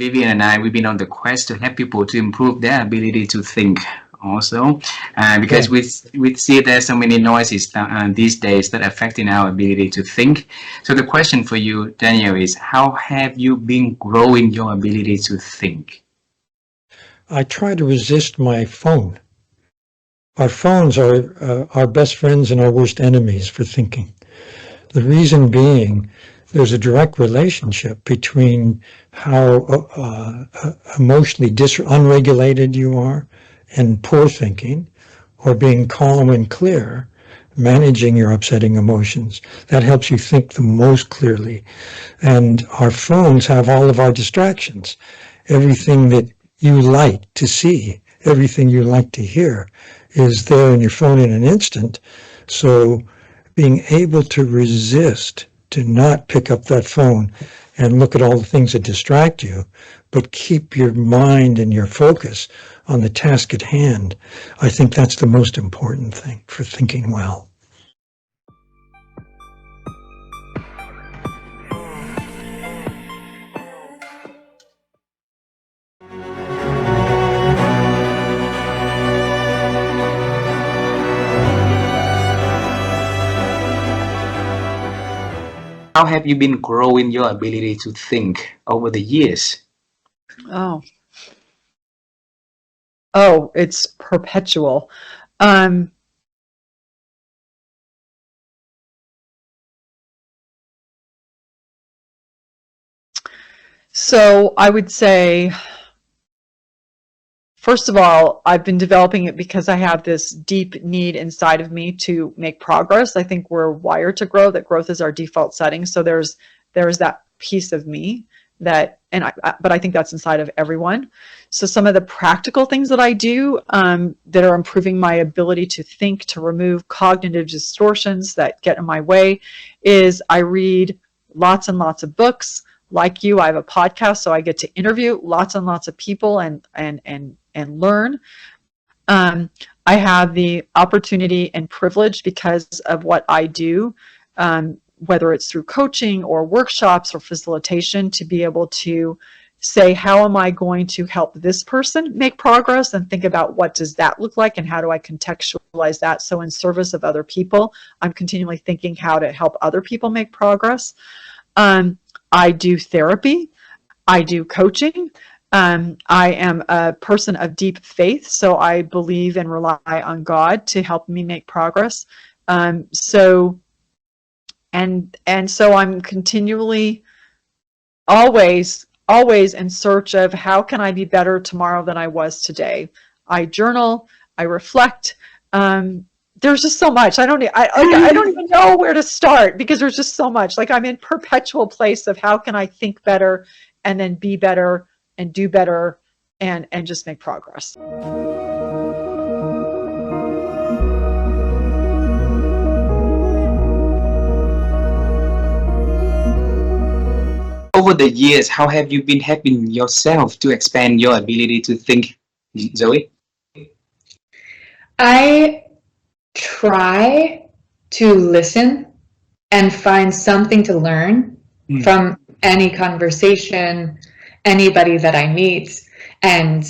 Vivian and I, we've been on the quest to help people to improve their ability to think also, because we see there's so many noises these days that are affecting our ability to think. So the question for you, Daniel, is how have you been growing your ability to think? I try to resist my phone. Our phones are our best friends and our worst enemies for thinking. The reason being, there's a direct relationship between how emotionally unregulated you are and poor thinking, or being calm and clear, managing your upsetting emotions. That helps you think the most clearly. And our phones have all of our distractions. Everything that you like to see, everything you like to hear is there in your phone in an instant. So being able to resist, to not pick up that phone and look at all the things that distract you, but keep your mind and your focus on the task at hand, I think that's the most important thing for thinking well. How have you been growing your ability to think over the years? Oh, it's perpetual. So I would say, first of all, I've been developing it because I have this deep need inside of me to make progress. I think we're wired to grow, that growth is our default setting. So there's that piece of me that, but I think that's inside of everyone. So some of the practical things that I do that are improving my ability to think, to remove cognitive distortions that get in my way, is I read lots and lots of books. Like you, I have a podcast, so I get to interview lots and lots of people and learn. I have the opportunity and privilege because of what I do, whether it's through coaching or workshops or facilitation, to be able to say, how am I going to help this person make progress, and think about what does that look like and how do I contextualize that. So in service of other people, I'm continually thinking how to help other people make progress. I do therapy. I do coaching. I am a person of deep faith, so I believe and rely on God to help me make progress. So I'm continually, always in search of how can I be better tomorrow than I was today. I journal. I reflect. There's just so much. I don't even know where to start, because there's just so much. Like, I'm in perpetual place of how can I think better and then be better and do better and just make progress. Over the years, how have you been helping yourself to expand your ability to think, Zoe? I try to listen and find something to learn from any conversation, anybody that I meet. And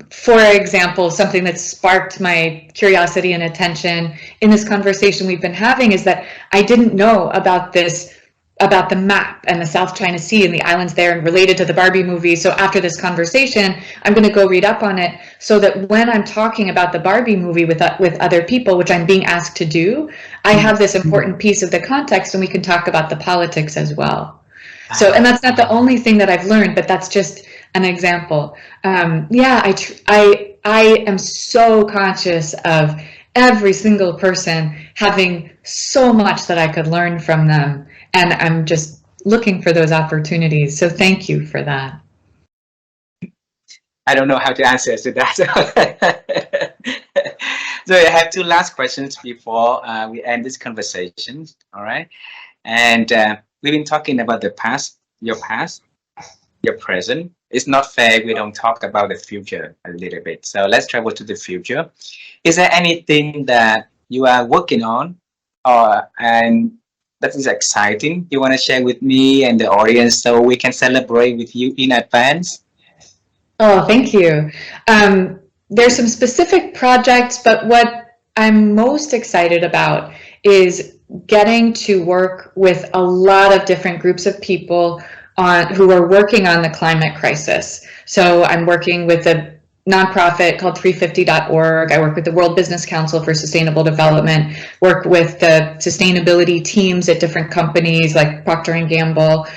for example, something that sparked my curiosity and attention in this conversation we've been having is that I didn't know about the map and the South China Sea and the islands there and related to the Barbie movie. So after this conversation, I'm going to go read up on it so that when I'm talking about the Barbie movie with other people, which I'm being asked to do, I have this important piece of the context and we can talk about the politics as well. So, and that's not the only thing that I've learned, but that's just an example. I am so conscious of every single person having so much that I could learn from them. And I'm just looking for those opportunities. So thank you for that. I don't know how to answer to that. So I have two last questions before we end this conversation. All right. And we've been talking about the past, your present. It's not fair we don't talk about the future a little bit. So let's travel to the future. Is there anything that you are working on and that is exciting? You want to share with me and the audience so we can celebrate with you in advance? Oh, thank you. There's some specific projects, but what I'm most excited about is getting to work with a lot of different groups of people who are working on the climate crisis. So I'm working with a nonprofit called 350.org. I work with the World Business Council for Sustainable Development, work with the sustainability teams at different companies like Procter & Gamble.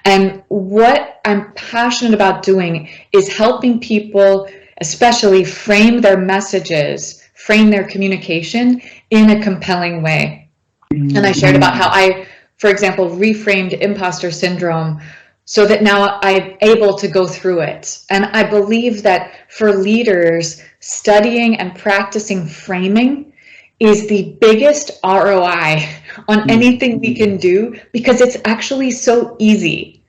And what I'm passionate about doing is helping people, especially frame their messages, frame their communication in a compelling way. And I shared about how I, for example, reframed imposter syndrome so that now I'm able to go through it. And I believe that for leaders, studying and practicing framing is the biggest ROI on anything we can do, because it's actually so easy.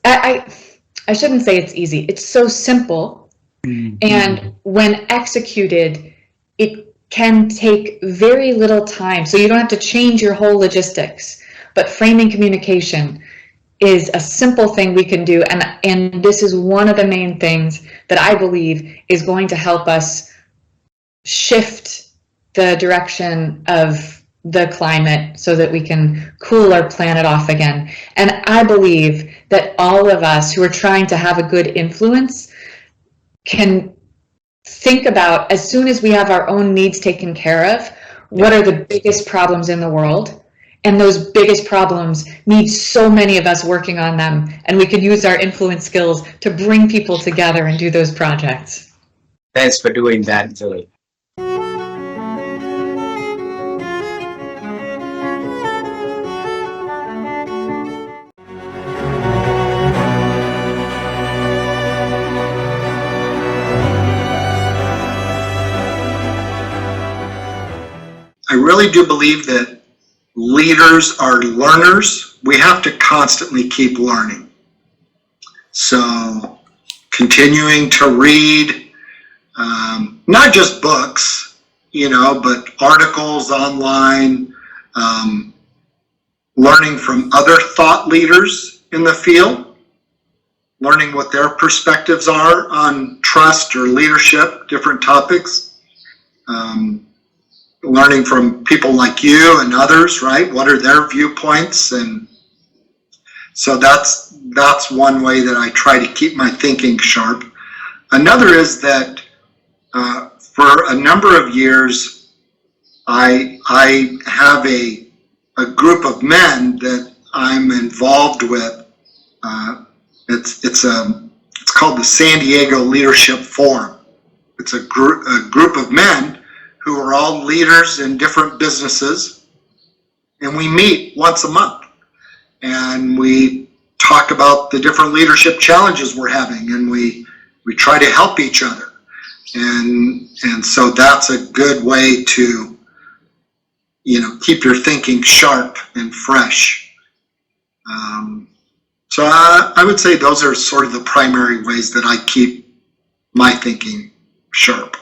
I shouldn't say it's easy. It's so simple. And when executed, it can take very little time. So you don't have to change your whole logistics. But framing communication is a simple thing we can do. And this is one of the main things that I believe is going to help us shift the direction of the climate so that we can cool our planet off again. And I believe that all of us who are trying to have a good influence can think about, as soon as we have our own needs taken care of, what are the biggest problems in the world? And those biggest problems need so many of us working on them, and we could use our influence skills to bring people together and do those projects. Thanks for doing that, Zoe. I really do believe that leaders are learners. We have to constantly keep learning. So continuing to read, not just books, but articles online, learning from other thought leaders in the field, learning what their perspectives are on trust or leadership, different topics. Learning from people like you and others, right? What are their viewpoints? And so that's one way that I try to keep my thinking sharp. Another is that for a number of years, I have a group of men that I'm involved with. It's called the San Diego Leadership Forum. It's a group of men who are all leaders in different businesses, and we meet once a month, and we talk about the different leadership challenges we're having, and we try to help each other, and so that's a good way to keep your thinking sharp and fresh. So I would say those are sort of the primary ways that I keep my thinking sharp.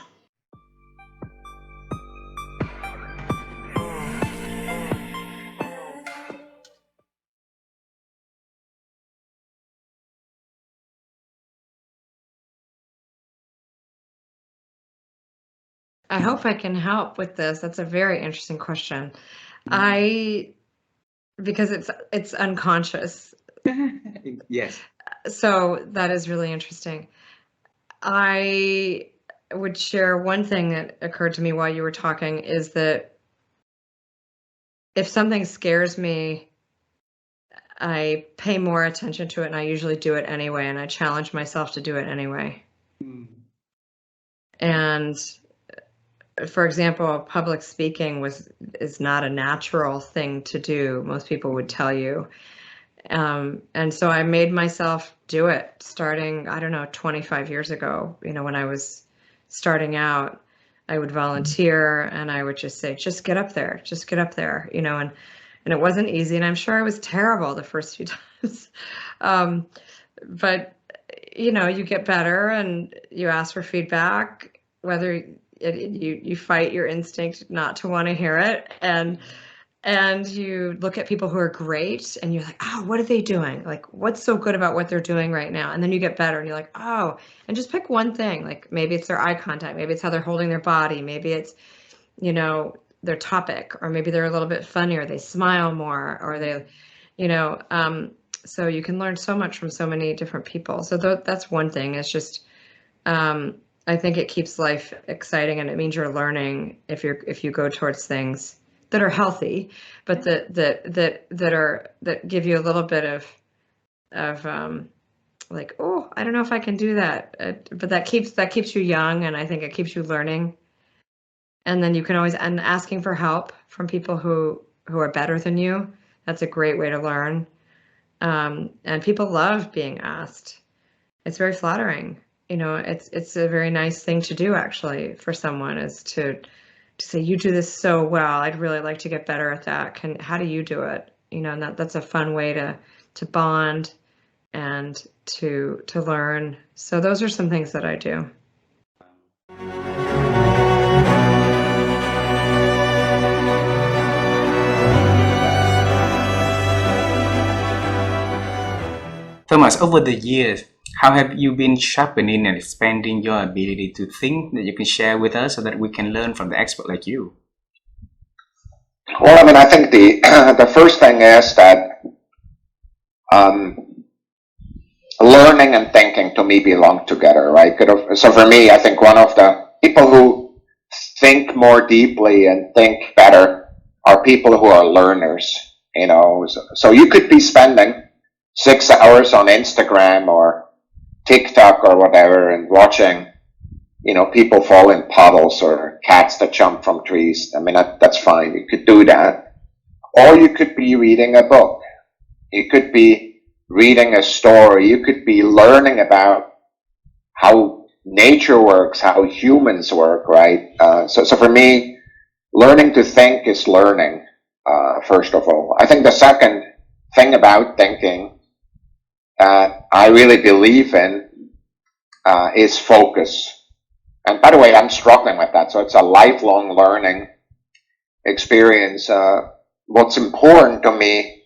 I hope I can help with this. That's a very interesting question. Because it's unconscious. Yes. So that is really interesting. I would share one thing that occurred to me while you were talking, is that if something scares me, I pay more attention to it, and I usually do it anyway, and I challenge myself to do it anyway. And for example, public speaking is not a natural thing to do. Most people would tell you. And so I made myself do it starting, 25 years ago. When I was starting out, I would volunteer and I would just say, just get up there, and it wasn't easy. And I'm sure I was terrible the first few times. But, you get better and you ask for feedback, whether you fight your instinct not to want to hear it. And and you look at people who are great and you're like, oh, what are they doing? Like, what's so good about what they're doing right now? And then you get better and you're like, oh, and just pick one thing. Like maybe it's their eye contact, maybe it's how they're holding their body, maybe it's, you know, their topic, or maybe they're a little bit funnier, they smile more, or they, you know, so you can learn so much from so many different people. So that's one thing. It's just, I think it keeps life exciting, and it means you're learning if you go towards things that are healthy, but that give you a little bit of like, oh, I don't know if I can do that, but that keeps you young, and I think it keeps you learning. And then you can always, and asking for help from people who are better than you. That's a great way to learn. And people love being asked. It's very flattering. You know, it's a very nice thing to do, actually, for someone, is to say, you do this so well, I'd really like to get better at that. How do you do it? You know, and that's a fun way to bond and to learn. So those are some things that I do. Thomas, over the years, how have you been sharpening and expanding your ability to think that you can share with us so that we can learn from the expert like you? Well, I mean, I think the the first thing is that learning and thinking to me belong together, right? So for me, I think one of the people who think more deeply and think better are people who are learners. You know, so you could be spending 6 hours on Instagram or TikTok or whatever and watching, you know, people fall in puddles or cats that jump from trees. I mean, that's fine. You could do that. Or you could be reading a book. You could be reading a story. You could be learning about how nature works, how humans work, right? So for me, learning to think is learning, first of all. I think the second thing about thinking that I really believe in is focus. And by the way, I'm struggling with that. So it's a lifelong learning experience. What's important to me,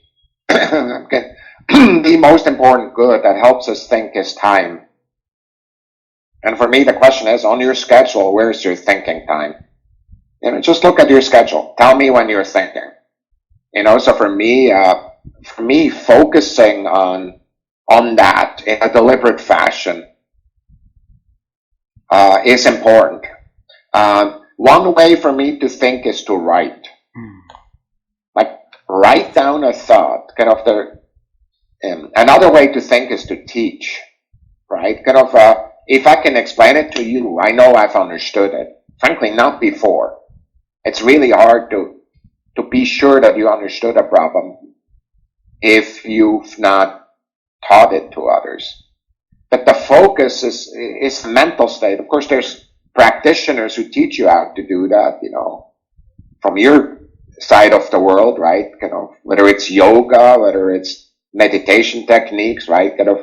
the most important good that helps us think is time. And for me, the question is, on your schedule, where's your thinking time? You know, just look at your schedule. Tell me when you're thinking. You know, so for me, focusing on that in a deliberate fashion is important. One way for me to think is to write. Like, write down a thought. Kind of another way to think is to teach, right? Kind of, if I can explain it to you, I know I've understood it. Frankly, not before. It's really hard to be sure that you understood a problem if you've not taught it to others. But the focus is the mental state. Of course, there's practitioners who teach you how to do that, you know, from your side of the world, right? You know, whether it's yoga, whether it's meditation techniques, right? Kind of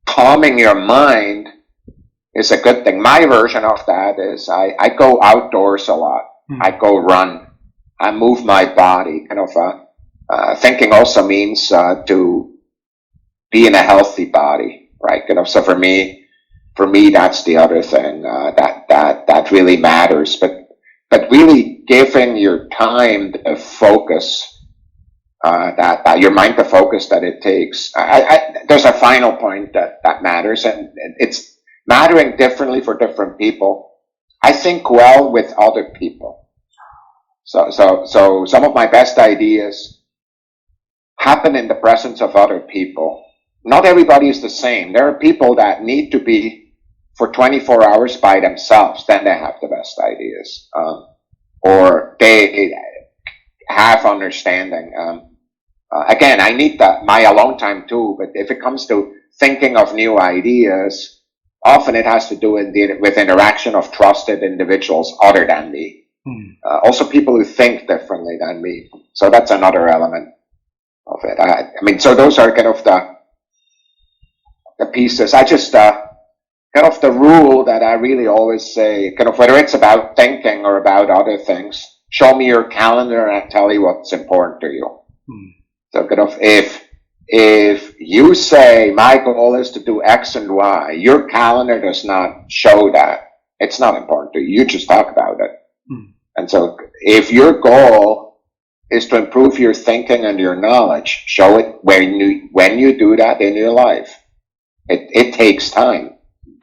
calming your mind is a good thing. My version of that is I go outdoors a lot. I go run. I move my body. Kind of thinking also means to be in a healthy body, right? You know, so for me, that's the other thing that really matters. But really giving your time the focus, that your mind the focus that it takes. There's a final point that matters, and it's mattering differently for different people. I think well with other people. So some of my best ideas happen in the presence of other people. Not everybody is the same. There are people that need to be for 24 hours by themselves, then they have the best ideas. Or they have understanding. Again, I need my alone time too, but if it comes to thinking of new ideas, often it has to do with interaction of trusted individuals other than me. Also people who think differently than me. So that's another element of it. I mean, so those are kind of the pieces. I just, kind of the rule that I really always say, kind of whether it's about thinking or about other things, show me your calendar and I'll tell you what's important to you. So kind of if you say my goal is to do X and Y, your calendar does not show that. It's not important to you. You just talk about it. And so if your goal is to improve your thinking and your knowledge, show it when you do that in your life. It takes time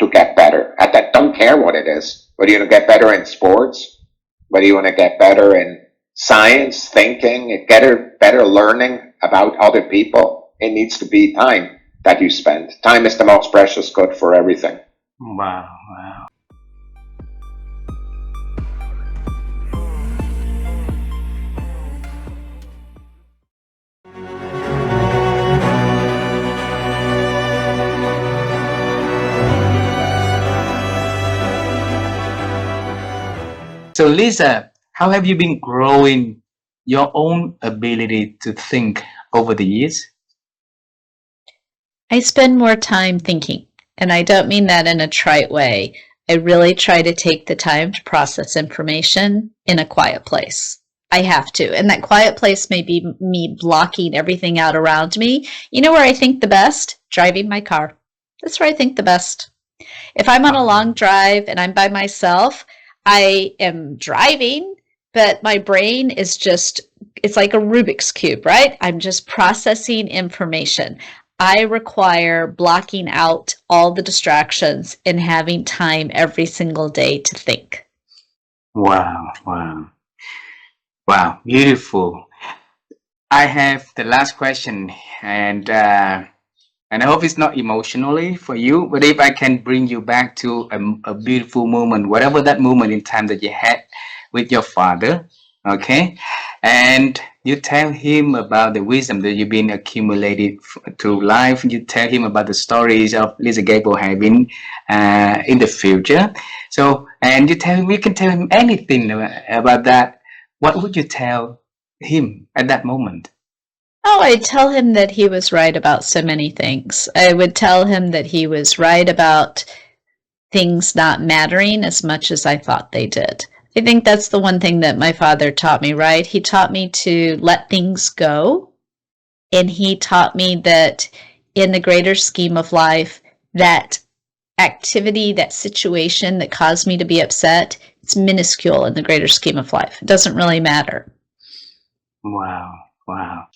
to get better at that. Don't care what it is. Whether you want to get better in sports, whether you want to get better in science, thinking, get better learning about other people, it needs to be time that you spend. Time is the most precious good for everything. Wow, wow. So Lisa, how have you been growing your own ability to think over the years? I spend more time thinking, and I don't mean that in a trite way. I really try to take the time to process information in a quiet place. I have to, and that quiet place may be me blocking everything out around me. You know where I think the best? Driving my car. That's where I think the best. If I'm on a long drive and I'm by myself, I am driving, but my brain is just, it's like a Rubik's Cube, right? I'm just processing information. I require blocking out all the distractions and having time every single day to think. Wow, wow. Wow, beautiful. I have the last question, and I hope it's not emotionally for you, but if I can bring you back to a beautiful moment, whatever that moment in time that you had with your father, okay? And you tell him about the wisdom that you've been accumulated through life. You tell him about the stories of Lisa Gable having in the future. So, and you tell him, you can tell him anything about that. What would you tell him at that moment? Oh, I'd tell him that he was right about so many things. I would tell him that he was right about things not mattering as much as I thought they did. I think that's the one thing that my father taught me, right? He taught me to let things go. And he taught me that in the greater scheme of life, that activity, that situation that caused me to be upset, it's minuscule in the greater scheme of life. It doesn't really matter. Wow, wow.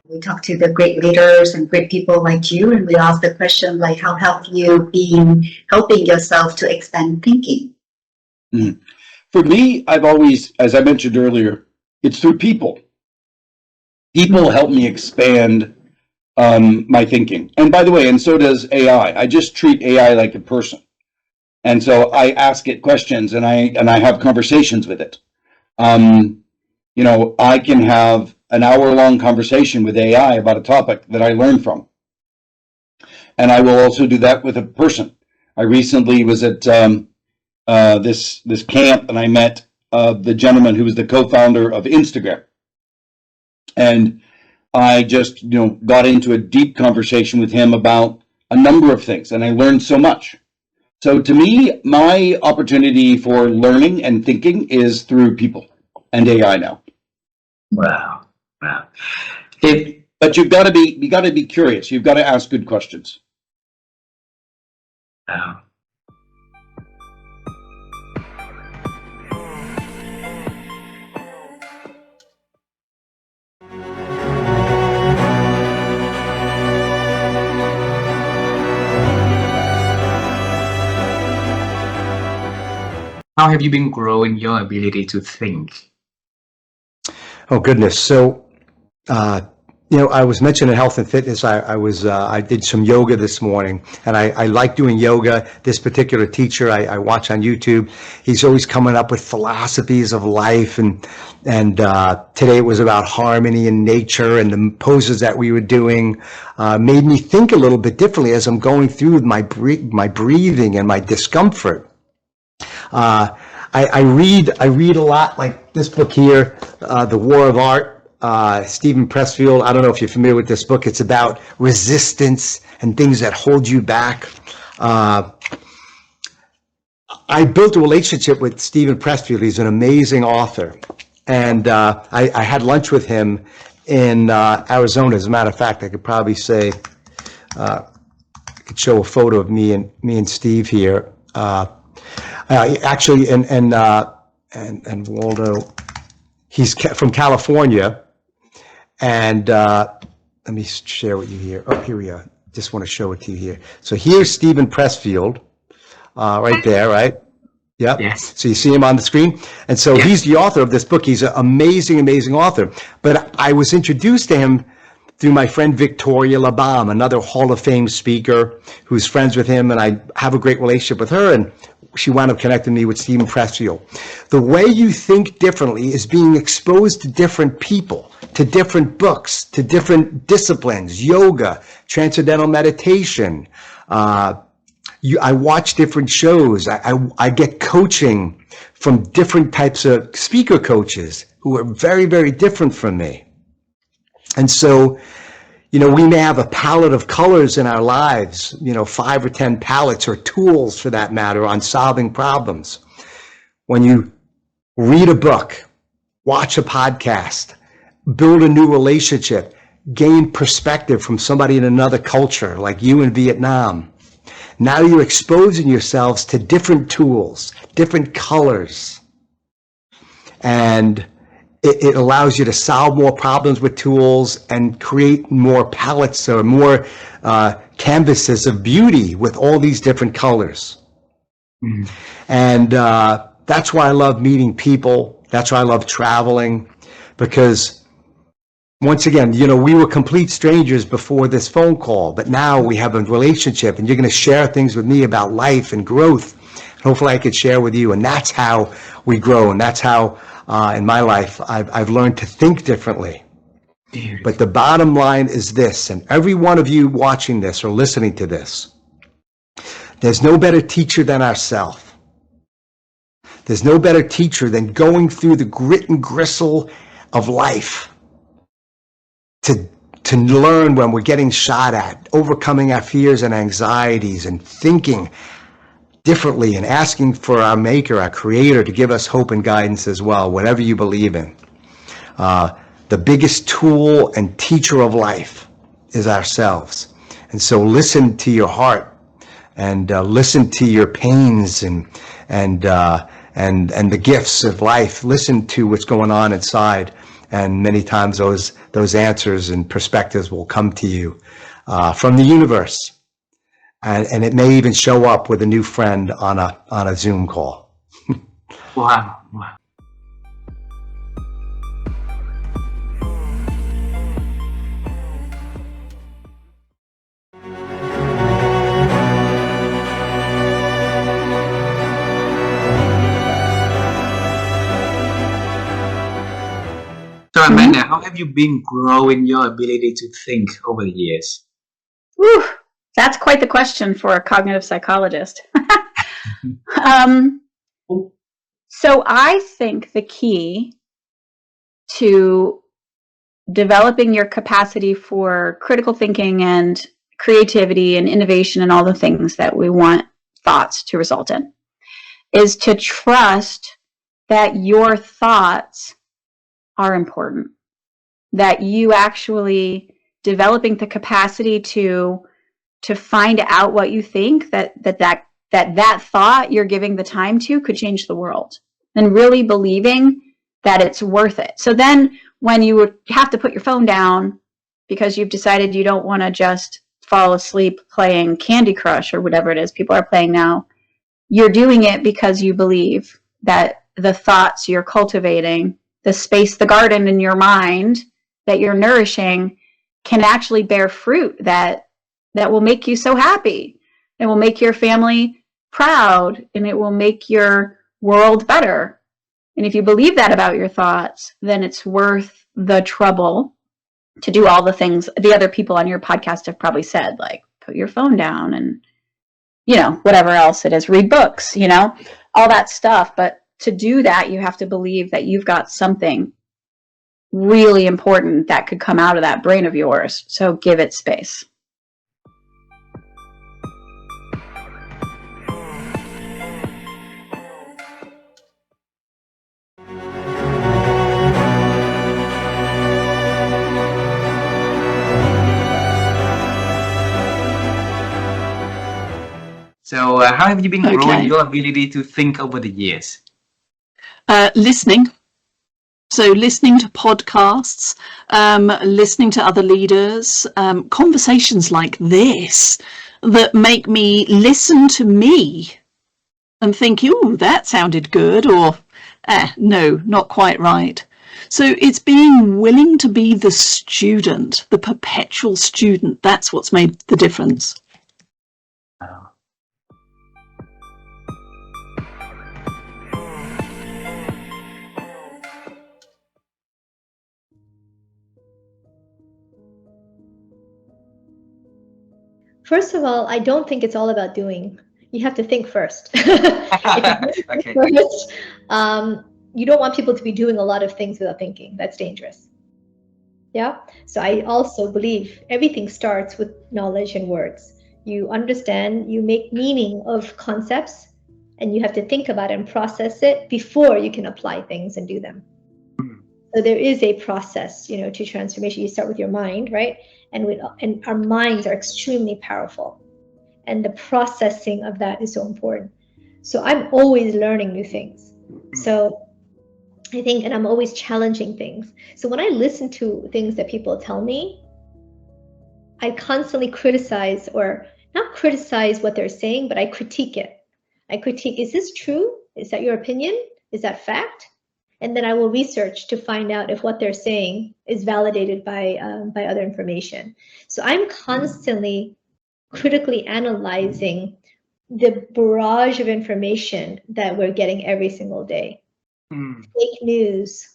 We talk to the great leaders and great people like you, and we ask the question like, how have you been helping yourself to expand thinking? For me, I've always, as I mentioned earlier, it's through people. People help me expand my thinking. And by the way, and so does AI. I just treat AI like a person. And so I ask it questions and I have conversations with it. You know, I can have an hour-long conversation with AI about a topic that I learned from. And I will also do that with a person. I recently was at this camp and I met the gentleman who was the co-founder of Instagram. And I just, got into a deep conversation with him about a number of things, and I learned so much. So to me, my opportunity for learning and thinking is through people and AI now. Wow, wow. But you got to be curious. You've got to ask good questions. Wow. How have you been growing your ability to think? Oh goodness! So, I was mentioning health and fitness. I did some yoga this morning, and I like doing yoga. This particular teacher I watch on YouTube, he's always coming up with philosophies of life, and today it was about harmony in nature, and the poses that we were doing made me think a little bit differently as I'm going through my breathing and my discomfort. I read a lot, like this book here, The War of Art, Stephen Pressfield. I don't know if you're familiar with this book. It's about resistance and things that hold you back. I built a relationship with Stephen Pressfield. He's an amazing author. And I had lunch with him in Arizona. As a matter of fact, I could probably say, I could show a photo of me and Steve here. Actually, and Waldo, he's from California. And let me share with you here. Oh, here we are. Just want to show it to you here. So here's Stephen Pressfield, right there, right? Yep. Yes. So you see him on the screen. And so he's the author of this book. He's an amazing, amazing author. But I was introduced to him through my friend Victoria Labam, another Hall of Fame speaker who's friends with him. And I have a great relationship with her. And she wound up connecting me with Stephen Pressfield. The way you think differently is being exposed to different people, to different books, to different disciplines, yoga, transcendental meditation. I watch different shows. I get coaching from different types of speaker coaches who are very, very different from me. And so, we may have a palette of colors in our lives, 5 or 10 palettes or tools for that matter on solving problems. When you read a book, watch a podcast, build a new relationship, gain perspective from somebody in another culture like you in Vietnam, now you're exposing yourselves to different tools, different colors, and it allows you to solve more problems with tools and create more palettes or more canvases of beauty with all these different colors. Mm-hmm. And that's why I love meeting people. That's why I love traveling, because once again, we were complete strangers before this phone call, but now we have a relationship and you're going to share things with me about life and growth. Hopefully I could share with you, and that's how we grow. And that's how, in my life, I've learned to think differently. But the bottom line is this, and every one of you watching this or listening to this, there's no better teacher than ourselves. There's no better teacher than going through the grit and gristle of life to learn when we're getting shot at, overcoming our fears and anxieties and thinking differently and asking for our maker, our creator, to give us hope and guidance as well, whatever you believe in. The biggest tool and teacher of life is ourselves. And so listen to your heart and listen to your pains and the gifts of life. Listen to what's going on inside. And many times those answers and perspectives will come to you from the universe. And it may even show up with a new friend on a Zoom call. Wow. So Amanda, how have you been growing your ability to think over the years? Whew, that's quite the question for a cognitive psychologist. So I think the key to developing your capacity for critical thinking and creativity and innovation and all the things that we want thoughts to result in is to trust that your thoughts are important, that you actually developing the capacity to find out what you think, that thought you're giving the time to could change the world, and really believing that it's worth it. So then when you would have to put your phone down because you've decided you don't want to just fall asleep playing Candy Crush or whatever it is people are playing now, you're doing it because you believe that the thoughts you're cultivating, the space, the garden in your mind that you're nourishing, can actually bear fruit that will make you so happy. It will make your family proud, and it will make your world better. And if you believe that about your thoughts, then it's worth the trouble to do all the things the other people on your podcast have probably said, like put your phone down and, whatever else it is, read books, all that stuff. But to do that, you have to believe that you've got something really important that could come out of that brain of yours. So give it space. So, how have you been growing Okay. your ability to think over the years? Listening. So listening to podcasts, listening to other leaders, conversations like this that make me listen to me and think, oh, that sounded good, or no, not quite right. So it's being willing to be the student, the perpetual student. That's what's made the difference. First of all, I don't think it's all about doing. You have to think first. If you think first, you don't want people to be doing a lot of things without thinking. That's dangerous. Yeah. So I also believe everything starts with knowledge and words. You understand, you make meaning of concepts, and you have to think about it and process it before you can apply things and do them. So there is a process, to transformation. You start with your mind, right? And our minds are extremely powerful, and the processing of that is so important. So I'm always learning new things. So I think, and I'm always challenging things. So when I listen to things that people tell me, I constantly criticize, or not criticize what they're saying, but I critique it. I critique, is this true? Is that your opinion? Is that fact? And then I will research to find out if what they're saying is validated by other information. So I'm constantly critically analyzing the barrage of information that we're getting every single day. Fake news.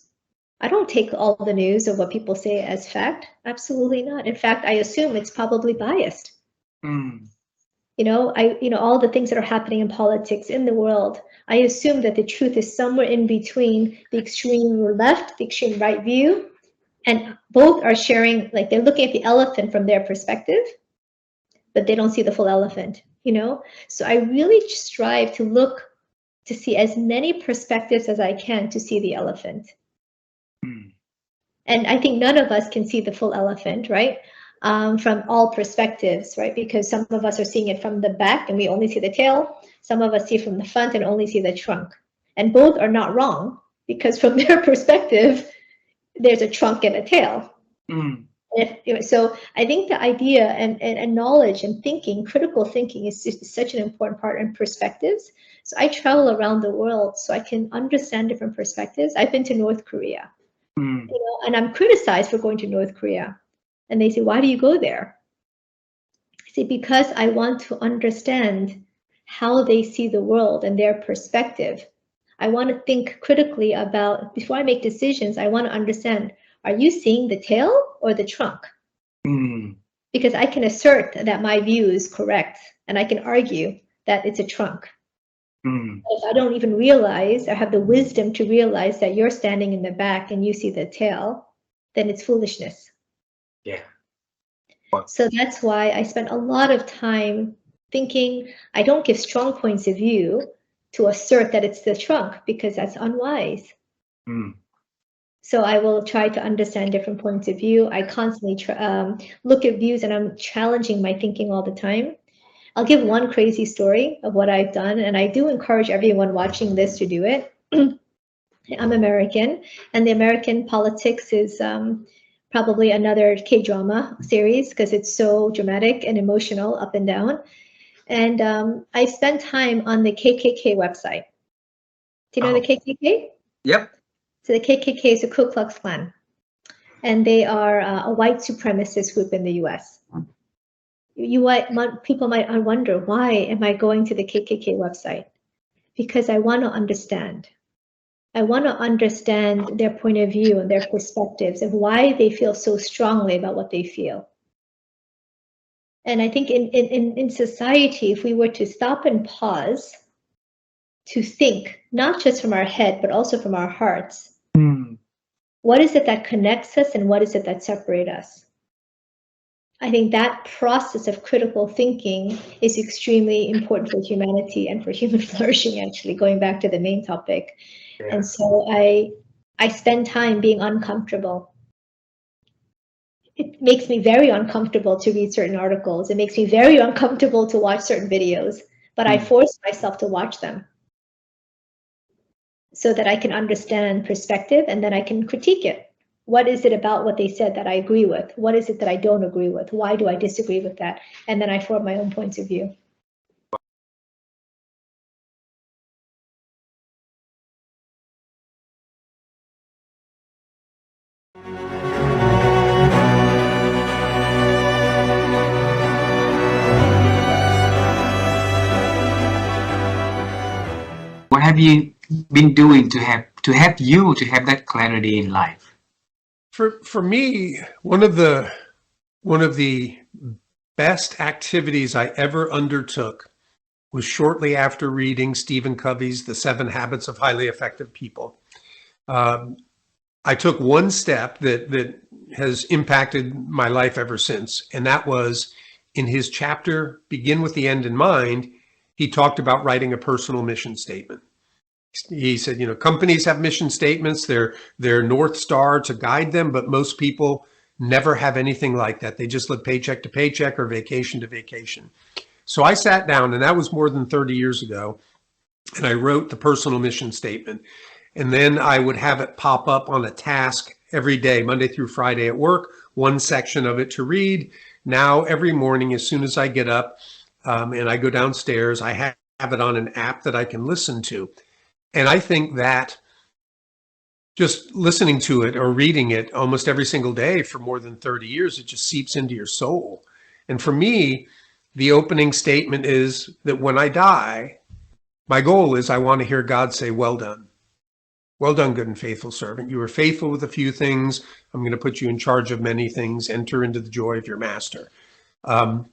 I don't take all the news of what people say as fact. Absolutely not. In fact, I assume it's probably biased. All the things that are happening in politics in the world, I assume that the truth is somewhere in between the extreme left, the extreme right view, and both are sharing, like they're looking at the elephant from their perspective, but they don't see the full elephant, So I really strive to look to see as many perspectives as I can to see the elephant. And I think none of us can see the full elephant, right? From all perspectives, right? Because some of us are seeing it from the back and we only see the tail. Some of us see from the front and only see the trunk. And both are not wrong, because from their perspective, there's a trunk and a tail. So I think the idea and knowledge and thinking, critical thinking, is such an important part in perspectives. So I travel around the world so I can understand different perspectives. I've been to North Korea, and I'm criticized for going to North Korea. And they say, why do you go there? I say, because I want to understand how they see the world and their perspective. I want to think critically about, before I make decisions, I want to understand, are you seeing the tail or the trunk? Because I can assert that my view is correct, and I can argue that it's a trunk. If I don't even realize or have the wisdom to realize that you're standing in the back and you see the tail, then it's foolishness. Yeah. So that's why I spent a lot of time thinking. I don't give strong points of view to assert that it's the trunk, because that's unwise. So I will try to understand different points of view. I constantly look at views, and I'm challenging my thinking all the time. I'll give one crazy story of what I've done, and I do encourage everyone watching this to do it. I'm American, and the American politics is probably another K-drama series, because it's so dramatic and emotional, up and down. And I spent time on the KKK website. Do you know the KKK? Yep. So the KKK is a Ku Klux Klan, and they are a white supremacist group in the U.S. People might wonder, why am I going to the KKK website? Because I want to understand. I want to understand their point of view and their perspectives of why they feel so strongly about what they feel. And I think in society, if we were to stop and pause to think, not just from our head, but also from our hearts. Mm. What is it that connects us and what is it that separates us? I think that process of critical thinking is extremely important for humanity and for human flourishing, actually, going back to the main topic. Yeah. And so I spend time being uncomfortable. It makes me very uncomfortable to read certain articles. It makes me very uncomfortable to watch certain videos, but I force myself to watch them so that I can understand perspective and then I can critique it. What is it about what they said that I agree with? What is it that I don't agree with? Why do I disagree with that? And then I form my own points of view. What have you been doing to have that clarity in life? For me, one of the best activities I ever undertook was shortly after reading Stephen Covey's The 7 Habits of Highly Effective People. I took one step that has impacted my life ever since, and that was in his chapter, Begin with the End in Mind, he talked about writing a personal mission statement. He said, you know, companies have mission statements, they're North Star to guide them, but most people never have anything like that. They just live paycheck to paycheck or vacation to vacation. So I sat down, and that was more than 30 years ago, and I wrote the personal mission statement. And then I would have it pop up on a task every day, Monday through Friday at work, one section of it to read. Now, every morning, as soon as I get up and I go downstairs, I have it on an app that I can listen to. And I think that just listening to it or reading it almost every single day for more than 30 years, it just seeps into your soul. And for me, the opening statement is that when I die, my goal is I want to hear God say, well done. Well done, good and faithful servant. You were faithful with a few things. I'm going to put you in charge of many things. Enter into the joy of your master. And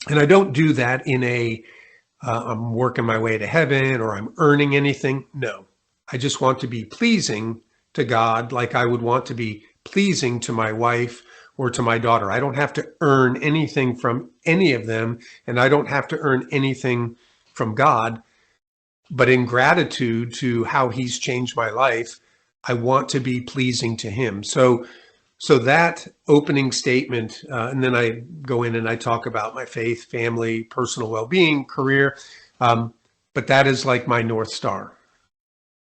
I don't do that in I'm working my way to heaven or I'm earning anything. No, I just want to be pleasing to God like I would want to be pleasing to my wife or to my daughter. I don't have to earn anything from any of them, and I don't have to earn anything from God. But in gratitude to how he's changed my life, I want to be pleasing to him. So that opening statement, and then I go in and I talk about my faith, family, personal well-being, career. But that is like my North Star.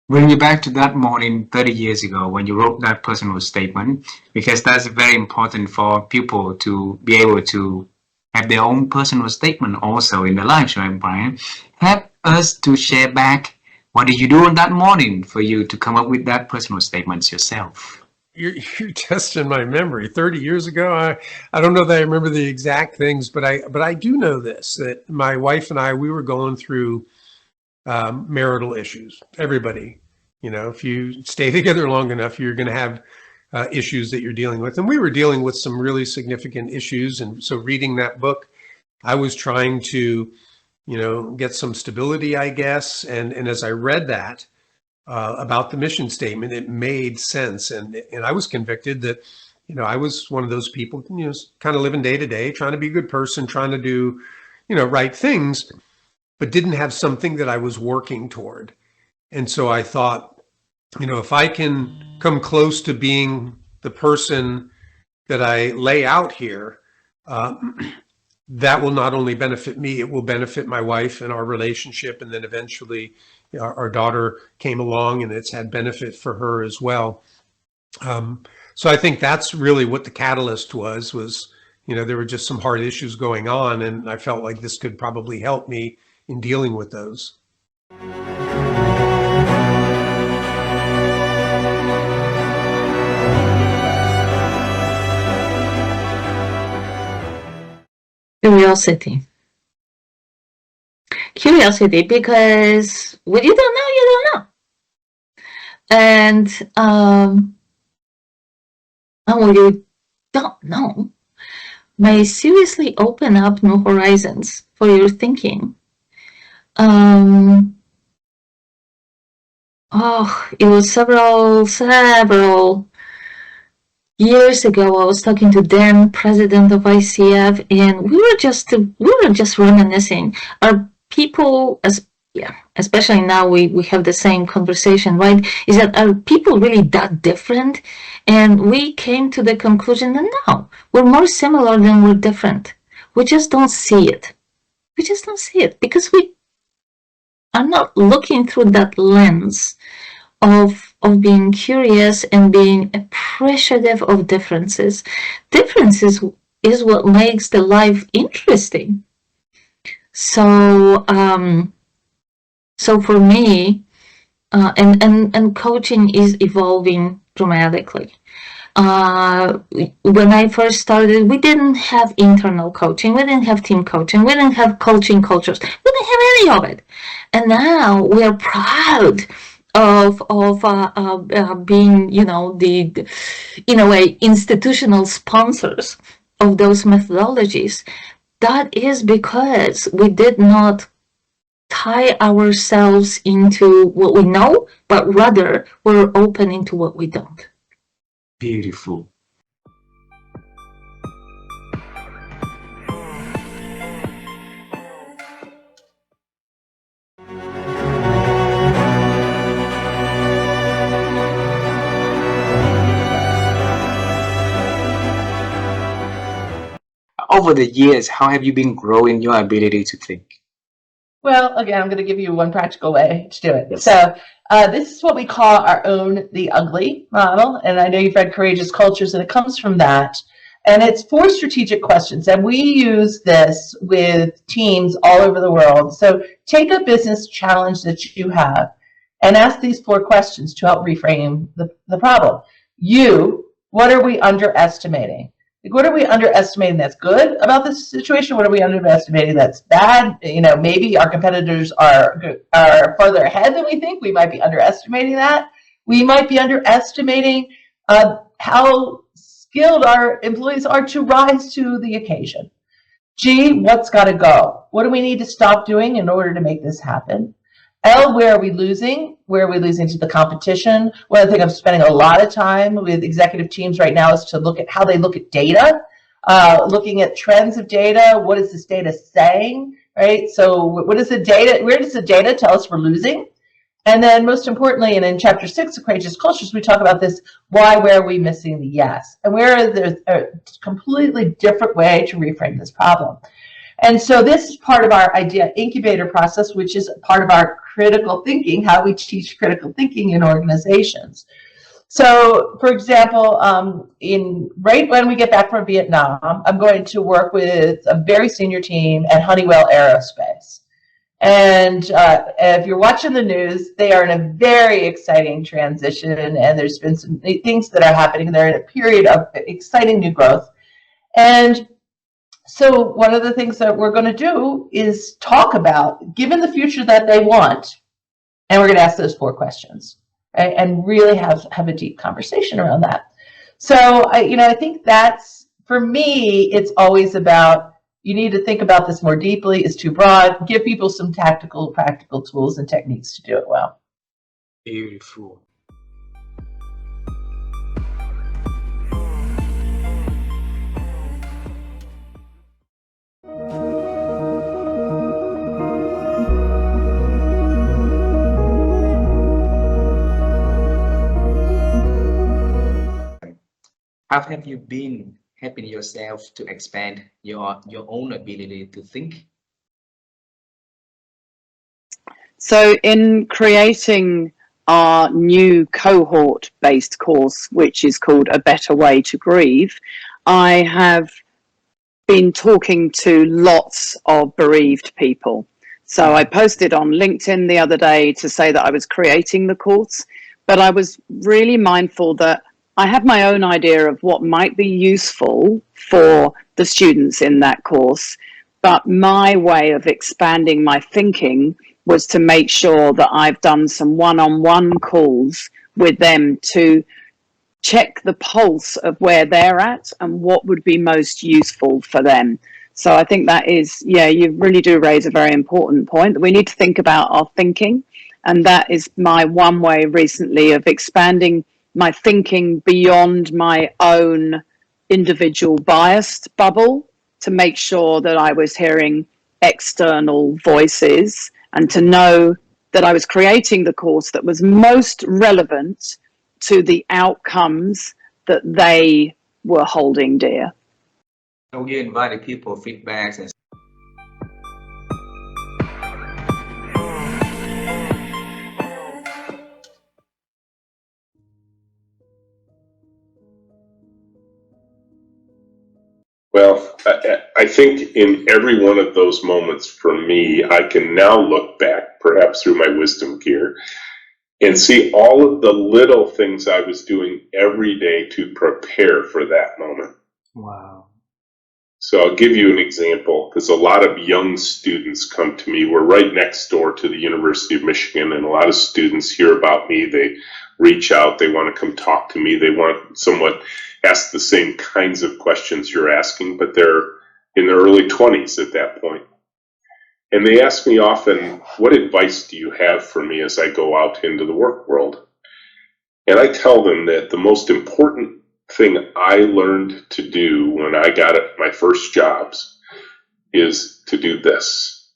Bring you back to that morning 30 years ago when you wrote that personal statement, because that's very important for people to be able to have their own personal statement also in their lives, right, Brian? Help us to share back, what did you do on that morning for you to come up with that personal statement yourself? You're testing my memory. 30 years ago, I don't know that I remember the exact things, but I do know this, that my wife and I, we were going through marital issues. Everybody, you know, if you stay together long enough, you're going to have issues that you're dealing with. And we were dealing with some really significant issues. And so reading that book, I was trying to, you know, get some stability, I guess. And as I read that about the mission statement, it made sense. And I was convicted that, you know, I was one of those people, you know, kind of living day to day, trying to be a good person, trying to do, you know, right things, but didn't have something that I was working toward. And so I thought, you know, if I can come close to being the person that I lay out here, that will not only benefit me, it will benefit my wife and our relationship. And then eventually our daughter came along and it's had benefit for her as well. So I think that's really what the catalyst was, you know, there were just some hard issues going on. And I felt like this could probably help me in dealing with those. Curiosity, because when you don't know, you don't know. And when you don't know, may seriously open up new horizons for your thinking. it was several years ago. I was talking to Dan, president of ICF, and we were just reminiscing. Are people, especially now we have the same conversation, right? Is that, are people really that different? And we came to the conclusion that no, we're more similar than we're different. We just don't see it. We just don't see it because we are not looking through that lens of being curious and being appreciative of differences. Differences is what makes the life interesting. So so for me, and coaching is evolving dramatically. When I first started, we didn't have internal coaching, we didn't have team coaching, we didn't have coaching cultures, we didn't have any of it. And now we are proud of being, the, in a way, institutional sponsors of those methodologies. That is because we did not tie ourselves into what we know, but rather we're open into what we don't. Beautiful. Over the years, how have you been growing your ability to think? Well, again, I'm going to give you one practical way to do it. Yes. So this is what we call our own the ugly model. And I know you've read Courageous Cultures, and it comes from that. And it's 4 strategic questions. And we use this with teams all over the world. So take a business challenge that you have and ask these 4 questions to help reframe the problem. What are we underestimating? Like, what are we underestimating that's good about this situation? What are we underestimating that's bad? Maybe our competitors are further ahead than we think. We might be underestimating that. We might be underestimating how skilled our employees are to rise to the occasion. What's got to go? What do we need to stop doing in order to make this happen? Where are we losing? Where are we losing to the competition? One of the things I'm spending a lot of time with executive teams right now is to look at how they look at data, looking at trends of data. What is this data saying, right? So what is the data? Where does the data tell us we're losing? And then most importantly, and in chapter 6 of Courageous Cultures, we talk about this, where are we missing the yes? And where there's a completely different way to reframe this problem. And so this is part of our idea incubator process, which is part of our critical thinking, how we teach critical thinking in organizations. So, for example, right when we get back from Vietnam, I'm going to work with a very senior team at Honeywell Aerospace. And if you're watching the news, they are in a very exciting transition, and there's been some things that are happening. They're in a period of exciting new growth. And so one of the things that we're going to do is talk about, given the future that they want, and we're going to ask those 4 questions, right? And really have a deep conversation around that. So I think that's, for me, it's always about, you need to think about this more deeply. It's too broad. Give people some tactical, practical tools and techniques to do it well. Beautiful. How have you been helping yourself to expand your own ability to think? So in creating our new cohort-based course, which is called A Better Way to Grieve, I have been talking to lots of bereaved people. So I posted on LinkedIn the other day to say that I was creating the course, but I was really mindful that I have my own idea of what might be useful for the students in that course, but my way of expanding my thinking was to make sure that I've done some one-on-one calls with them to check the pulse of where they're at and what would be most useful for them. So I think that is, you really do raise a very important point, that we need to think about our thinking And that is my one way recently of expanding my thinking beyond my own individual biased bubble to make sure that I was hearing external voices and to know that I was creating the course that was most relevant to the outcomes that they were holding dear. So you invited people feedbacks and Well, I think in every one of those moments for me, I can now look back, perhaps through my wisdom gear, and see all of the little things I was doing every day to prepare for that moment. wow. So I'll give you an example, because a lot of young students come to me. We're right next door to the University of Michigan, and a lot of students hear about me. They reach out, they want to come talk to me, they want somewhat ask the same kinds of questions you're asking, but they're in their early 20s at that point. And they ask me often, what advice do you have for me as I go out into the work world? And I tell them that the most important thing I learned to do when I got my first jobs is to do this,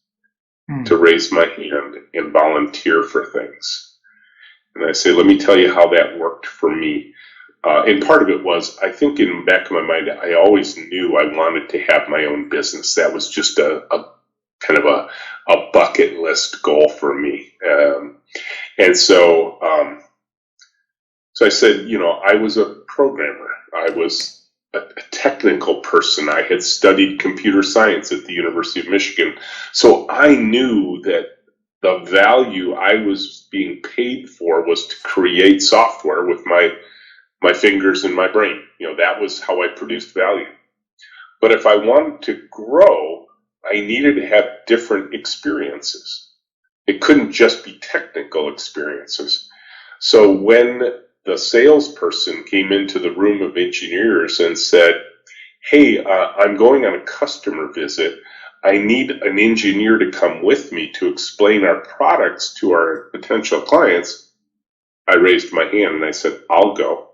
to raise my hand and volunteer for things. And I say, let me tell you how that worked for me. And part of it was, I think in the back of my mind, I always knew I wanted to have my own business. That was just a kind of a bucket list goal for me. And so I said, you know, I was a programmer. I was a technical person. I had studied computer science at the University of Michigan. So I knew that the value I was being paid for was to create software with my fingers and my brain. You know, that was how I produced value. But if I wanted to grow, I needed to have different experiences. It couldn't just be technical experiences. So when the salesperson came into the room of engineers and said, hey, I'm going on a customer visit. I need an engineer to come with me to explain our products to our potential clients. I raised my hand and I said, I'll go.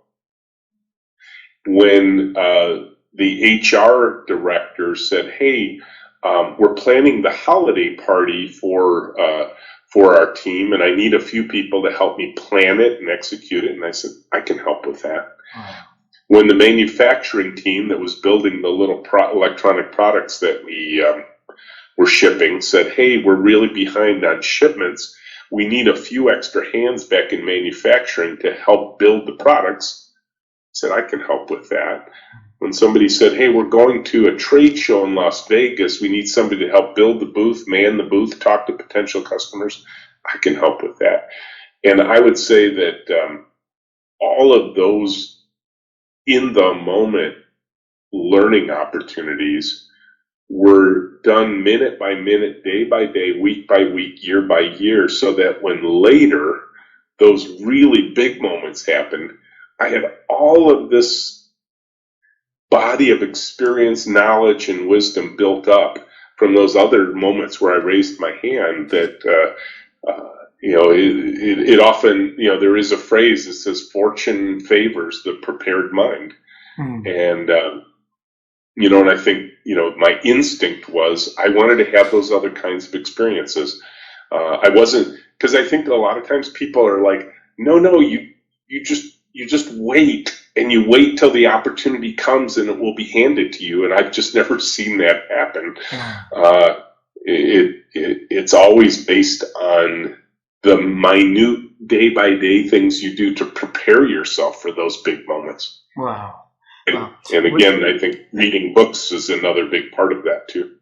When the HR director said, hey, we're planning the holiday party for our team, and I need a few people to help me plan it and execute it. And I said, I can help with that. Wow. When the manufacturing team that was building the little electronic products that we were shipping said, hey, we're really behind on shipments. We need a few extra hands back in manufacturing to help build the products. I said, I can help with that. When somebody said, hey, we're going to a trade show in Las Vegas, we need somebody to help build the booth, man the booth, talk to potential customers, I can help with that. And I would say that all of those in the moment learning opportunities were done minute by minute, day by day, week by week, year by year, so that when later those really big moments happened, I had all of this body of experience, knowledge, and wisdom built up from those other moments where I raised my hand that, you know, it often, you know, there is a phrase that says fortune favors the prepared mind. And, you know, and I think, you know, my instinct was I wanted to have those other kinds of experiences. I wasn't, because I think a lot of times people are like, no, you just wait, and you wait till the opportunity comes and it will be handed to you. And I've just never seen that happen. It's always based on the minute day by day things you do to prepare yourself for those big moments. Wow. And again, I think reading books is another big part of that too.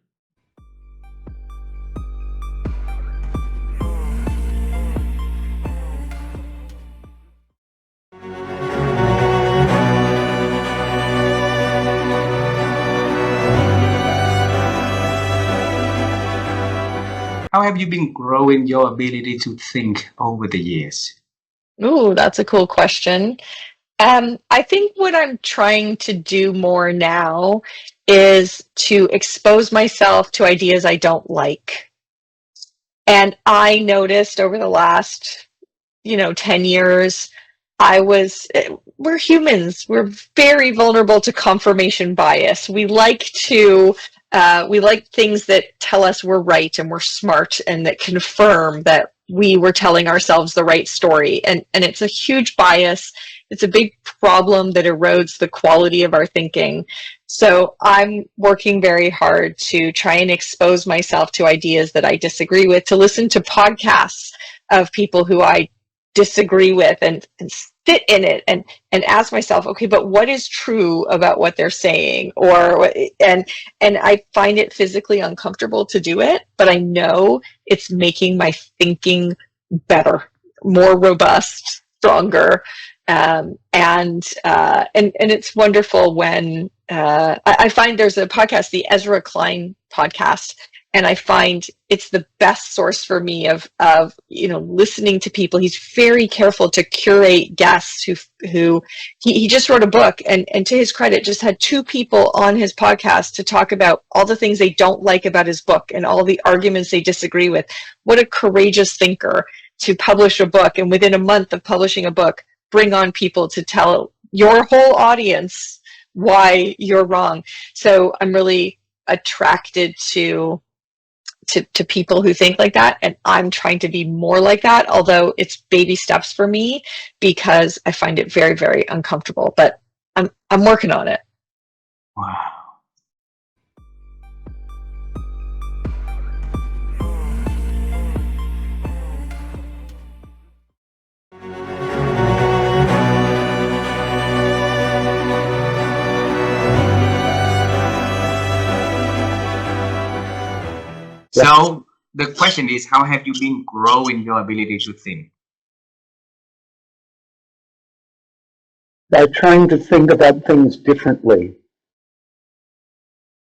How have you been growing your ability to think over the years? Ooh, that's a cool question. I think what I'm trying to do more now is to expose myself to ideas I don't like And I noticed over the last, 10 years, we're humans. We're very vulnerable to confirmation bias. We like things that tell us we're right and we're smart and that confirm that we were telling ourselves the right story. And it's a huge bias. It's a big problem that erodes the quality of our thinking. So I'm working very hard to try and expose myself to ideas that I disagree with, to listen to podcasts of people who I disagree with and sit in it and ask myself, okay, but what is true about what they're saying? And I find it physically uncomfortable to do it, but I know it's making my thinking better, more robust, stronger. And it's wonderful when I find there's a podcast, the Ezra Klein podcast, and I find it's the best source for me of listening to people. He's very careful to curate guests who he just wrote a book, and to his credit, just had 2 people on his podcast to talk about all the things they don't like about his book and all the arguments they disagree with. What a courageous thinker to publish a book, and within a month of publishing a book, bring on people to tell your whole audience why you're wrong. So I'm really attracted to people who think like that, and I'm trying to be more like that, although it's baby steps for me because I find it very, very uncomfortable, but I'm working on it. Wow. So the question is, how have you been growing your ability to think? By trying to think about things differently.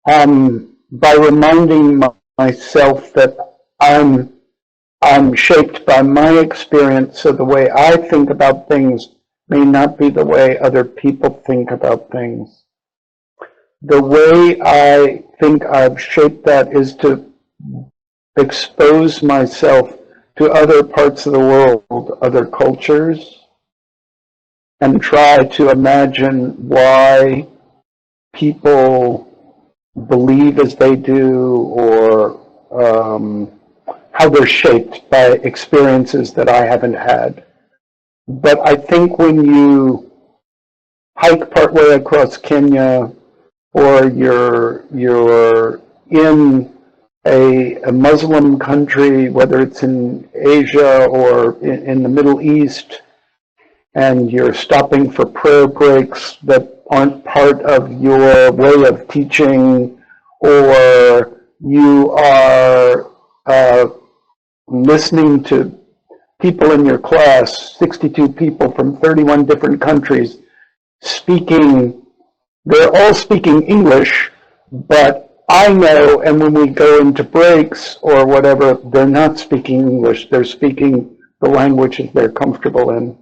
By reminding myself that I'm shaped by my experience, so the way I think about things may not be the way other people think about things. The way I think I've shaped that is to expose myself to other parts of the world, other cultures, and try to imagine why people believe as they do, or how they're shaped by experiences that I haven't had. But I think when you hike partway across Kenya, or you're in a Muslim country, whether it's in Asia or in the Middle East, and you're stopping for prayer breaks that aren't part of your way of teaching, or you are listening to people in your class, 62 people from 31 different countries, they're all speaking English, but I know, and when we go into breaks or whatever, they're not speaking English, they're speaking the languages they're comfortable in.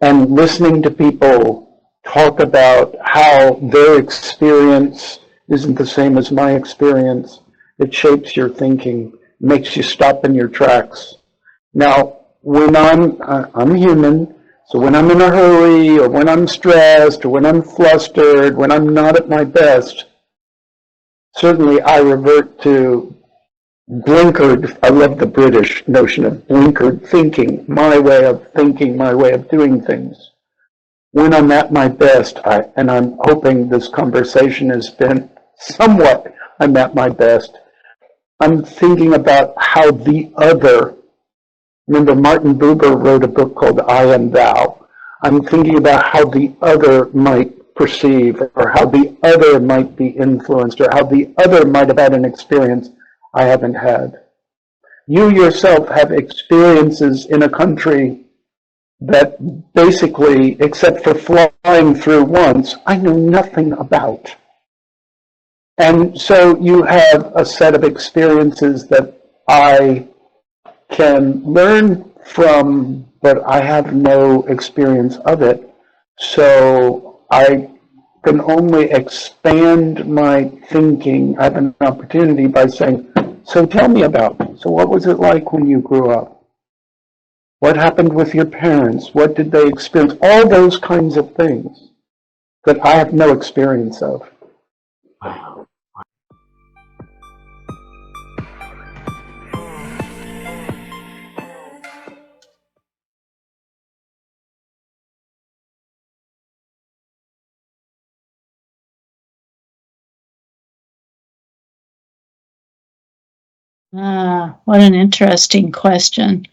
And listening to people talk about how their experience isn't the same as my experience, it shapes your thinking, makes you stop in your tracks. Now, when I'm human, so when I'm in a hurry, or when I'm stressed, or when I'm flustered, when I'm not at my best, certainly I revert to blinkered, I love the British notion of blinkered thinking, my way of thinking, my way of doing things. When I'm at my best, and I'm hoping this conversation has been somewhat, I'm at my best, I'm thinking about how the other, remember Martin Buber wrote a book called I Am Thou. I'm thinking about how the other might perceive, or how the other might be influenced, or how the other might have had an experience I haven't had. You yourself have experiences in a country that basically, except for flying through once, I know nothing about. And so you have a set of experiences that I can learn from, but I have no experience of it. So I can only expand my thinking. I have an opportunity by saying, So tell me about it. So what was it like when you grew up? What happened with your parents? What did they experience? All those kinds of things that I have no experience of. What an interesting question.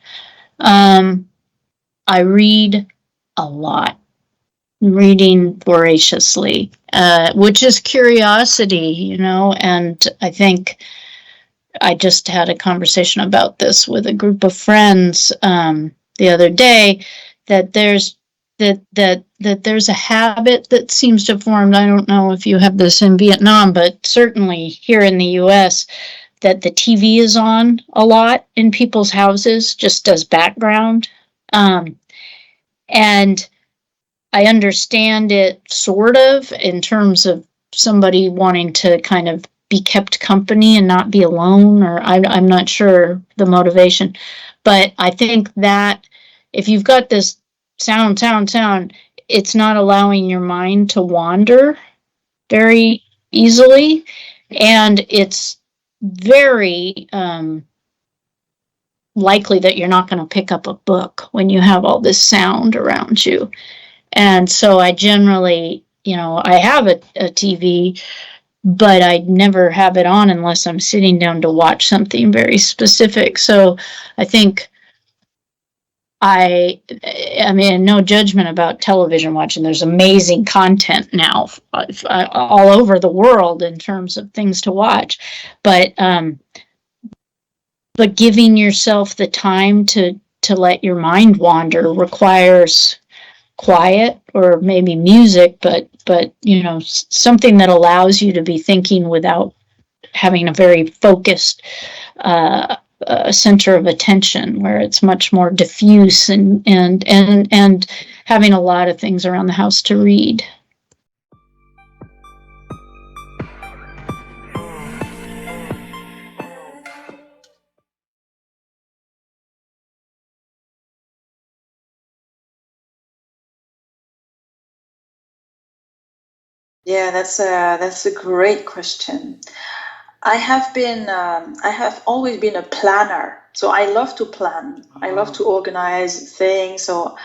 I read a lot, reading voraciously, which is curiosity, you know, and I think I just had a conversation about this with a group of friends the other day, that there's there's a habit that seems to have formed. I don't know if you have this in Vietnam, but certainly here in the US, that the TV is on a lot in people's houses just as background. And I understand it sort of in terms of somebody wanting to kind of be kept company and not be alone, or I'm not sure the motivation. But I think that if you've got this sound, it's not allowing your mind to wander very easily. And it's very likely that you're not going to pick up a book when you have all this sound around you. And so I generally, you know, I have a TV, but I never have it on unless I'm sitting down to watch something very specific. So I think I mean, no judgment about television watching. There's amazing content now all over the world in terms of things to watch. But giving yourself the time to let your mind wander requires quiet or maybe music, but you know, something that allows you to be thinking without having a very focused center of attention, where it's much more diffuse and having a lot of things around the house to read. Yeah, that's a great question. I have always been a planner, so I love to plan. I love to organize things. So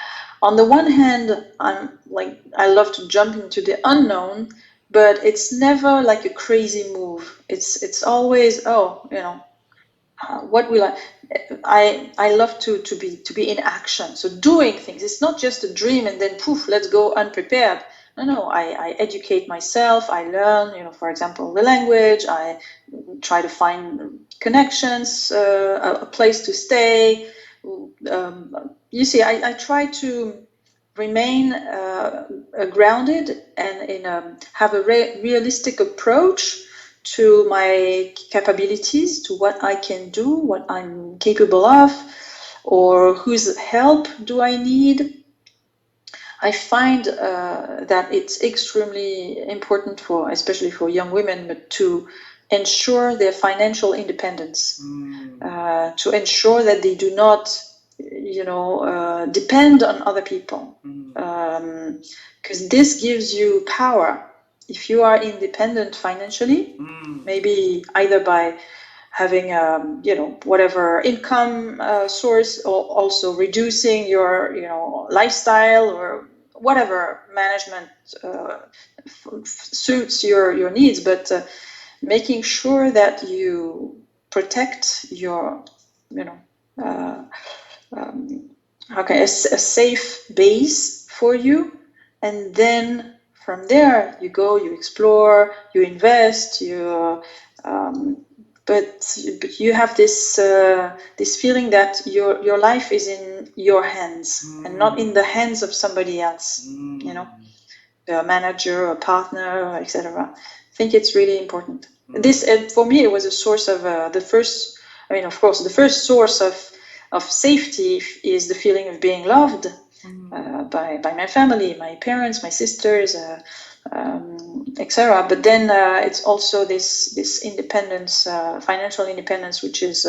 on the one hand, I love to jump into the unknown, but it's never like a crazy move. It's always, oh, you know, what will I love to be in action. So doing things. It's not just a dream and then poof, let's go unprepared. No, I educate myself. I learn, you know, for example, the language. I try to find connections, a place to stay. You see, I try to remain grounded and have a realistic approach to my capabilities, to what I can do, what I'm capable of, or whose help do I need. I find that it's extremely important especially for young women, but to ensure their financial independence, to ensure that they do not, you know, depend on other people, because this gives you power. If you are independent financially, maybe either by having you know, whatever income source, or also reducing your, you know, lifestyle or whatever management suits your needs, but making sure that you protect your, you know, a safe base for you, and then from there you go, you explore, you invest, but you have this this feeling that your life is in your hands and not in the hands of somebody else, you know, a manager, a partner, etc. I think it's really important. This, for me, it was a source of the first. I mean, of course, the first source of safety is the feeling of being loved by my family, my parents, my sisters, etc. But then it's also this independence, financial independence, which is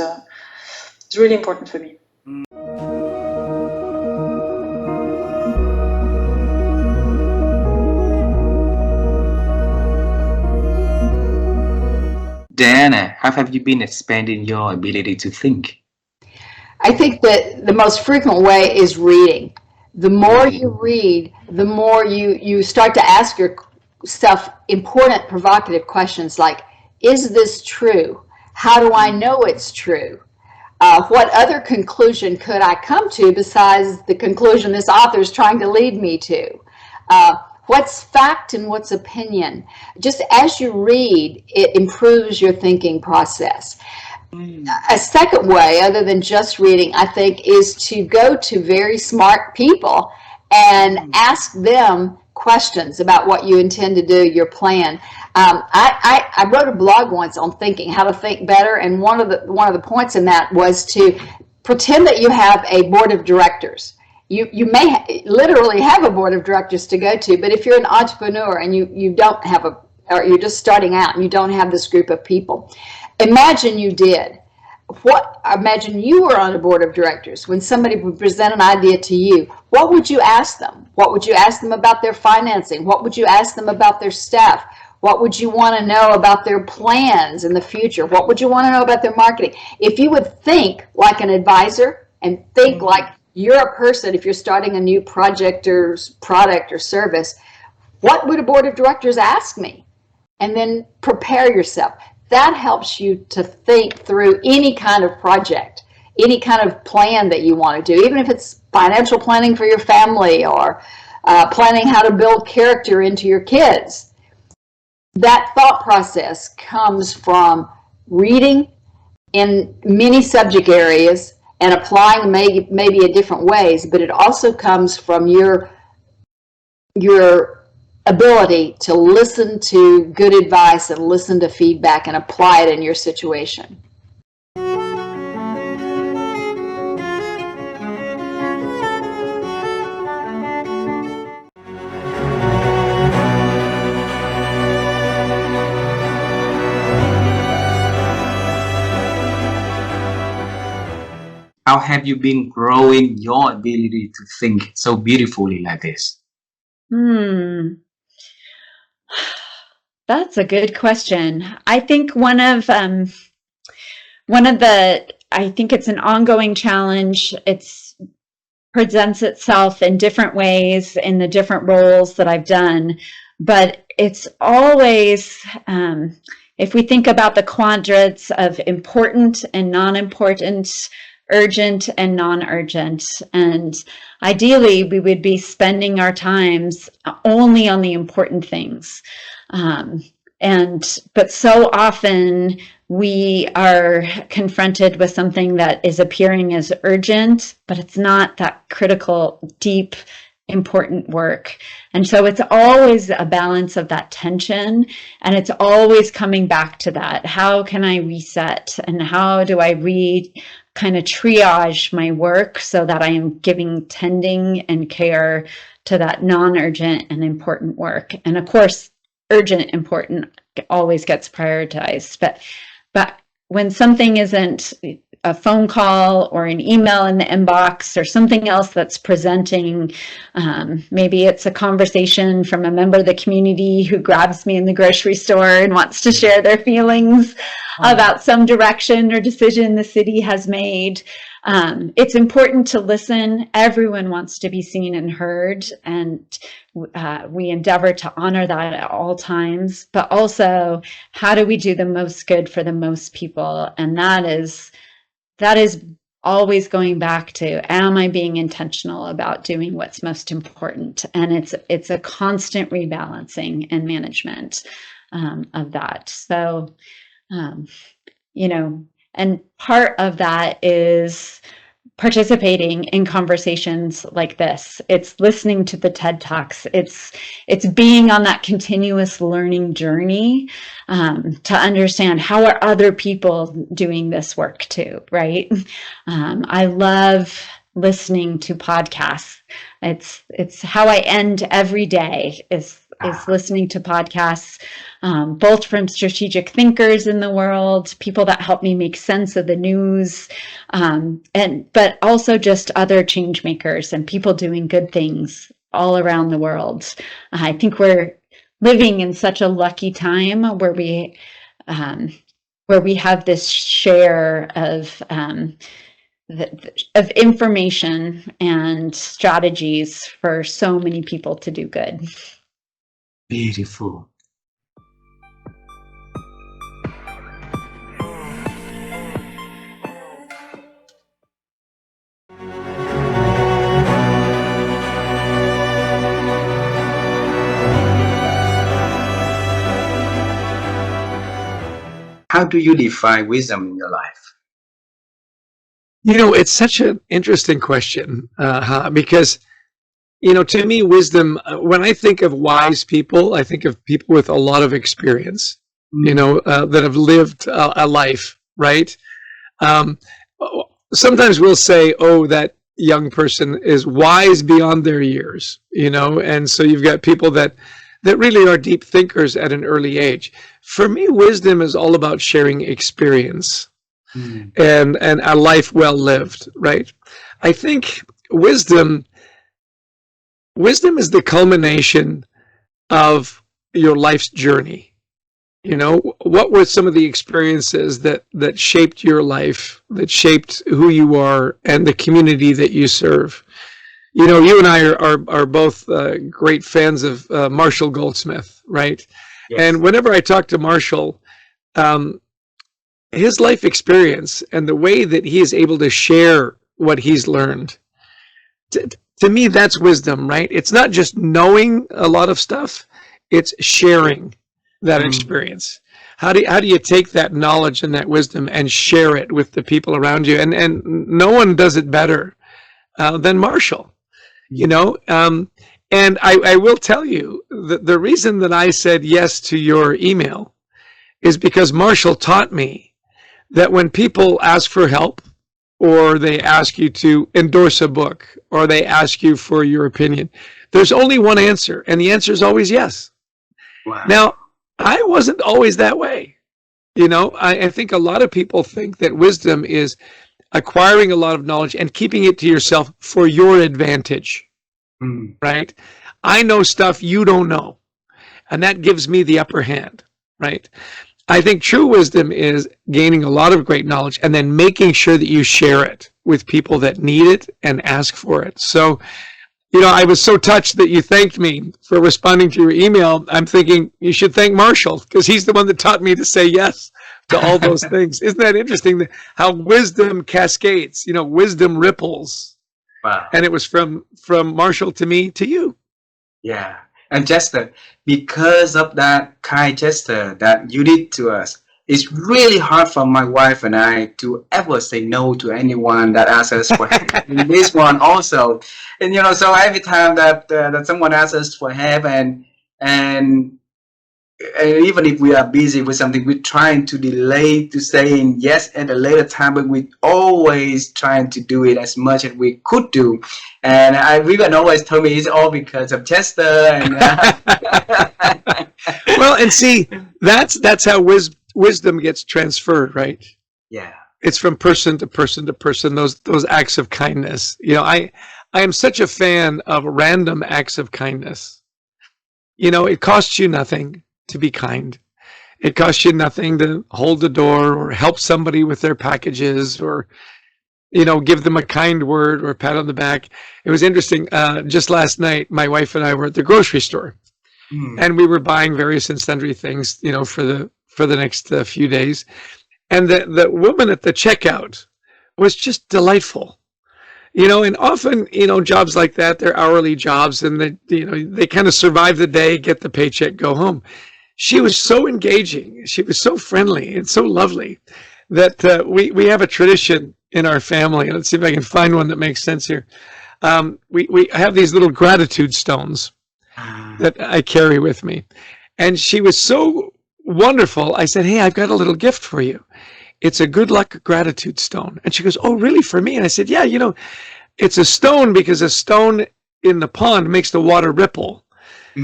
really important for me. Diana, how have you been expanding your ability to think? I think that the most frequent way is reading. The more you read, the more you start to ask yourself important, provocative questions like, is this true? How do I know it's true? What other conclusion could I come to besides the conclusion this author is trying to lead me to? What's fact and what's opinion? Just as you read, it improves your thinking process. A second way, other than just reading, I think, is to go to very smart people and ask them questions about what you intend to do, your plan. I wrote a blog once on thinking, how to think better, and one of the points in that was to pretend that you have a board of directors. You may literally have a board of directors to go to, but if you're an entrepreneur and you don't have or you're just starting out and you don't have this group of people, imagine you did. Imagine you were on a board of directors. When somebody would present an idea to you, what would you ask them? What would you ask them about their financing? What would you ask them about their staff? What would you want to know about their plans in the future? What would you want to know about their marketing? If you would think like an advisor and think like you're a person, if you're starting a new project or product or service, what would a board of directors ask me? And then prepare yourself. That helps you to think through any kind of project, any kind of plan that you want to do, even if it's financial planning for your family or planning how to build character into your kids. That thought process comes from reading in many subject areas and applying maybe in different ways, but it also comes from your ability to listen to good advice and listen to feedback and apply it in your situation. How have you been growing your ability to think so beautifully like this? That's a good question. I think I think it's an ongoing challenge. It's presents itself in different ways in the different roles that I've done, but it's always, if we think about the quadrants of important and non-important, urgent and non-urgent, and ideally we would be spending our times only on the important things. But so often we are confronted with something that is appearing as urgent, but it's not that critical, deep, important work. And so it's always a balance of that tension, and it's always coming back to that. How can I reset, and how do I kind of triage my work so that I am giving tending and care to that non-urgent and important work? And of course, urgent, important always gets prioritized. But when something isn't a phone call or an email in the inbox or something else that's presenting, maybe it's a conversation from a member of the community who grabs me in the grocery store and wants to share their feelings about some direction or decision the city has made. It's important to listen. Everyone wants to be seen and heard, and we endeavor to honor that at all times. But also, how do we do the most good for the most people? And that is always going back to, am I being intentional about doing what's most important? And it's a constant rebalancing and management of that. So, and part of that is participating in conversations like this. It's listening to the TED Talks. It's being on that continuous learning journey to understand how are other people doing this work too, right? I love listening to podcasts. It's how I end every day. is listening to podcasts, both from strategic thinkers in the world, people that help me make sense of the news, but also just other change makers and people doing good things all around the world. I think we're living in such a lucky time where we have this share of information and strategies for so many people to do good. Beautiful. How do you define wisdom in your life? You know, it's such an interesting question, because, you know, to me, wisdom, when I think of wise people, I think of people with a lot of experience, you know, that have lived a life, right? Sometimes we'll say, oh, that young person is wise beyond their years, you know, and so you've got people that really are deep thinkers at an early age. For me, wisdom is all about sharing experience. And a life well lived, right? I think wisdom is the culmination of your life's journey. You know, what were some of the experiences that shaped your life, that shaped who you are and the community that you serve? You know, you and I are both great fans of Marshall Goldsmith, right? Yes. And whenever I talk to Marshall, his life experience and the way that he is able to share what he's learned, to me, that's wisdom, right? It's not just knowing a lot of stuff, it's sharing that experience. How do you take that knowledge and that wisdom and share it with the people around you? And no one does it better than Marshall, you know? And I will tell you that the reason that I said yes to your email is because Marshall taught me that when people ask for help, or they ask you to endorse a book, or they ask you for your opinion, there's only one answer, and the answer is always yes. Wow. Now, I wasn't always that way. You know, I think a lot of people think that wisdom is acquiring a lot of knowledge and keeping it to yourself for your advantage, right? I know stuff you don't know, and that gives me the upper hand, right? I think true wisdom is gaining a lot of great knowledge and then making sure that you share it with people that need it and ask for it. So, you know, I was so touched that you thanked me for responding to your email. I'm thinking you should thank Marshall because he's the one that taught me to say yes to all those things. Isn't that interesting how wisdom cascades, you know, wisdom ripples. Wow. And it was from Marshall to me to you. Yeah. And just because of that kind gesture that you did to us, it's really hard for my wife and I to ever say no to anyone that asks us for help. And this one also, and you know, so every time that someone asks us for help, and even if we are busy with something, we're trying to delay to saying yes at a later time, but we're always trying to do it as much as we could do. And Vivian always told me it's all because of Chester. And well, and see, that's how wisdom gets transferred, right? Yeah. It's from person to person to person, those acts of kindness. You know, I am such a fan of random acts of kindness. You know, it costs you nothing to be kind. It costs you nothing to hold the door or help somebody with their packages or, you know, give them a kind word or a pat on the back. It was interesting. Just last night, my wife and I were at the grocery store and we were buying various and sundry things, you know, for the next few days. And the woman at the checkout was just delightful. You know, and often, you know, jobs like that, they're hourly jobs and they kind of survive the day, get the paycheck, go home. She was so engaging. She was so friendly and so lovely that we have a tradition in our family. Let's see if I can find one that makes sense here. We have these little gratitude stones that I carry with me. And she was so wonderful. I said, hey, I've got a little gift for you. It's a good luck gratitude stone. And she goes, oh, really, for me? And I said, yeah, you know, it's a stone because a stone in the pond makes the water ripple.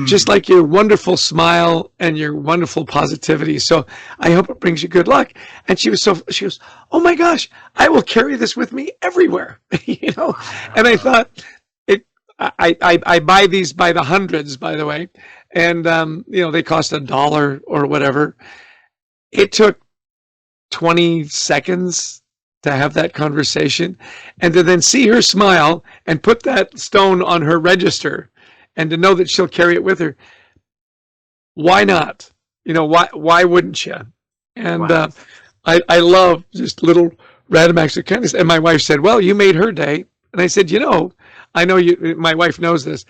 just like your wonderful smile and your wonderful positivity. So I hope it brings you good luck. And she goes, oh my gosh, I will carry this with me everywhere. You know? And I thought, I buy these by the hundreds, by the way. And, you know, they cost $1 or whatever. It took 20 seconds to have that conversation and to then see her smile and put that stone on her register and to know that she'll carry it with her. Why not? You know, why wouldn't you? And Wow. I love just little random acts of kindness. And my wife said, well, you made her day. And I said, you know, I know you, my wife knows this.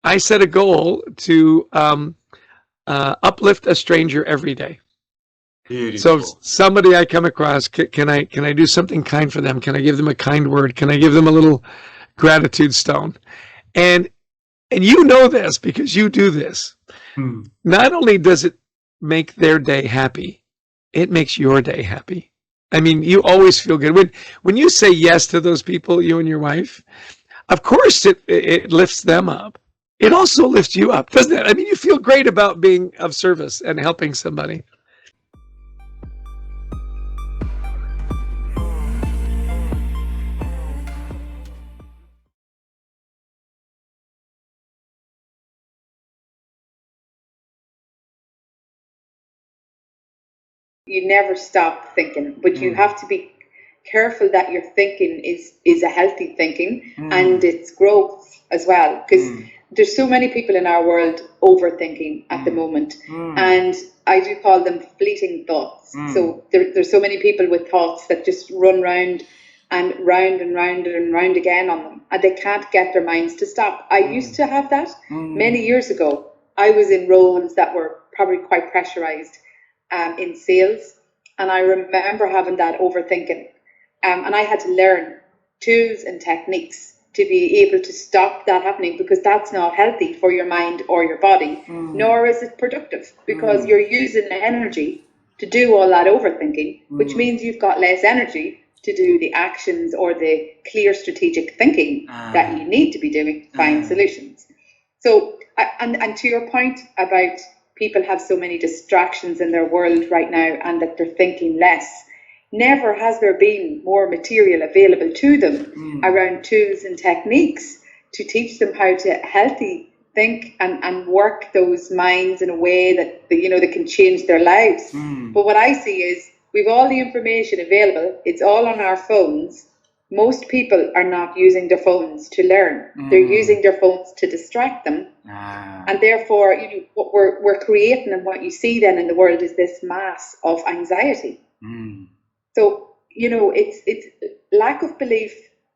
I set a goal to uplift a stranger every day. Beautiful. So somebody I come across, can I do something kind for them? Can I give them a kind word? Can I give them a little gratitude stone? And you know this because you do this. Not only does it make their day happy, it makes your day happy. I mean, you always feel good. When you say yes to those people, you and your wife, of course it lifts them up. It also lifts you up, doesn't it? I mean, you feel great about being of service and helping somebody. You never stop thinking, but you have to be careful that your thinking is a healthy thinking and it's growth as well, because there's so many people in our world overthinking at the moment, and I do call them fleeting thoughts. So there's so many people with thoughts that just run round and round and round and round again on them, and they can't get their minds to stop. I used to have that many years ago. I was in roles that were probably quite pressurized in sales, and I remember having that overthinking, and I had to learn tools and techniques to be able to stop that happening, because that's not healthy for your mind or your body, nor is it productive, because you're using energy to do all that overthinking, which means you've got less energy to do the actions or the clear strategic thinking that you need to be doing to find solutions. So, and to your point about people have so many distractions in their world right now and that they're thinking less, never has there been more material available to them around tools and techniques to teach them how to healthy think and work those minds in a way that, you know, they can change their lives. But what I see is we've all the information available, it's all on our phones. Most people are not using their phones to learn. They're using their phones to distract them. And therefore, you know, what we're creating and what you see then in the world is this mass of anxiety. So, you know, it's lack of belief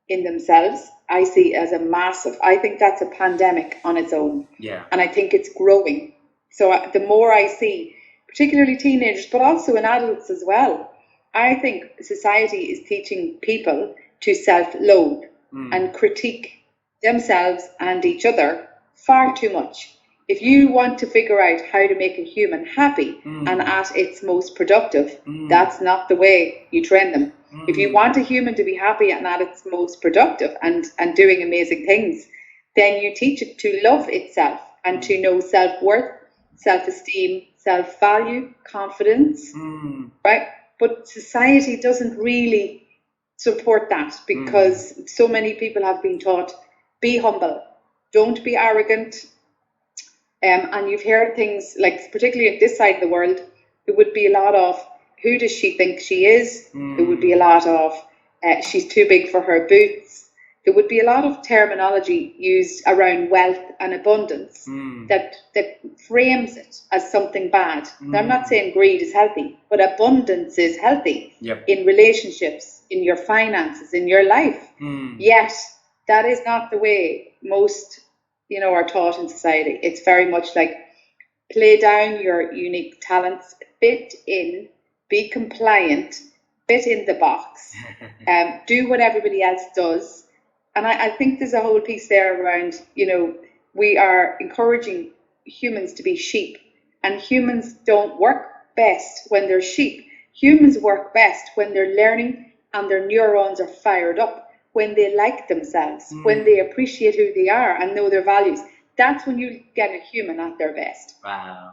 in themselves, I see as a massive, I think that's a pandemic on its own. Yeah. And I think it's growing. So the more I see, particularly teenagers, but also in adults as well, I think society is teaching people to self-loathe and critique themselves and each other far too much. If you want to figure out how to make a human happy and at its most productive, that's not the way you train them. If you want a human to be happy and at its most productive and doing amazing things, then you teach it to love itself and to know self-worth, self-esteem, self-value, confidence, right? But society doesn't really support that, because so many people have been taught, be humble, don't be arrogant. And you've heard things like, particularly at this side of the world, there would be a lot of, who does she think she is? There would be a lot of, she's too big for her boots. There would be a lot of terminology used around wealth and abundance that frames it as something bad. Now, I'm not saying greed is healthy, but abundance is healthy in relationships, in your finances, in your life. Yet, that is not the way most, you know, are taught in society. It's very much like, play down your unique talents, fit in, be compliant, fit in the box, do what everybody else does. And I think there's a whole piece there around, you know, we are encouraging humans to be sheep, and humans don't work best when they're sheep. Humans work best when they're learning and their neurons are fired up, when they like themselves, when they appreciate who they are and know their values. that's when you get a human at their best. Wow.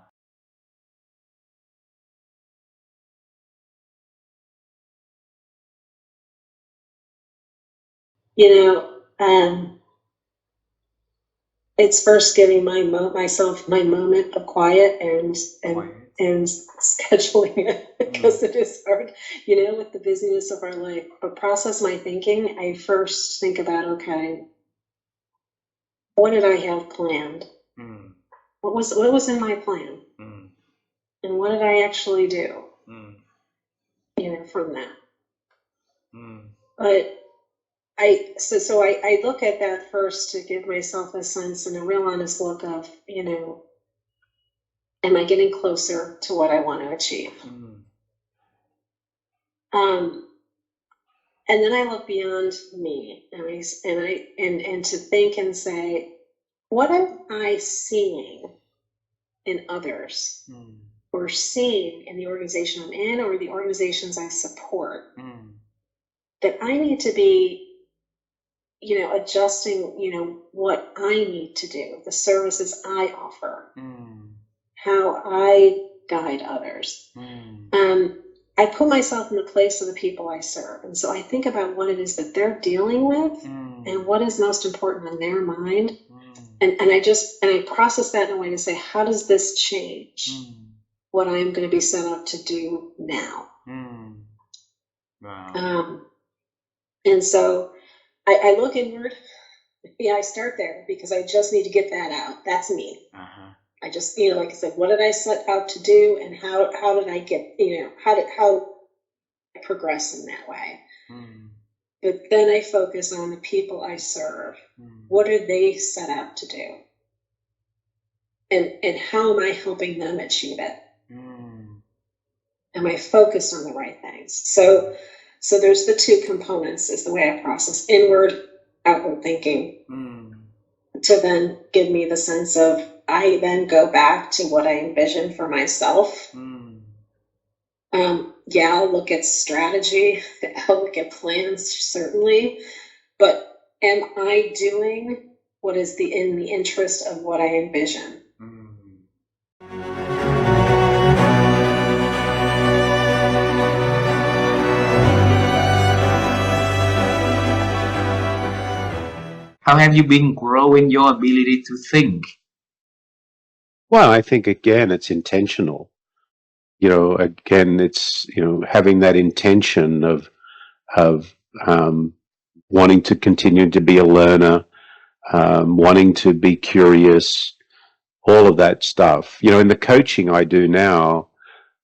It's first giving myself my moment of quiet and scheduling it, because it is hard, with the busyness of our life. But process my thinking, I first think about, okay, what did I have planned? What was in my plan? And what did I actually do? From that. But I look at that first to give myself a sense and a real honest look of, am I getting closer to what I want to achieve? And then I look beyond me and to think and say, what am I seeing in others, or seeing in the organization I'm in or the organizations I support, that I need to be adjusting, what I need to do, the services I offer, how I guide others. I put myself in the place of the people I serve. And so I think about what it is that they're dealing with and what is most important in their mind. And I process that in a way to say, how does this change what I'm going to be set up to do now? Wow. And so I look inward. Yeah, I start there because I just need to get that out. That's me. I just, like I said, what did I set out to do, and how did I get, how I progress in that way? But then I focus on the people I serve. What are they set out to do? And how am I helping them achieve it? Am I focused on the right things? So there's the two components, is the way I process inward, outward thinking, to then give me the sense of, I then go back to what I envision for myself. I'll look at strategy, I'll look at plans, certainly, but am I doing what is in the interest of what I envision? How have you been growing your ability to think? Well, I think again, it's intentional. Again, it's, having that intention of wanting to continue to be a learner, wanting to be curious, all of that stuff. In the coaching I do now,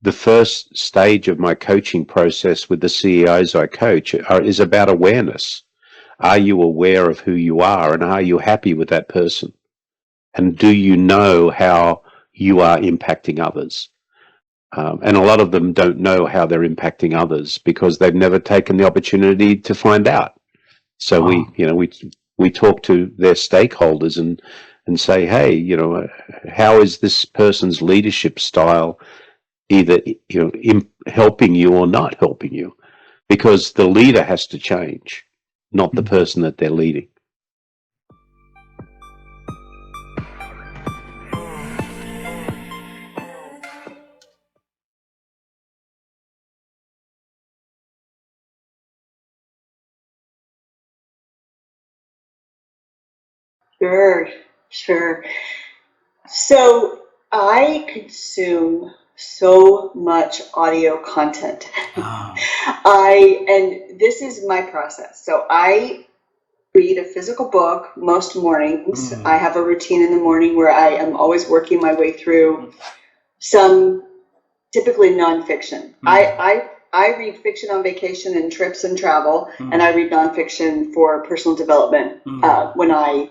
the first stage of my coaching process with the CEOs I coach is about awareness. Are you aware of who you are, and are you happy with that person? And do you know how you are impacting others? And a lot of them don't know how they're impacting others because they've never taken the opportunity to find out. So we talk to their stakeholders and say, hey, how is this person's leadership style either helping you or not helping you? Because the leader has to change, not the person that they're leading. Sure. So I consume so much audio content. And this is my process. So I read a physical book most mornings. I have a routine in the morning where I am always working my way through some typically nonfiction. I read fiction on vacation and trips and travel, and I read nonfiction for personal development when I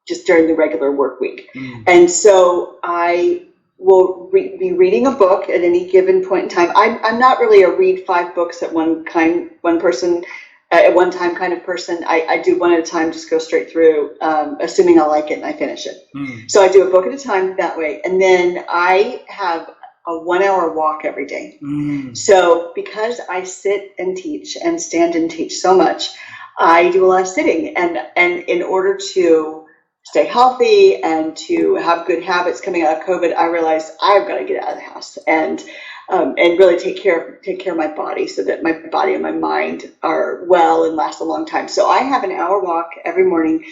just during the regular work week. And so I will be reading a book at any given point in time. I'm not really a read 5 books at one time kind of person. I do one at a time, just go straight through, assuming I like it and I finish it. So I do a book at a time that way. And then I have a 1-hour walk every day. So because I sit and teach and stand and teach so much, I do a lot of sitting, and in order to stay healthy and to have good habits coming out of COVID, I realized I've got to get out of the house and really take care of my body so that my body and my mind are well and last a long time. So I have an hour walk every morning,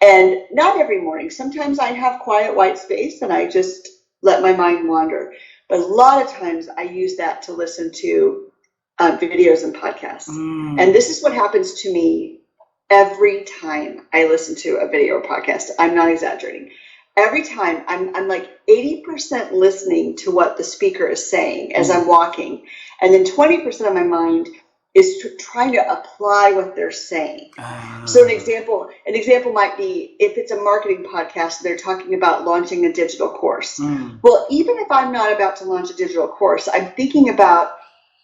and not every morning. Sometimes I have quiet white space and I just let my mind wander. But a lot of times I use that to listen to videos and podcasts. And this is what happens to me every time I listen to a video or podcast. I'm not exaggerating. Every time I'm like 80% listening to what the speaker is saying as I'm walking. And then 20% of my mind is trying to apply what they're saying. So an example might be, if it's a marketing podcast, they're talking about launching a digital course. Well, even if I'm not about to launch a digital course, I'm thinking about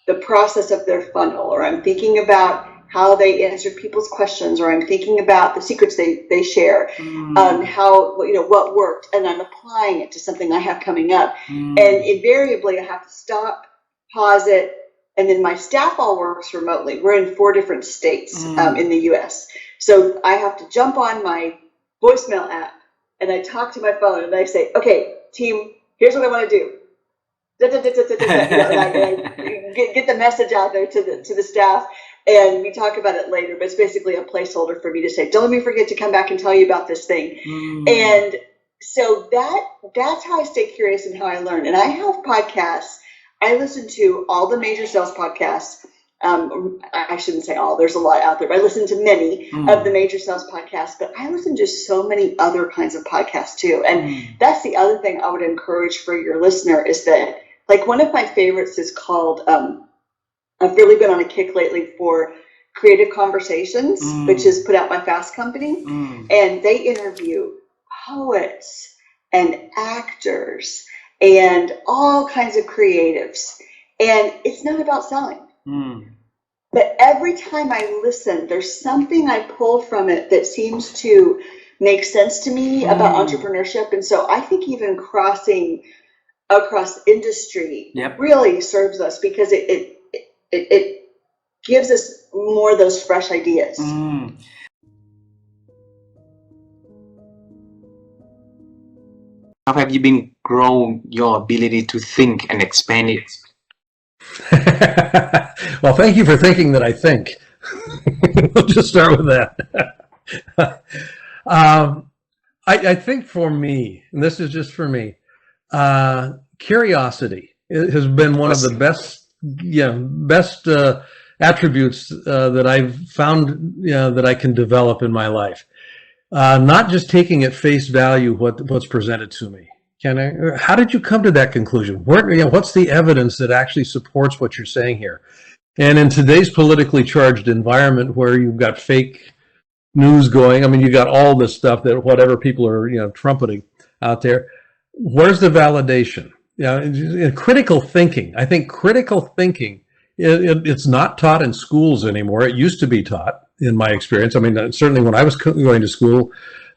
the process of their funnel, or I'm thinking about how they answered people's questions, or I'm thinking about the secrets they share, how, what worked, and I'm applying it to something I have coming up. And invariably I have to stop, pause it, and then my staff all works remotely. We're in 4 different states in the US. So I have to jump on my voicemail app and I talk to my phone and I say, okay, team, here's what I want to do. Get the message out there to the staff, and we talk about it later, but it's basically a placeholder for me to say, don't let me forget to come back and tell you about this thing. And so that's how I stay curious and how I learn. And I have podcasts. I listen to all the major sales podcasts. I shouldn't say all, there's a lot out there, but I listen to many of the major sales podcasts, but I listen to so many other kinds of podcasts too. And that's the other thing I would encourage for your listener is that, like, one of my favorites is called, I've really been on a kick lately for Creative Conversations, which is put out by Fast Company. And they interview poets and actors and all kinds of creatives. And it's not about selling. But every time I listen, there's something I pull from it that seems to make sense to me about entrepreneurship. And so I think even crossing across industry really serves us, because it gives us more of those fresh ideas. How have you been growing your ability to think and expand it? Well, thank you for thinking that I think. We'll just start with that. I think for me, and this is just for me, curiosity has been one of the best attributes that I've found that I can develop in my life. Not just taking at face value what's presented to me. How did you come to that conclusion? What's the evidence that actually supports what you're saying here? And in today's politically charged environment where you've got fake news going, I mean, you've got all this stuff that whatever people are trumpeting out there. Where's the validation? Critical thinking. I think critical thinking, it's not taught in schools anymore. It used to be taught, in my experience. I mean, certainly when I was going to school,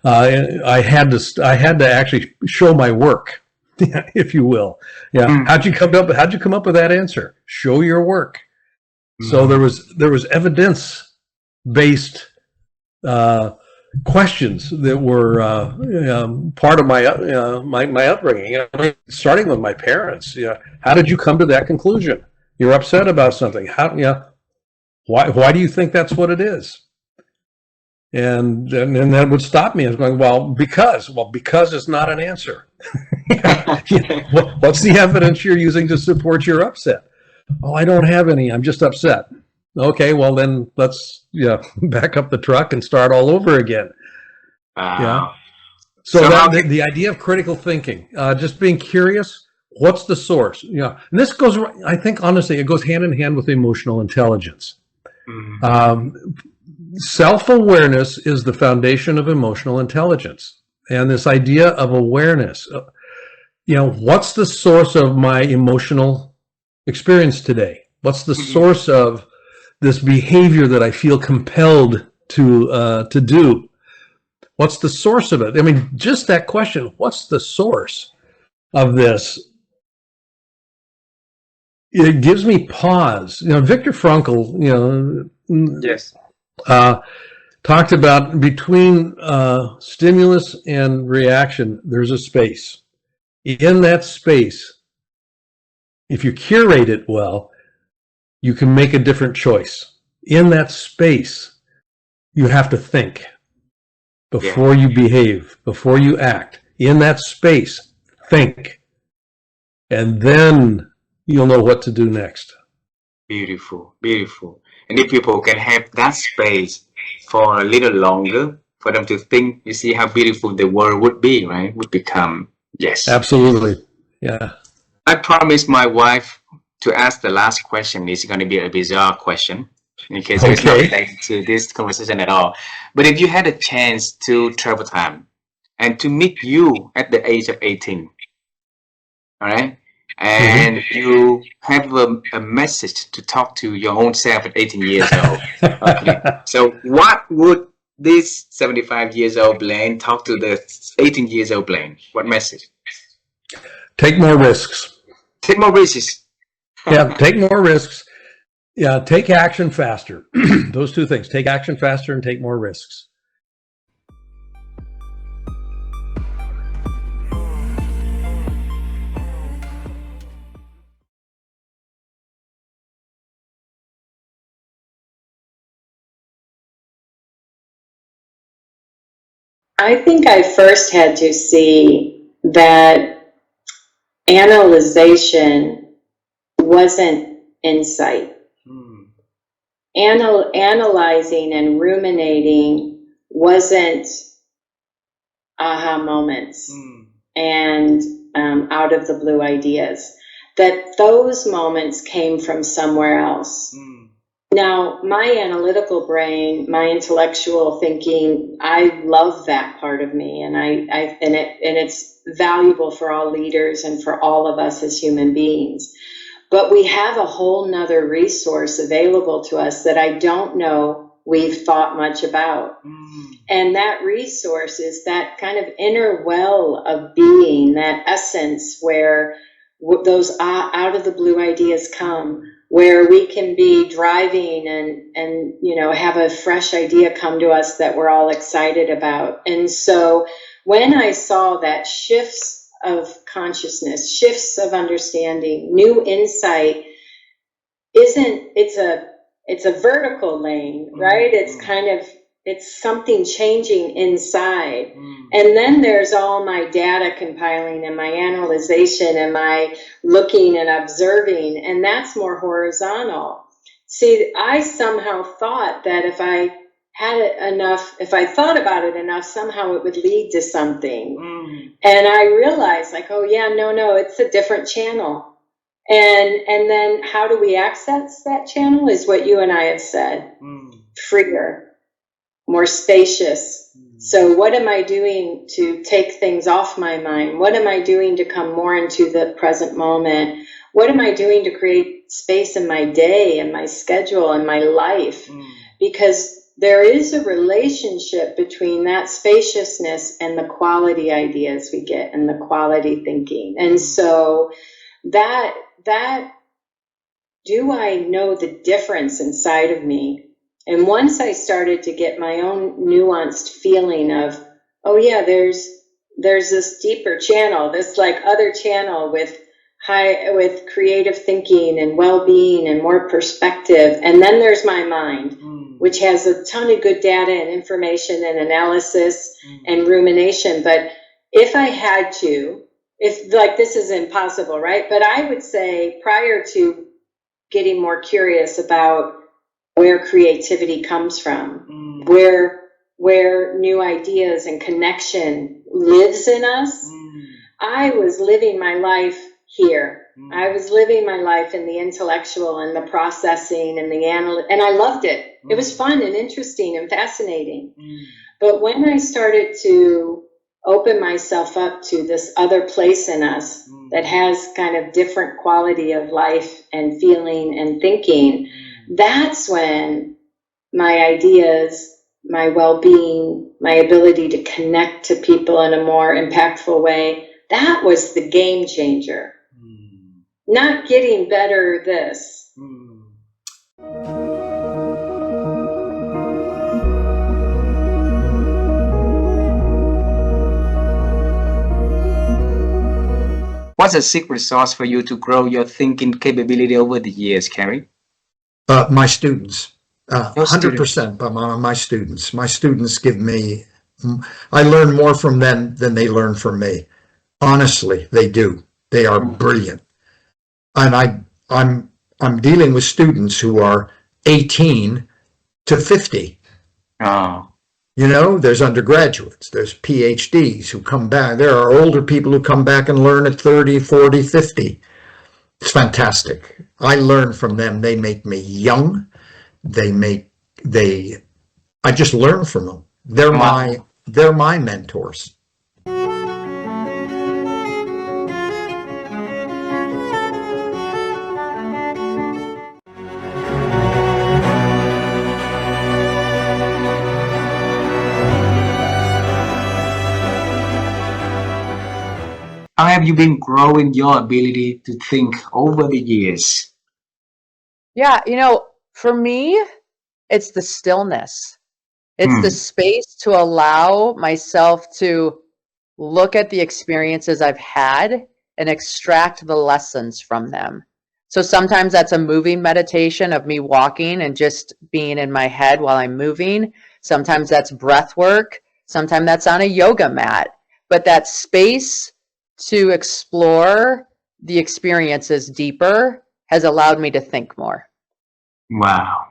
I had to actually show my work, if you will. How'd you come up with that answer? Show your work. So there was evidence-based questions that were part of my upbringing. I mean, starting with my parents. How did you come to that conclusion? You're upset about something. Why do you think that's what it is? And that would stop me. I was going, because it's not an answer. What's the evidence you're using to support your upset? Oh, I don't have any. I'm just upset. Okay, well then let's back up the truck and start all over again. So the idea of critical thinking, just being curious. What's the source? And this goes. I think honestly, it goes hand in hand with emotional intelligence. Self-awareness is the foundation of emotional intelligence, and this idea of awareness. What's the source of my emotional experience today? What's the source of this behavior that I feel compelled to do? What's the source of it? I mean, just that question, what's the source of this? It gives me pause. Viktor Frankl, yes, talked about between stimulus and reaction, there's a space. In that space, if you curate it well, you can make a different choice. In that space, you have to think before you behave, before you act. In that space, think. And then you'll know what to do next. Beautiful, beautiful. And if people can have that space for a little longer, for them to think, you see how beautiful the world would be, right? Would become, yes. Absolutely. Yeah. I promised my wife to ask the last question. It's going to be a bizarre question, in case it's not related to this conversation at all. But if you had a chance to travel time and to meet you at the age of 18, all right? And you have a message to talk to your own self at 18 years old. Okay. So what would this 75 years old Blaine talk to the 18 years old Blaine? What message? Take more risks. Take more risks. Yeah, take more risks. Yeah, take action faster. Those two things. Take action faster and take more risks. I think I first had to see that analyzation wasn't insight. Analyzing and ruminating wasn't aha moments and out of the blue ideas. That those moments came from somewhere else. Now, my analytical brain, my intellectual thinking, I love that part of me, and it's valuable for all leaders and for all of us as human beings. But we have a whole nother resource available to us that I don't know we've thought much about. And that resource is that kind of inner well of being, that essence where those out of the blue ideas come, where we can be driving and you know, have a fresh idea come to us that we're all excited about. And so when I saw that shifts of consciousness, shifts of understanding, new insight it's a vertical lane, right? It's kind of, it's something changing inside. And then there's all my data compiling and my analyzation and my looking and observing, and that's more horizontal. See, I somehow thought that if I had it enough, if I thought about it enough, somehow it would lead to something. And I realized, like, oh yeah, no, it's a different channel. And then how do we access that channel is what you and I have said. Freer, more spacious. So what am I doing to take things off my mind? What am I doing to come more into the present moment? What am I doing to create space in my day and my schedule and my life? Because there is a relationship between that spaciousness and the quality ideas we get and the quality thinking. And so that do I know the difference inside of me? And once I started to get my own nuanced feeling of, oh yeah, there's this deeper channel, this like other channel with creative thinking and well-being and more perspective. And then there's my mind, which has a ton of good data and information and analysis and rumination. But if I had to, if like this is impossible, right? But I would say prior to getting more curious about where creativity comes from, where new ideas and connection lives in us, I was living my life here. I was living my life in the intellectual and the processing and the and I loved it. It was fun and interesting and fascinating. But when I started to open myself up to this other place in us that has kind of different quality of life and feeling and thinking, that's when my ideas, my well-being, my ability to connect to people in a more impactful way, that was the game changer. Not getting better this. What's a secret sauce for you to grow your thinking capability over the years, Carrie? My students. Your students. 100% by my students. My students give me, I learn more from them than they learn from me. Honestly, they do. They are brilliant. And I'm dealing with students who are 18 to 50. Oh. You know, there's undergraduates, there's PhDs who come back. There are older people who come back and learn at 30, 40, 50. It's fantastic. I learn from them. They make me young. I just learn from them. They're my mentors. How have you been growing your ability to think over the years? Yeah, for me, it's the stillness. It's the space to allow myself to look at the experiences I've had and extract the lessons from them. So sometimes that's a moving meditation of me walking and just being in my head while I'm moving. Sometimes that's breath work. Sometimes that's on a yoga mat. But that space to explore the experiences deeper has allowed me to think more. Wow.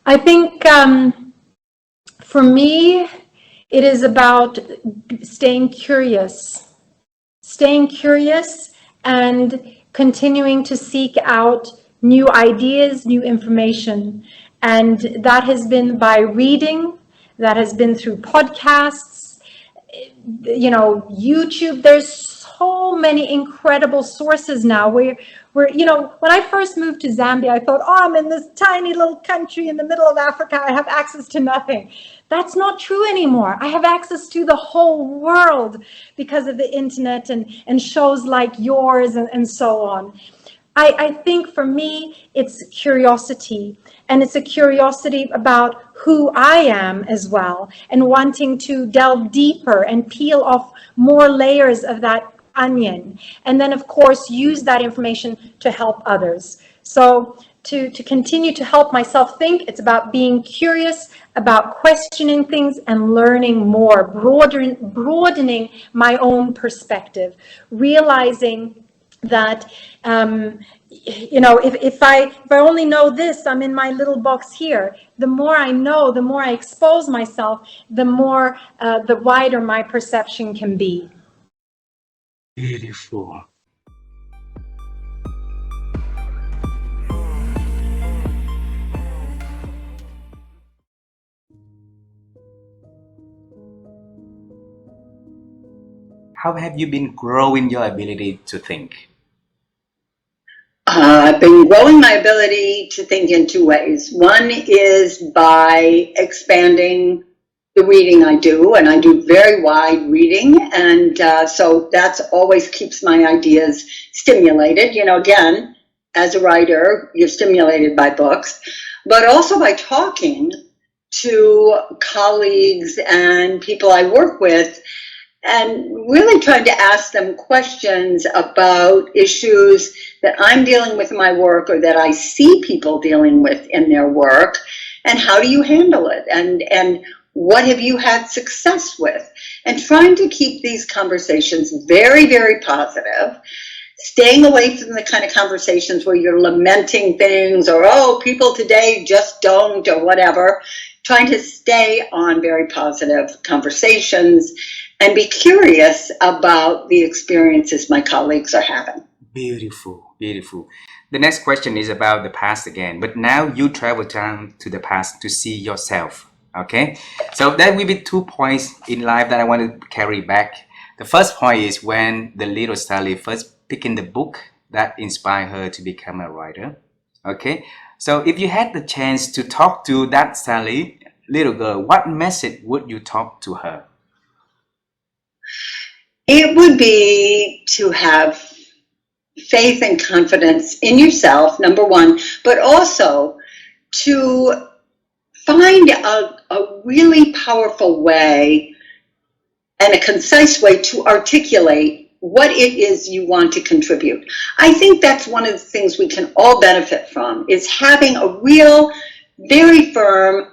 I think for me, it is about staying curious and continuing to seek out new ideas, new information. And that has been by reading, that has been through podcasts, YouTube. There's so many incredible sources now where when I first moved to Zambia, I thought, I'm in this tiny little country in the middle of Africa. I have access to nothing. That's not true anymore. I have access to the whole world because of the internet and shows like yours and so on. I think for me, it's curiosity, and it's a curiosity about who I am as well, and wanting to delve deeper and peel off more layers of that onion, and then of course use that information to help others. So to continue to help myself think, it's about being curious, about questioning things and learning more, broadening my own perspective, realizing that if I only know this, I'm in my little box here. The more I know, the more I expose myself, the more the wider my perception can be. Beautiful. How have you been growing your ability to think? I've been growing my ability to think in two ways. One is by expanding the reading I do, and I do very wide reading, and so that's always keeps my ideas stimulated. Again, as a writer, you're stimulated by books, but also by talking to colleagues and people I work with, and really trying to ask them questions about issues that I'm dealing with in my work or that I see people dealing with in their work, and how do you handle it, and what have you had success with, and trying to keep these conversations very, very positive, staying away from the kind of conversations where you're lamenting things or, people today just don't, or whatever, trying to stay on very positive conversations and be curious about the experiences my colleagues are having. Beautiful, beautiful. The next question is about the past again, but now you travel down to the past to see yourself, okay? So that will be 2 points in life that I want to carry back. The first point is when the little Sally first picking the book that inspired her to become a writer, okay? So if you had the chance to talk to that Sally, little girl, what message would you talk to her? It would be to have faith and confidence in yourself, number one, but also to find a really powerful way and a concise way to articulate what it is you want to contribute. I think that's one of the things we can all benefit from, is having a real, very firm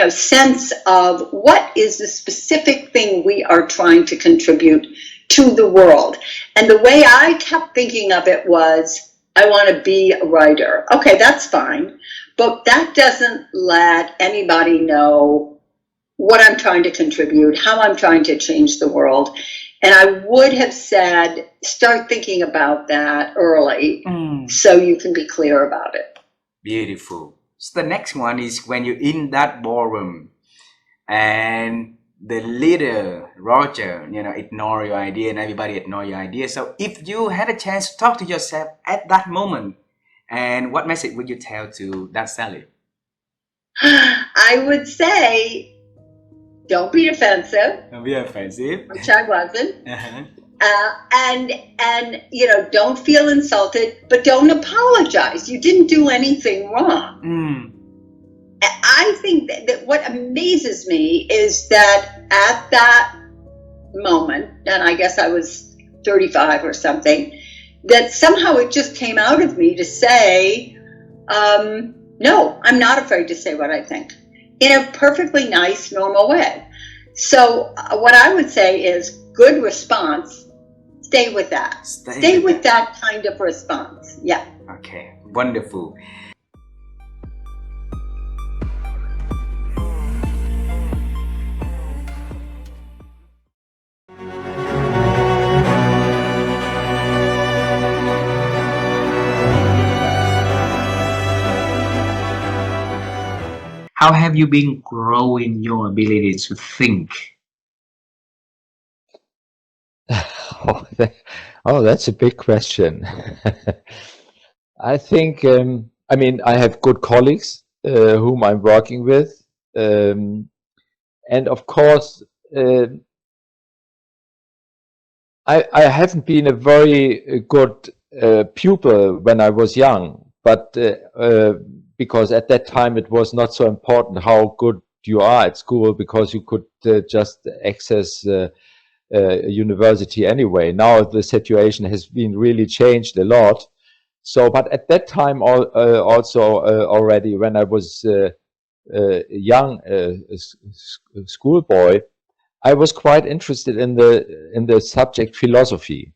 sense of what is the specific thing we are trying to contribute to the world. And the way I kept thinking of it was, I want to be a writer. Okay, that's fine. But that doesn't let anybody know what I'm trying to contribute, how I'm trying to change the world. And I would have said, start thinking about that early so you can be clear about it. Beautiful. So the next one is when you're in that ballroom and the leader, Roger, ignore your idea and everybody ignore your idea. So if you had a chance to talk to yourself at that moment, and what message would you tell to that Sally? I would say, don't be defensive. Don't be offensive. Which I wasn't. And don't feel insulted, but don't apologize. You didn't do anything wrong. I think that what amazes me is that at that moment, and I guess I was 35 or something, that somehow it just came out of me to say, no, I'm not afraid to say what I think, in a perfectly nice, normal way. So what I would say is, good response. Stay with that. Stay with that kind of response. Yeah. Okay. Wonderful. How have you been growing your ability to think? That's a big question. I think, I have good colleagues whom I'm working with. And of course, I haven't been a very good pupil when I was young, but because at that time it was not so important how good you are at school, because you could just access university anyway. Now the situation has been really changed a lot. So, but at that time also already when I was young schoolboy, I was quite interested in the subject philosophy.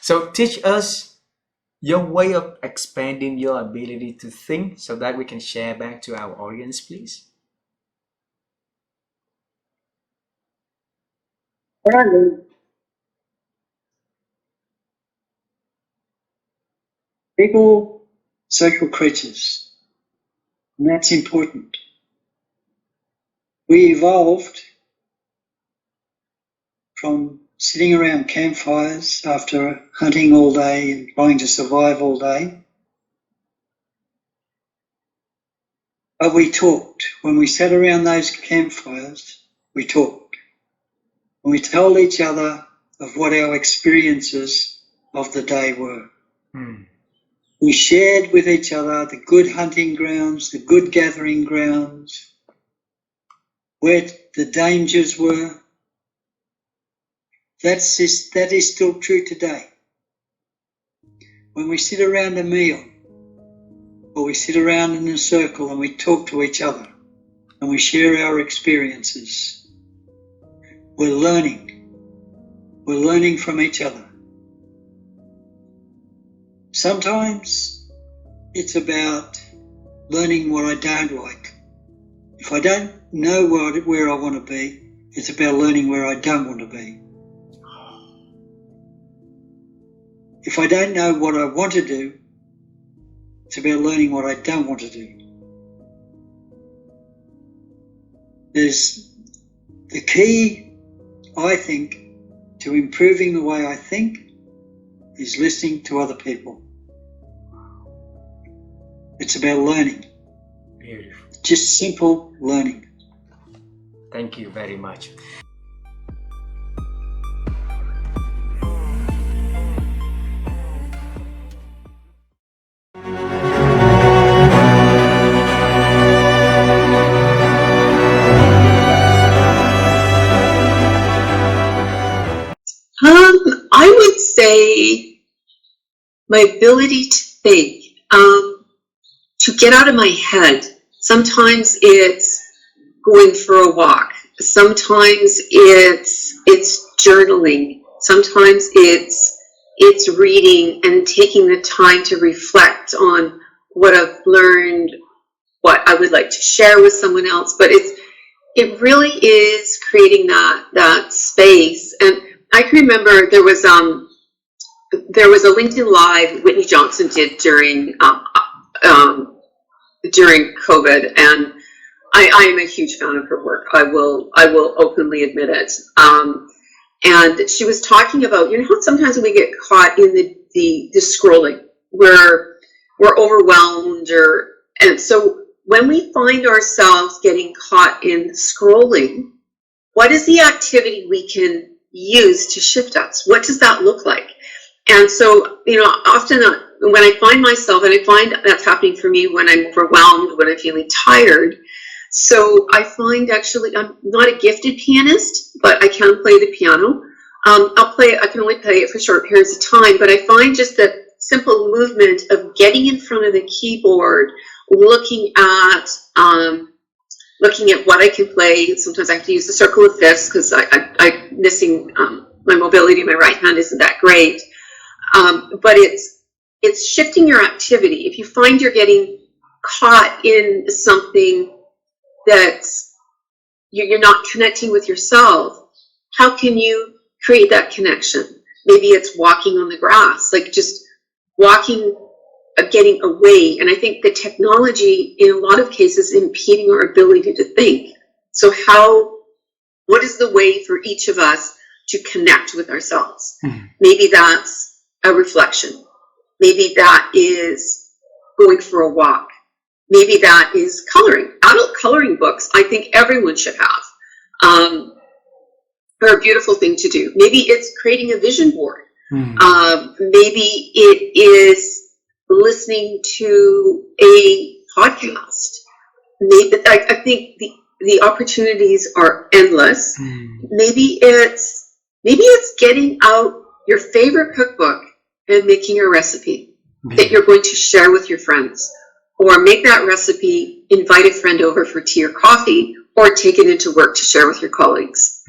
So teach us your way of expanding your ability to think so that we can share back to our audience, please. What I learned, people, social creatures, and that's important. We evolved from sitting around campfires after hunting all day and trying to survive all day. But we talked. When we sat around those campfires, we talked. And we told each other of what our experiences of the day were. We shared with each other the good hunting grounds, the good gathering grounds, where the dangers were. That is still true today. When we sit around a meal, or we sit around in a circle and we talk to each other and we share our experiences, we're learning. We're learning from each other. Sometimes it's about learning what I don't like. If I don't know where I want to be, it's about learning where I don't want to be. If I don't know what I want to do, it's about learning what I don't want to do. There's the key, I think, to improving the way I think is listening to other people. It's about learning. Beautiful. Just simple learning. Thank you very much. I would say my ability to think, to get out of my head. Sometimes it's going for a walk. Sometimes it's journaling. Sometimes it's reading and taking the time to reflect on what I've learned, what I would like to share with someone else. But it really is creating that space. And I can remember there was a LinkedIn Live Whitney Johnson did during COVID, and I am a huge fan of her work. I will openly admit it. And she was talking about, how sometimes we get caught in the scrolling, where we're overwhelmed, and so when we find ourselves getting caught in scrolling, what is the activity we can use to shift us? What does that look like? And so, often when I find myself, and I find that's happening for me when I'm overwhelmed, when I'm feeling tired. So I find actually, I'm not a gifted pianist, but I can play the piano. I can only play it for short periods of time, but I find just that simple movement of getting in front of the keyboard, looking at what I can play. Sometimes I have to use the circle of fifths because I'm missing my mobility. My right hand isn't that great. But it's shifting your activity. If you find you're getting caught in something that you're not connecting with yourself, how can you create that connection? Maybe it's walking on the grass, like just walking, getting away. And I think the technology in a lot of cases is impeding our ability to think. So what is the way for each of us to connect with ourselves? Maybe that's a reflection. Maybe that is going for a walk. Maybe that is coloring. Adult coloring books, I think everyone should have. They're a beautiful thing to do. Maybe it's creating a vision board. Maybe it is listening to a podcast. Maybe I think the opportunities are endless. Maybe it's getting out your favorite cookbook and making a recipe that you're going to share with your friends, or make that recipe, invite a friend over for tea or coffee, or take it into work to share with your colleagues.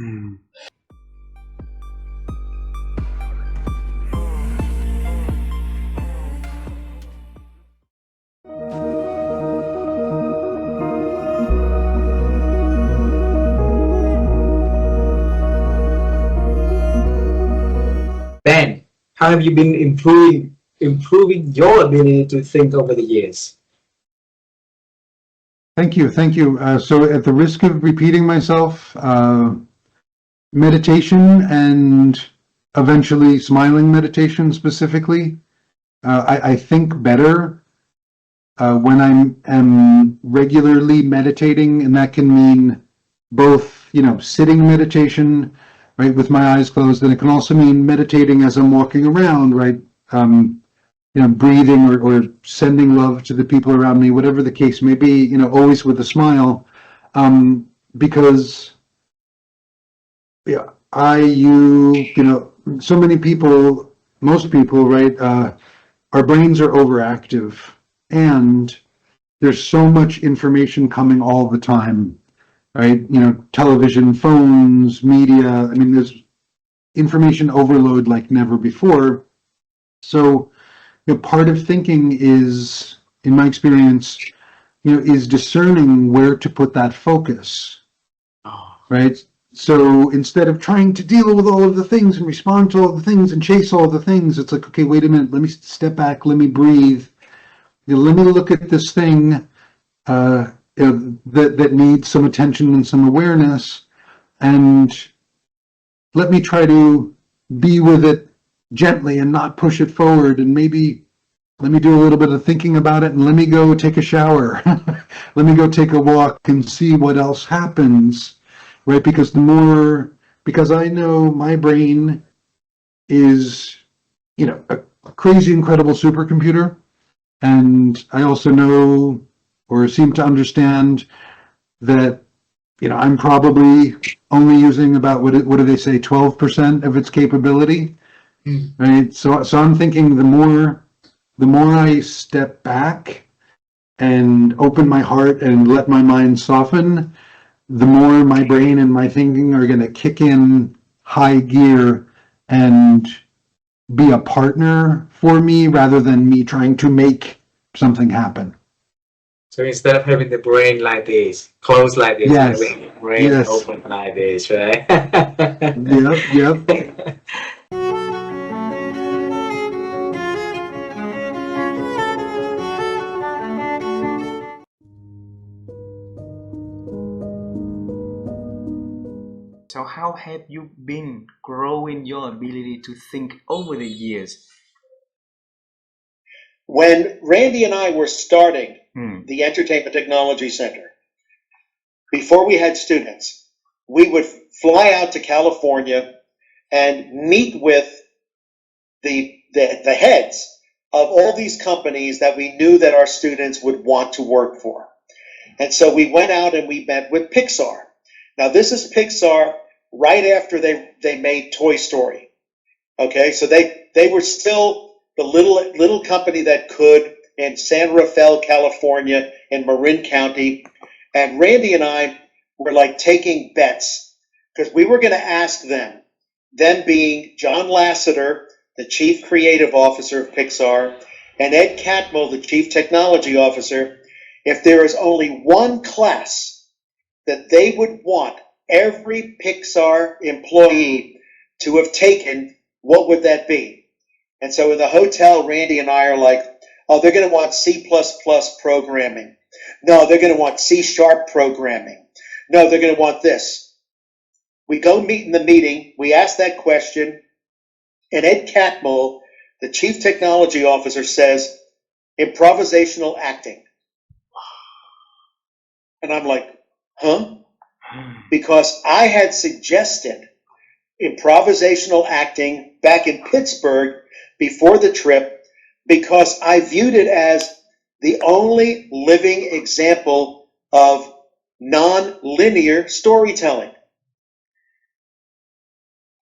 how have you been improving your ability to think over the years? Thank you. So at the risk of repeating myself, meditation and eventually smiling meditation specifically, I think better when I'm regularly meditating, and that can mean both, sitting meditation, right, with my eyes closed, and it can also mean meditating as I'm walking around, right, breathing or sending love to the people around me, whatever the case may be, always with a smile, because so many people, most people, right, our brains are overactive, and there's so much information coming all the time, right? Television, phones, media. I mean, there's information overload like never before. So, part of thinking is, in my experience, is discerning where to put that focus, right? So instead of trying to deal with all of the things and respond to all the things and chase all the things, it's like, okay, wait a minute, let me step back, let me breathe, let me look at this thing that needs some attention and some awareness, and let me try to be with it gently and not push it forward, and maybe let me do a little bit of thinking about it, and let me go take a shower. Let me go take a walk and see what else happens, right? Because I know my brain is, a crazy, incredible supercomputer. And I also know, or seem to understand, that, I'm probably only using about, what do they say, 12% of its capability, right? So I'm thinking the more I step back and open my heart and let my mind soften, the more my brain and my thinking are going to kick in high gear and be a partner for me rather than me trying to make something happen. So instead of having the brain like this, closed like this, yes. having the brain open like this, right? Yep. So how have you been growing your ability to think over the years? When Randy and I were starting the Entertainment Technology Center, before we had students, we would fly out to California and meet with the heads of all these companies that we knew that our students would want to work for. And so we went out and we met with Pixar. Now this is Pixar right after they made Toy Story. Okay, so they were still the little company that could in San Rafael, California, in Marin County. And Randy and I were like taking bets because we were going to ask them being John Lasseter, the Chief Creative Officer of Pixar, and Ed Catmull, the Chief Technology Officer, if there is only one class that they would want every Pixar employee to have taken, what would that be? And so in the hotel, Randy and I are like, oh, they're going to want C++ programming. No, they're going to want C# programming. No, they're going to want this. We go meet in the meeting. We ask that question. And Ed Catmull, the Chief Technology Officer, says, improvisational acting. And I'm like, huh? Because I had suggested improvisational acting back in Pittsburgh before the trip because I viewed it as the only living example of non-linear storytelling,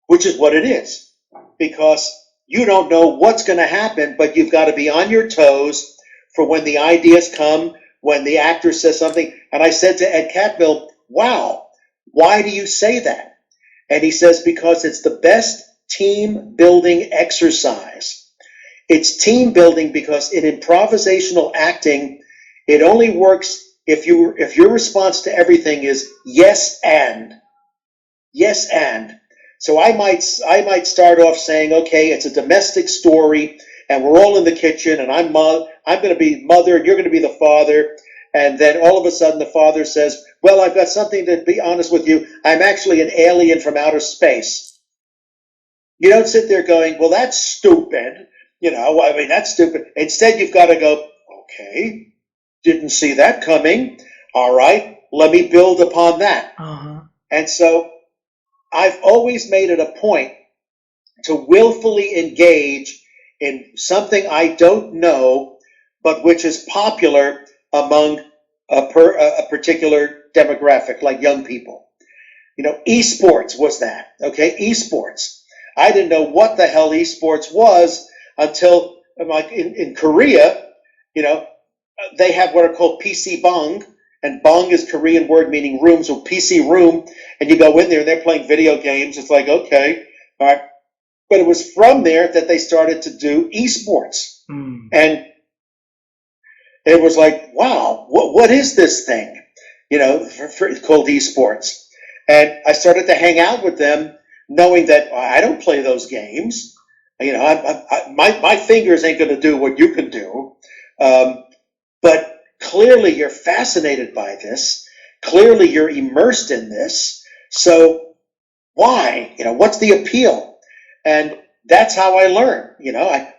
which is what it is, because you don't know what's going to happen, but you've got to be on your toes for when the ideas come, when the actor says something. And I said to Ed Catmull, wow, why do you say that? And he says, because it's the best team building exercise. It's team building because in improvisational acting, it only works if your response to everything is yes and. Yes and. So I might start off saying, okay, it's a domestic story, and we're all in the kitchen, and I'm going to be mother, and you're going to be the father. And then all of a sudden the father says, well, I've got something to be honest with you. I'm actually an alien from outer space. You don't sit there going, well, that's stupid. That's stupid. Instead, you've got to go, okay, didn't see that coming. All right, let me build upon that. And so I've always made it a point to willfully engage in something I don't know, but which is popular among a particular demographic, like young people. Esports was that, okay? Esports. I didn't know what the hell esports was until, like in Korea, they have what are called PC bong, and bong is Korean word meaning room, so PC room, and you go in there and they're playing video games. It's like, okay, all right. But it was from there that they started to do esports. And it was like, wow, what is this thing? Called esports. And I started to hang out with them knowing that I don't play those games. My fingers ain't going to do what you can do. But clearly you're fascinated by this. Clearly you're immersed in this. So why? What's the appeal? And that's how I learn.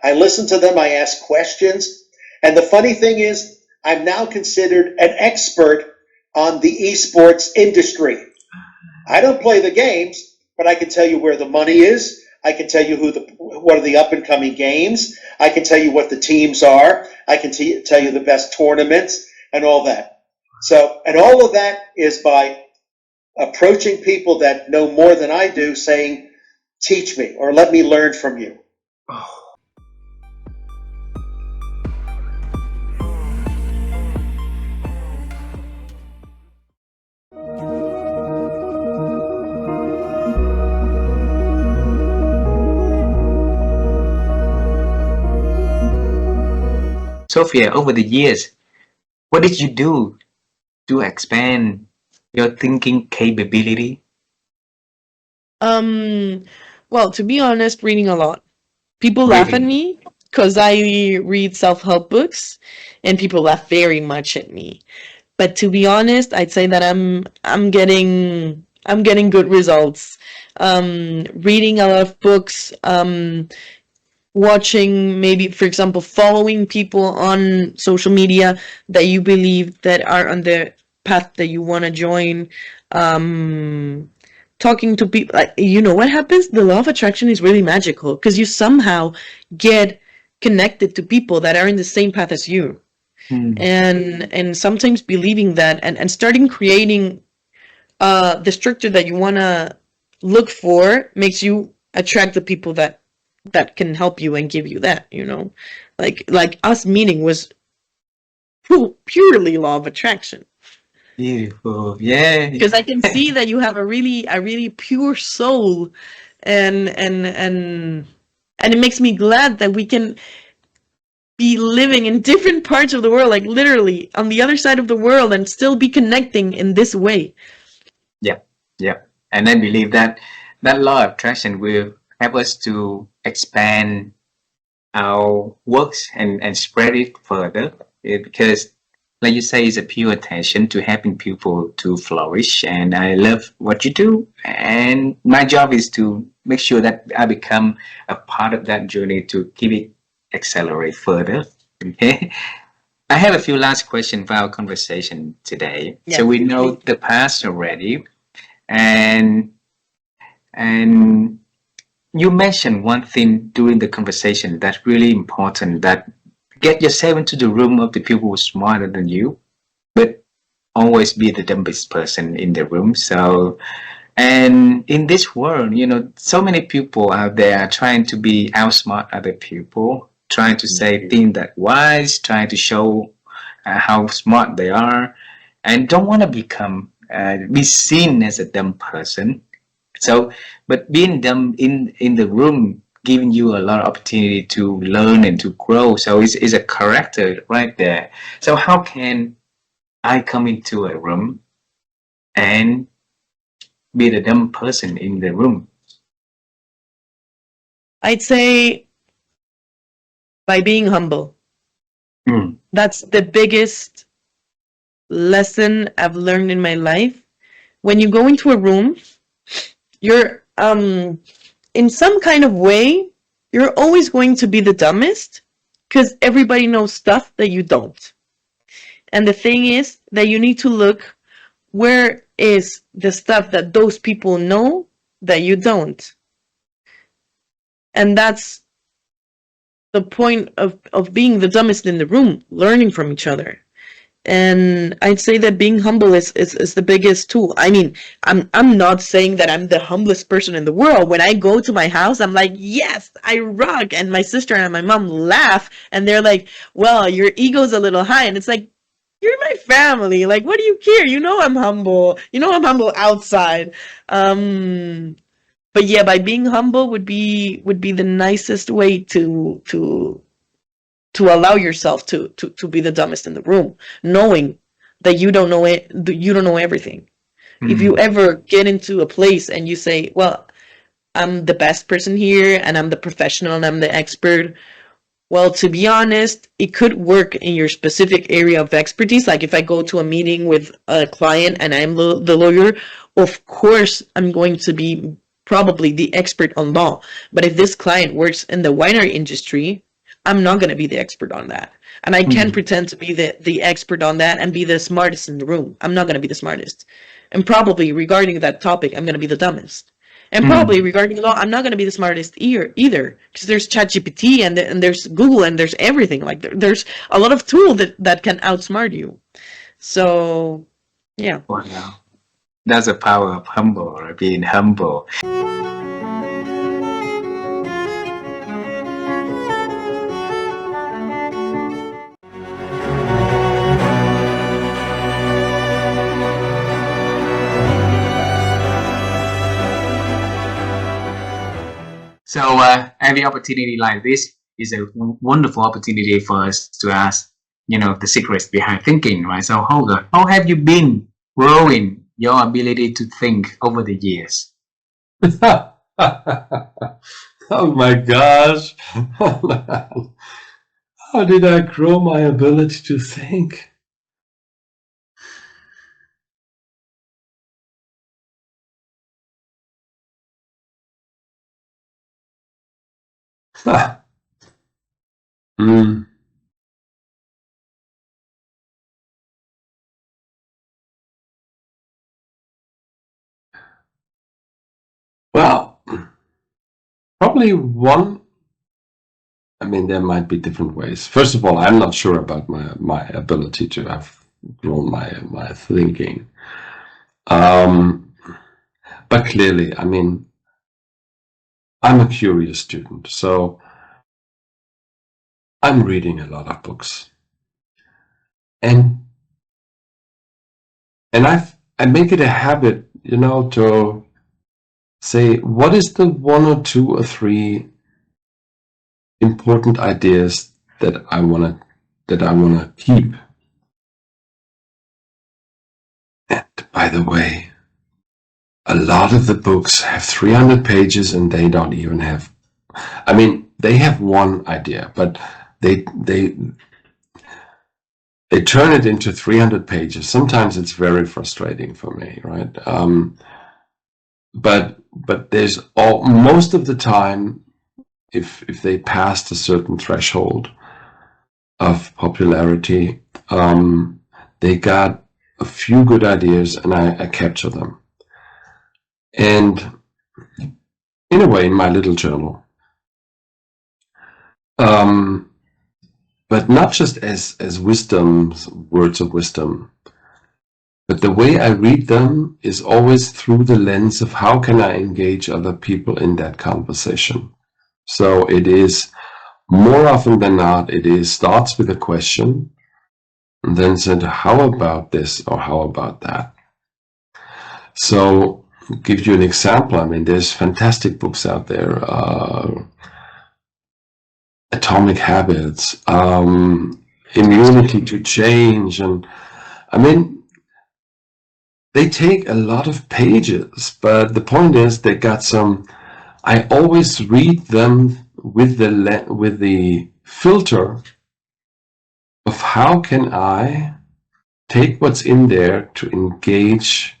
I listen to them. I ask questions. And the funny thing is, I'm now considered an expert on the esports industry. I don't play the games, but I can tell you where the money is. I can tell you what are the up and coming games. I can tell you what the teams are. I can tell you the best tournaments and all that. So, and all of that is by approaching people that know more than I do, saying, teach me or let me learn from you. Sophia, over the years, what did you do to expand your thinking capability? Well, to be honest, reading a lot. People laugh at me because I read self-help books, and people laugh very much at me. But to be honest, I'd say that I'm getting good results. Reading a lot of books, watching, maybe, for example, following people on social media that you believe that are on the path that you want to join. Talking to people, what happens? The law of attraction is really magical because you somehow get connected to people that are in the same path as you. And sometimes believing that and starting creating the structure that you want to look for makes you attract the people that can help you and give you that, like us meeting was purely law of attraction. Beautiful, yeah. Because I can see that you have a really pure soul, and it makes me glad that we can be living in different parts of the world, like literally on the other side of the world, and still be connecting in this way. Yeah. And I believe that law of attraction will help us to expand our works and spread it further, because like you say, it's a pure attention to helping people to flourish. And I love what you do. And my job is to make sure that I become a part of that journey to keep it accelerate further. Okay. I have a few last questions for our conversation today. Yes. So we know the past already. And you mentioned one thing during the conversation that's really important, that get yourself into the room of the people who are smarter than you, but always be the dumbest person in the room. So, and in this world, so many people out there are trying to outsmart other people, trying to say things that wise, trying to show how smart they are, and don't want to be seen as a dumb person. So, but being dumb in the room, giving you a lot of opportunity to learn and to grow. So it's a character right there. So how can I come into a room and be the dumb person in the room? I'd say by being humble. That's the biggest lesson I've learned in my life. When you go into a room, you're in some kind of way, you're always going to be the dumbest because everybody knows stuff that you don't. And the thing is that you need to look where is the stuff that those people know that you don't. And that's the point of being the dumbest in the room, learning from each other. And I'd say that being humble is the biggest tool. I mean, I'm not saying that I'm the humblest person in the world. When I go to my house, I'm like, yes, I rock. And my sister and my mom laugh and they're like, well, your ego's a little high. And it's like, you're my family. Like, what do you care? You know I'm humble. You know I'm humble outside. But yeah, by being humble would be the nicest way to allow yourself to be the dumbest in the room, knowing that you don't know it, you don't know everything. If you ever get into a place and you say, well, I'm the best person here and I'm the professional and I'm the expert, well, to be honest, it could work in your specific area of expertise. Like if I go to a meeting with a client and I'm the lawyer, of course I'm going to be probably the expert on law. But if this client works in the winery industry, I'm not going to be the expert on that. And I can't pretend to be the expert on that and be the smartest in the room. I'm not going to be the smartest. And probably regarding that topic, I'm going to be the dumbest. And probably regarding law, I'm not going to be the smartest either, because there's ChatGPT and there's Google and there's everything. Like there's a lot of tools that can outsmart you. So, yeah. Wow. That's the power of humble, or being humble. So every opportunity like this is a wonderful opportunity for us to ask, the secrets behind thinking, right? So Holger, how have you been growing your ability to think over the years? Oh my gosh. How did I grow my ability to think? Well, probably one. I mean, there might be different ways. First of all, I'm not sure about my ability to have grown my thinking. But clearly, I mean, I'm a curious student, so I'm reading a lot of books. And I make it a habit, to say, what is the one or two or three important ideas that I wanna keep. And by the way, a lot of the books have 300 pages and they don't even have, I mean, they have one idea, but they turn it into 300 pages. Sometimes it's very frustrating for me, right? But there's most of the time, if they passed a certain threshold of popularity, they got a few good ideas and I capture them. And in a way, in my little journal. But not just as wisdoms, words of wisdom, but the way I read them is always through the lens of how can I engage other people in that conversation. So it is, more often than not, starts with a question and then said, how about this or how about that? So I'll give you an example. I mean, there's fantastic books out there. Atomic Habits, Immunity to Change, and I mean, they take a lot of pages, but the point is they got some I always read them with the filter of how can I take what's in there to engage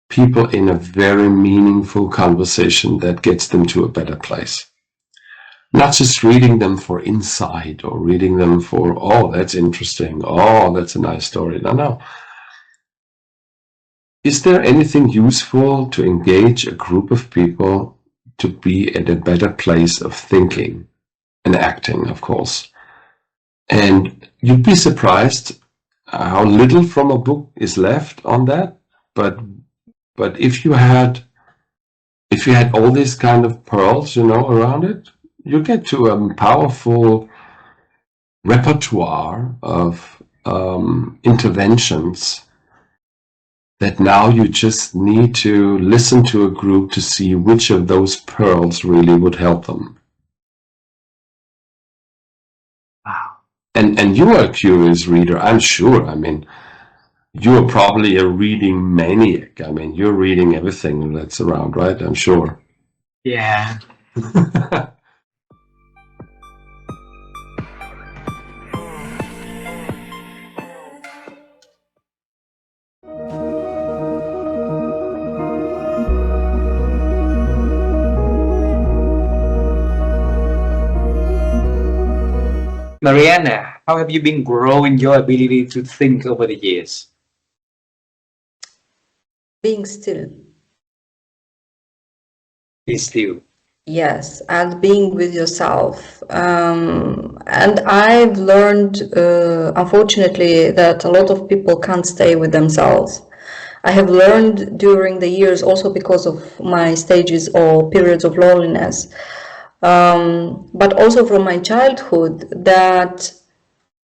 people in a very meaningful conversation that gets them to a better place. Not just reading them for insight or reading them for, oh, that's interesting. Oh, that's a nice story. No. Is there anything useful to engage a group of people to be at a better place of thinking and acting, of course? And you'd be surprised how little from a book is left on that. But if you had all these kind of pearls, around it, you get to a powerful repertoire of interventions that now you just need to listen to a group to see which of those pearls really would help them. Wow. And you are a curious reader, I'm sure. I mean, you're probably a reading maniac. I mean, you're reading everything that's around, right? I'm sure. Yeah. Mariana, how have you been growing your ability to think over the years? Being still. Be still. Yes, and being with yourself. And I've learned, unfortunately, that a lot of people can't stay with themselves. I have learned during the years, also because of my stages or periods of loneliness, but also from my childhood, that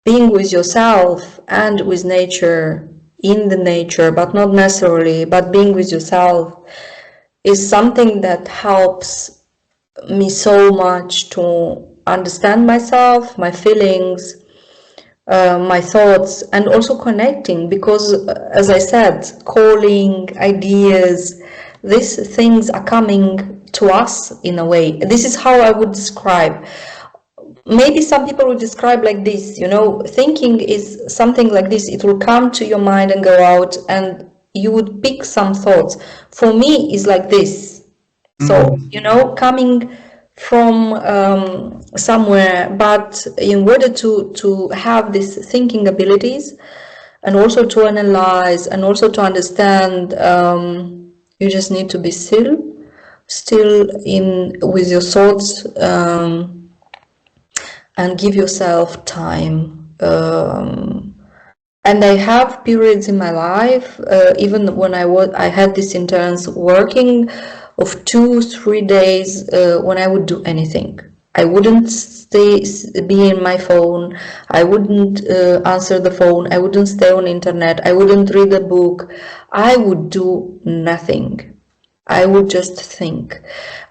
being with yourself and with nature, in the nature, but not necessarily, but being with yourself is something that helps me so much to understand myself, my feelings, my thoughts, and also connecting, because as I said, calling, ideas, these things are coming to us in a way. This is how I would describe. Maybe some people would describe like this, thinking is something like this. It will come to your mind and go out, and you would pick some thoughts. For me, it's like this. So, coming from somewhere, but in order to have these thinking abilities and also to analyze and also to understand, you just need to be still in with your thoughts, and give yourself time. And I have periods in my life, even when I had this intense working of 2-3 days, when I would do anything. I wouldn't be in my phone. I wouldn't answer the phone. I wouldn't stay on internet. I wouldn't read a book. I would do nothing. I would just think,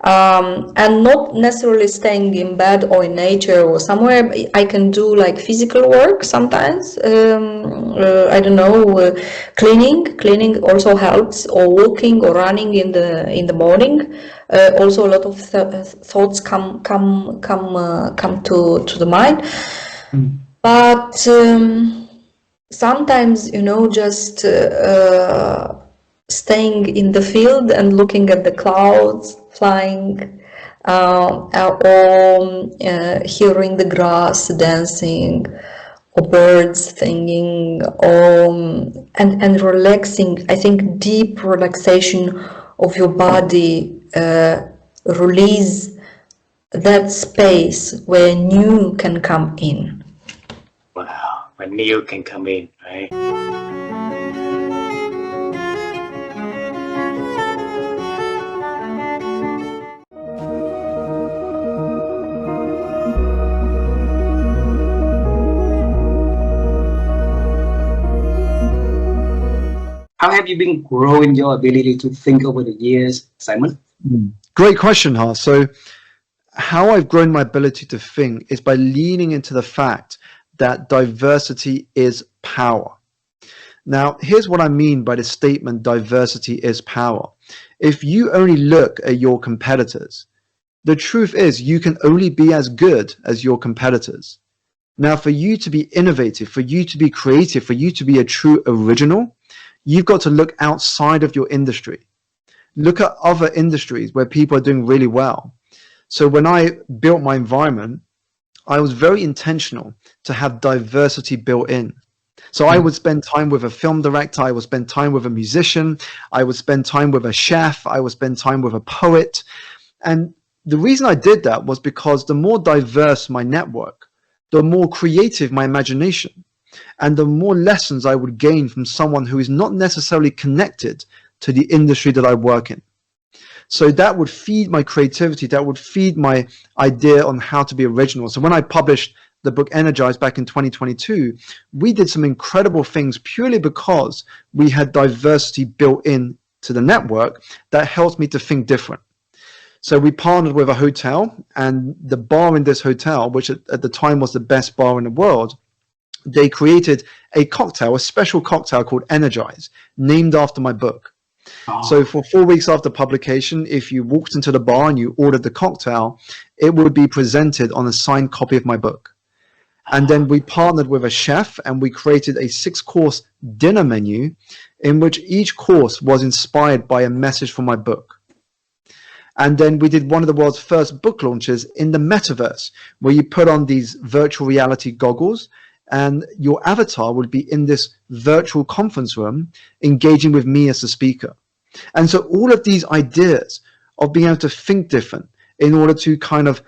and not necessarily staying in bed or in nature or somewhere. I can do like physical work sometimes. I don't know, cleaning also helps, or walking or running in the morning. Also, a lot of thoughts come to the mind, but sometimes just staying in the field and looking at the clouds flying, or hearing the grass dancing, or birds singing, and relaxing. I think deep relaxation of your body, release that space where new can come in. Wow, where new can come in, right? How have you been growing your ability to think over the years, Simon? Great question, Har. So how I've grown my ability to think is by leaning into the fact that diversity is power. Now, here's what I mean by the statement, diversity is power. If you only look at your competitors, The truth is you can only be as good as your competitors. Now, for you to be innovative, for you to be creative, for you to be a true original, you've got to look outside of your industry. Look at other industries where people are doing really well. So when I built my environment, I was very intentional to have diversity built in. So I would spend time with a film director, I would spend time with a musician, I would spend time with a chef, I would spend time with a poet. And the reason I did that was because the more diverse my network, the more creative my imagination, and the more lessons I would gain from someone who is not necessarily connected to the industry that I work in. So that would feed my creativity, that would feed my idea on how to be original. So when I published the book Energize back in 2022, we did some incredible things purely because we had diversity built in to the network that helped me to think different. So we partnered with a hotel, and the bar in this hotel, which at the time was the best bar in the world, they created a cocktail, a special cocktail called Energize, named after my book. So for 4 weeks after publication, if you walked into the bar and you ordered the cocktail, it would be presented on a signed copy of my book. And then we partnered with a chef and we created a 6-course dinner menu in which each course was inspired by a message from my book. And then we did one of the world's first book launches in the metaverse, where you put on these virtual reality goggles and your avatar would be in this virtual conference room engaging with me as a speaker. And so all of these ideas of being able to think different in order to kind of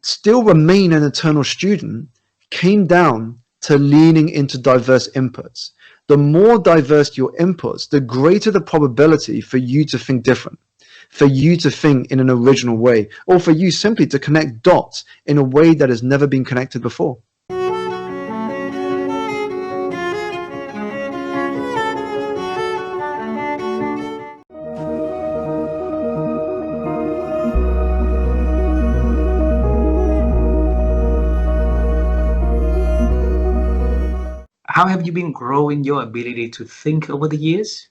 still remain an eternal student came down to leaning into diverse inputs. The more diverse your inputs, the greater the probability for you to think different, for you to think in an original way, or for you simply to connect dots in a way that has never been connected before. How have you been growing your ability to think over the years?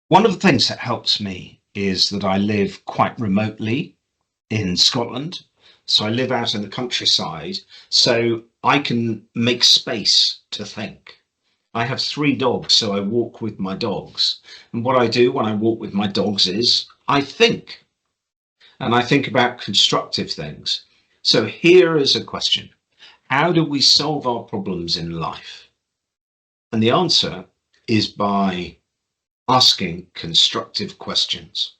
One of the things that helps me is that I live quite remotely in Scotland. So I live out in the countryside, so I can make space to think. I have 3 dogs, so I walk with my dogs. And what I do when I walk with my dogs is I think. And I think about constructive things. So here is a question. How do we solve our problems in life? And the answer is by asking constructive questions.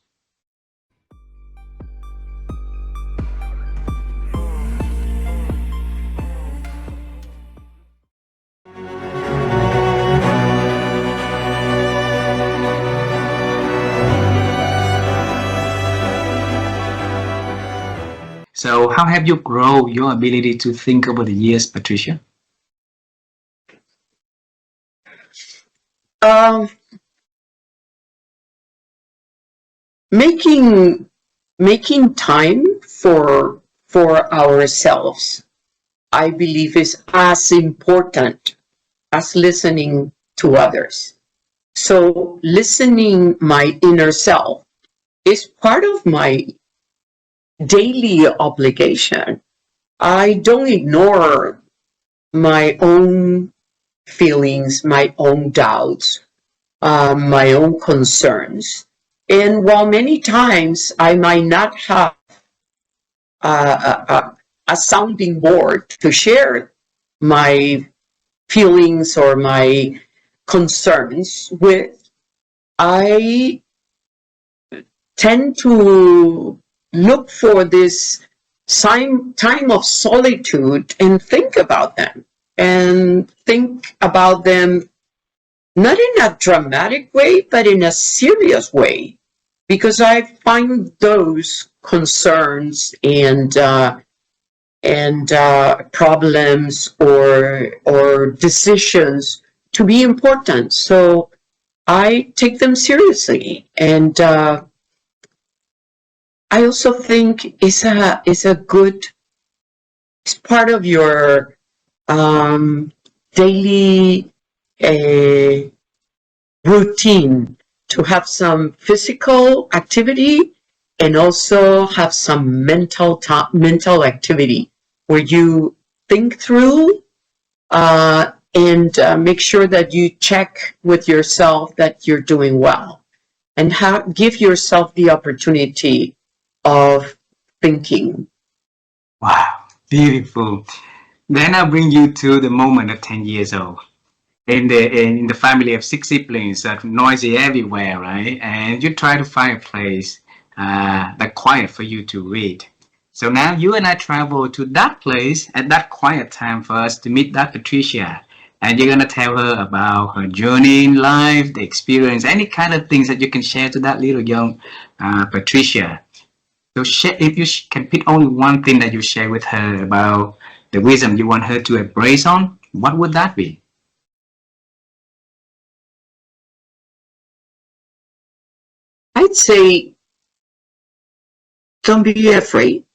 So how have you grown your ability to think over the years, Patricia? Making time for ourselves, I believe, is as important as listening to others. So listening my inner self is part of my daily obligation. I don't ignore my own feelings, my own doubts, my own concerns. And while many times I might not have a sounding board to share my feelings or my concerns with, I tend to look for this time of solitude and think about them. And think about them not in a dramatic way, but in a serious way. Because I find those concerns and problems or decisions to be important. So I take them seriously, and I also think it's part of your daily routine to have some physical activity and also have some mental activity where you think through and make sure that you check with yourself that you're doing well, and give yourself the opportunity of thinking. Wow, beautiful. Then I'll bring you to the moment of 10 years old. In the family of 6 siblings, noisy everywhere, right? And you try to find a place that quiet for you to read. So now you and I travel to that place at that quiet time for us to meet that Patricia. And you're going to tell her about her journey in life, the experience, any kind of things that you can share to that little young Patricia. So if you can pick only one thing that you share with her about the wisdom you want her to embrace on, what would that be? I'd say, don't be afraid.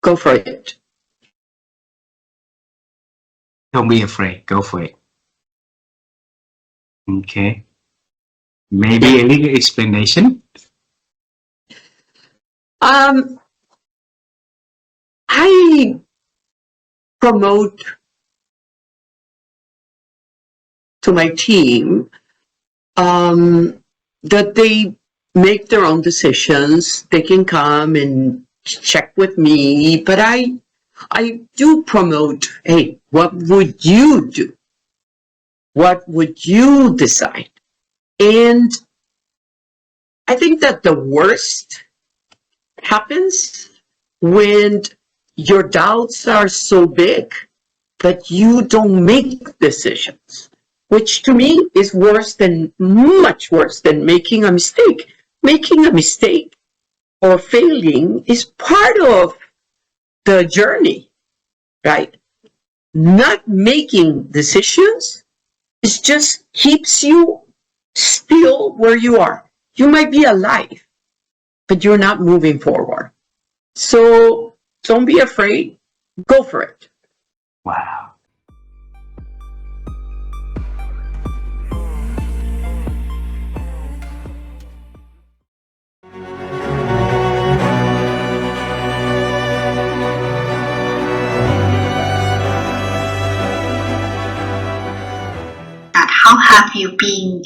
Go for it. Don't be afraid. Go for it. Okay. Maybe a little explanation. I promote to my team that they make their own decisions. They can come and check with me, but I do promote, hey, what would you do? What would you decide? And I think that the worst happens when your doubts are so big that you don't make decisions, which to me is much worse than making a mistake. Making a mistake or failing is part of the journey, right? Not making decisions is just keeps you still where you are. You might be alive, but you're not moving forward. So don't be afraid. Go for it. Wow. How have you been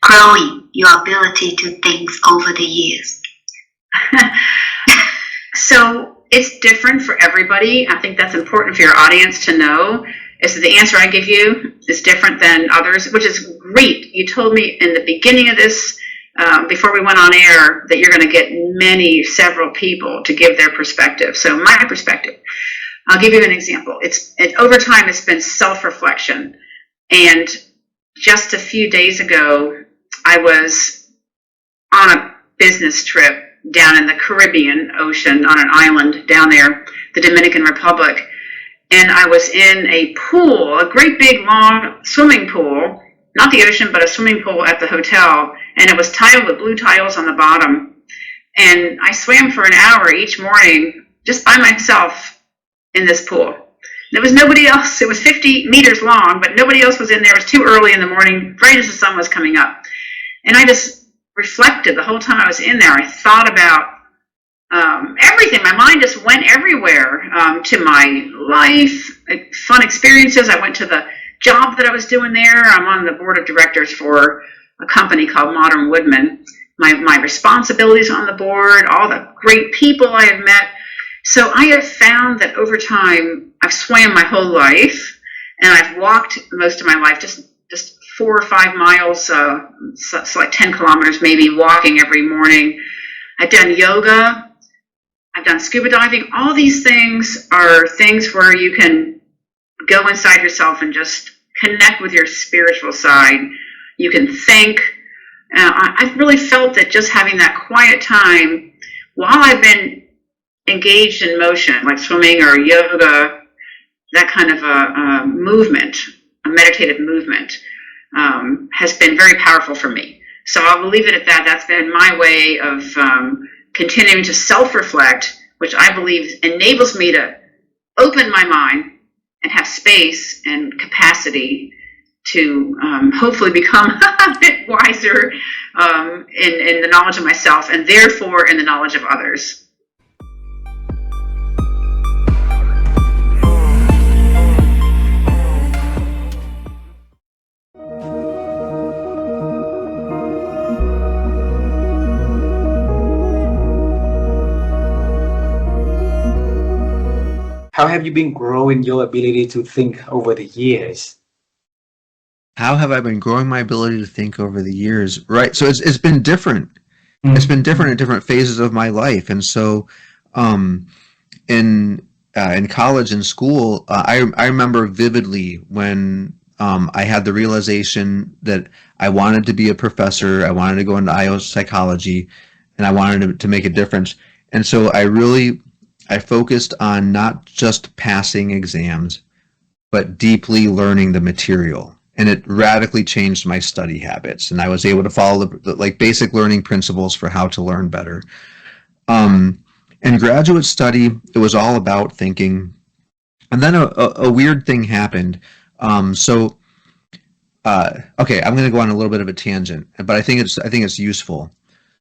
growing your ability to think over the years? So it's different for everybody. I think that's important for your audience to know, is that the answer I give you is different than others, which is great. You told me in the beginning of this, before we went on air, that you're going to get several people to give their perspective. So my perspective, I'll give you an example. Over time, it's been self-reflection. And just a few days ago, I was on a business trip down in the Caribbean Ocean on an island down there, the Dominican Republic. And I was in a pool, a great big long swimming pool, not the ocean, but a swimming pool at the hotel. And it was tiled with blue tiles on the bottom. And I swam for an hour each morning just by myself in this pool. There was nobody else. It was 50 meters long, but nobody else was in there. It was too early in the morning, right as the sun was coming up. And I just reflected the whole time I was in there. I thought about everything. My mind just went everywhere, to my life, fun experiences. I went to the job that I was doing there. I'm on the board of directors for a company called Modern Woodman. My responsibilities on the board, all the great people I have met. So I have found that over time, I've swam my whole life, and I've walked most of my life, just 4 or 5 miles, so like 10 kilometers maybe, walking every morning. I've done yoga. I've done scuba diving. All these things are things where you can go inside yourself and just connect with your spiritual side. You can think. I've really felt that just having that quiet time while I've been engaged in motion, like swimming or yoga, that kind of a movement, a meditative movement, has been very powerful for me. So I'll leave it at that. That's been my way of continuing to self-reflect, which I believe enables me to open my mind and have space and capacity to hopefully become a bit wiser in the knowledge of myself, and therefore in the knowledge of others. How have you been growing your ability to think over the years? How have I been growing my ability to think over the years? Right. So it's been different. It's been different at different phases of my life. And so in college and school, I remember vividly when I had the realization that I wanted to be a professor. I wanted to go into IO psychology, and I wanted to make a difference. And so I focused on not just passing exams, but deeply learning the material. And it radically changed my study habits. And I was able to follow the like basic learning principles for how to learn better. In graduate study, it was all about thinking. And then a weird thing happened. Okay, I'm going to go on a little bit of a tangent, but I think it's useful.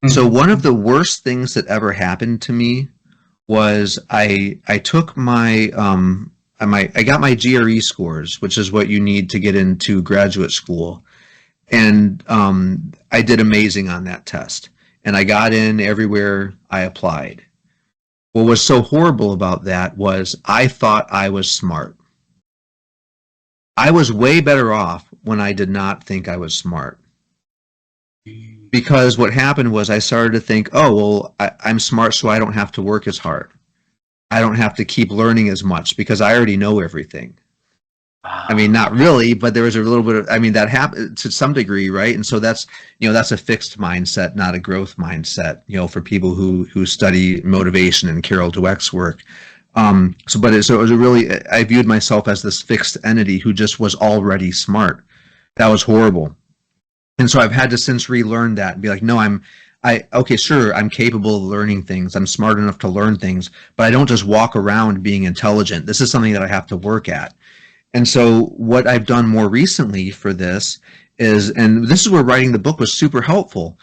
So one of the worst things that ever happened to me was I took my I got my GRE scores, which is what you need to get into graduate school, and I did amazing on that test, and I got in everywhere I applied. What was so horrible about that was I thought I was smart. I was way better off when I did not think I was smart. Because what happened was I started to think, oh, well, I'm smart, so I don't have to work as hard. I don't have to keep learning as much because I already know everything. I mean, not really, but there was a little bit of, I mean, that happened to some degree, right? And so that's a fixed mindset, not a growth mindset, for people who study motivation and Carol Dweck's work. So it was a really, I viewed myself as this fixed entity who just was already smart. That was horrible. And so I've had to since relearn that and be like, no, okay, sure, I'm capable of learning things. I'm smart enough to learn things, but I don't just walk around being intelligent. This is something that I have to work at. And so what I've done more recently for this is, and this is where writing the book was super helpful,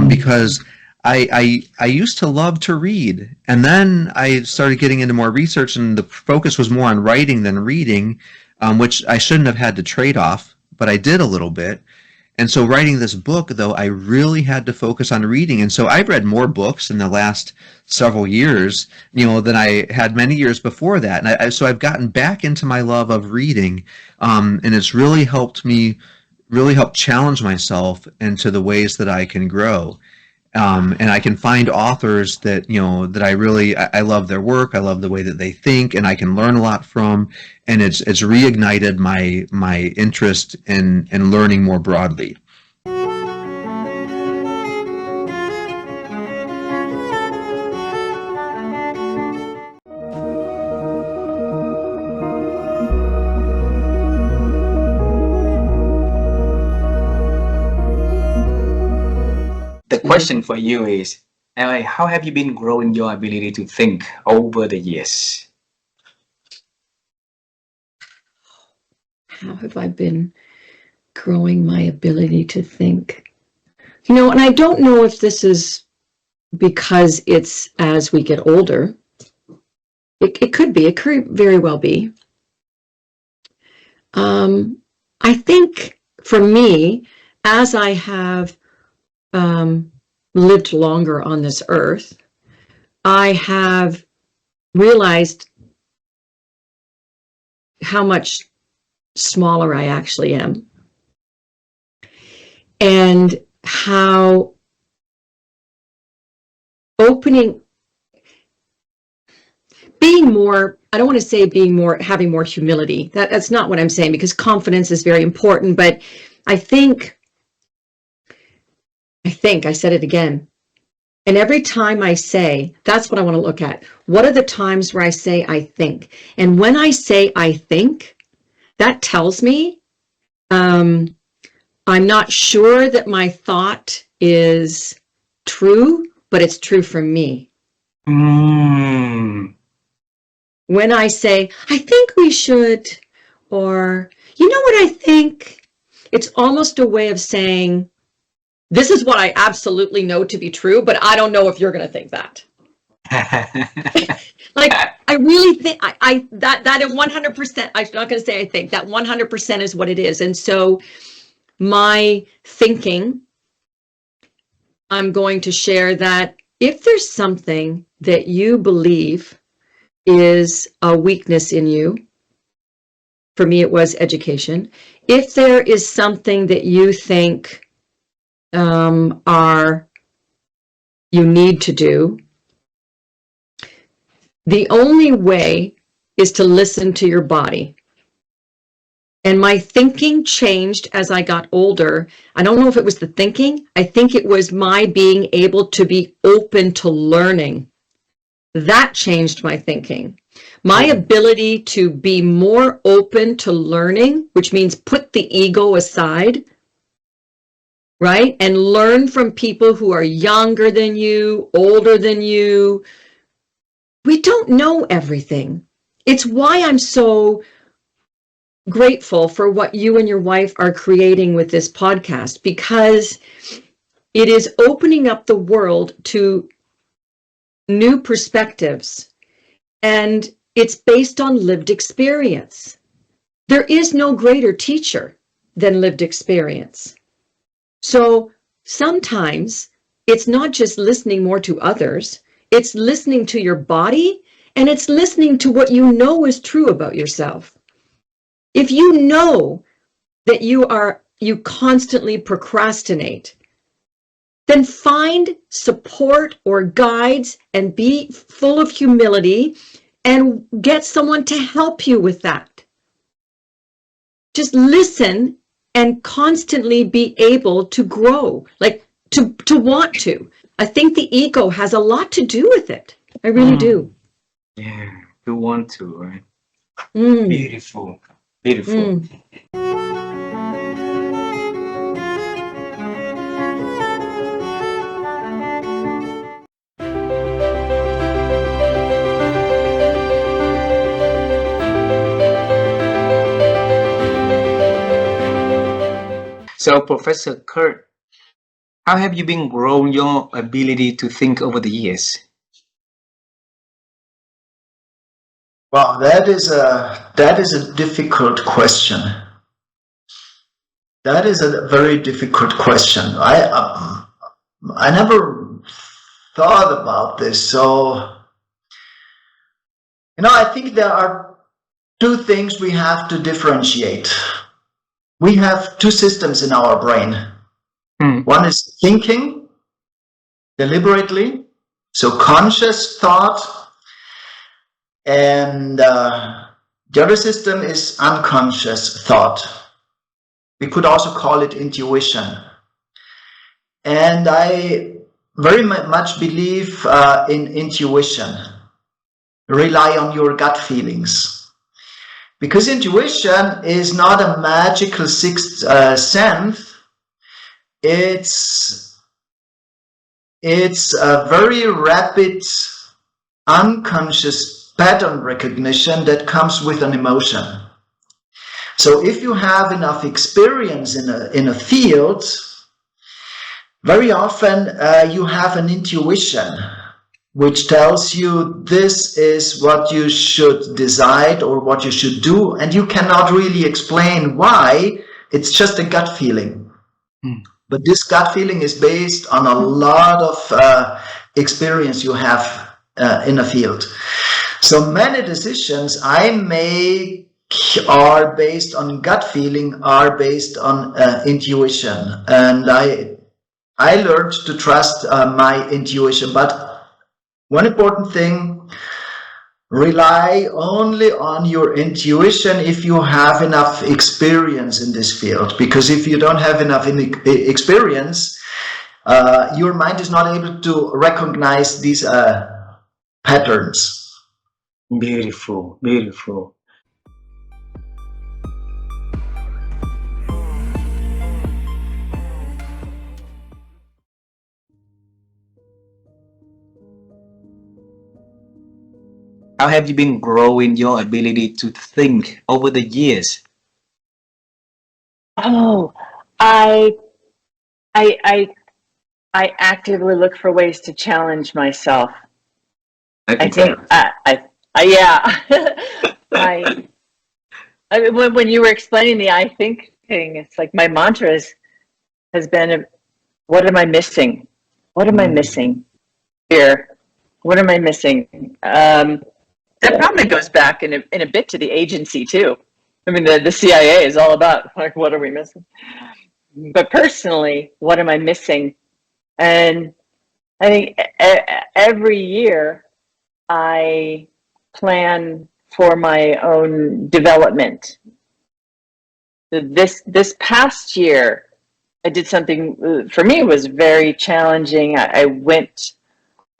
because I used to love to read, and then I started getting into more research, and the focus was more on writing than reading, which I shouldn't have had to trade off, but I did a little bit. And so writing this book, though, I really had to focus on reading. And so I've read more books in the last several years, than I had many years before that. And so I've gotten back into my love of reading, and it's really helped challenge myself into the ways that I can grow. And I can find authors that, that I love their work. I love the way that they think, and I can learn a lot from. And it's reignited my interest in learning more broadly. The question for you is, how have you been growing your ability to think over the years? How have I been growing my ability to think? And I don't know if this is because it's as we get older. It could be. It could very well be. I think for me, as I have lived longer on this earth, I have realized how much smaller I actually am, and how being more, I don't want to say having more humility. That's not what I'm saying, because confidence is very important, but I think I said it again. And every time I say, that's what I want to look at. What are the times where I say I think? And when I say I think, that tells me I'm not sure that my thought is true, but it's true for me. When I say, I think we should, or, you know what I think? It's almost a way of saying, this is what I absolutely know to be true, but I don't know if you're going to think that. Like, I really think that 100%, I'm not going to say I think, that 100% is what it is. And so my thinking, I'm going to share that if there's something that you believe is a weakness in you, for me it was education. If there is something that you think you need to do, the only way is to listen to your body. And my thinking changed as I got older. I don't know if it was the thinking. I think it was my being able to be open to learning. That changed my thinking. My ability to be more open to learning, which means put the ego aside, right? And learn from people who are younger than you, older than you. We don't know everything. It's why I'm so grateful for what you and your wife are creating with this podcast, because it is opening up the world to new perspectives, and it's based on lived experience. There is no greater teacher than lived experience. So sometimes it's not just listening more to others, it's listening to your body, and it's listening to what you know is true about yourself. If you know that you constantly procrastinate, then find support or guides and be full of humility and get someone to help you with that. Just listen and constantly be able to grow, like to want to. I think the ego has a lot to do with it. I really do. Yeah, you want to, right? Mm. Beautiful. Beautiful. So, Professor Kurt, how have you been growing your ability to think over the years? Well, that is a difficult question. That is a very difficult question. I never thought about this. So, I think there are two things we have to differentiate. We have two systems in our brain. One is thinking deliberately, so conscious thought, and the other system is unconscious thought. We could also call it intuition. And I very much believe in intuition. Rely on your gut feelings. Because intuition is not a magical sixth sense. It's a very rapid, unconscious pattern recognition that comes with an emotion. So if you have enough experience in a field, very often you have an intuition which tells you this is what you should decide or what you should do, and you cannot really explain why. It's just a gut feeling. But this gut feeling is based on a lot of experience you have in a field. So many decisions I make are based on gut feeling, are based on intuition. And I learned to trust my intuition. But one important thing, rely only on your intuition if you have enough experience in this field. Because if you don't have enough experience, your mind is not able to recognize these patterns. Beautiful, beautiful. How have you been growing your ability to think over the years? Oh, I actively look for ways to challenge myself. I think yeah. When you were explaining the I think thing, it's like my mantra has been, what am I missing? What am I missing here? What am I missing? That probably goes back in a bit to the agency too. I mean, the CIA is all about like, what are we missing? But personally, what am I missing? And I think every year I plan for my own development. This past year, I did something for me was very challenging. I went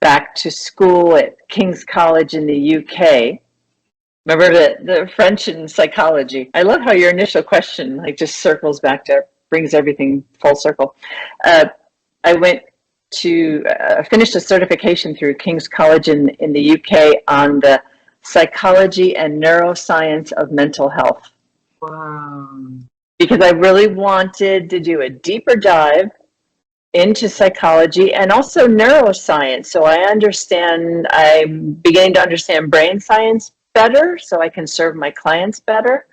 back to school at King's College in the UK. Remember the French and psychology. I love how your initial question like just circles back to, brings everything full circle. I went to finish a certification through King's College in the UK on the psychology and neuroscience of mental health. Wow. Because I really wanted to do a deeper dive into psychology and also neuroscience. So I'm beginning to understand brain science better so I can serve my clients better.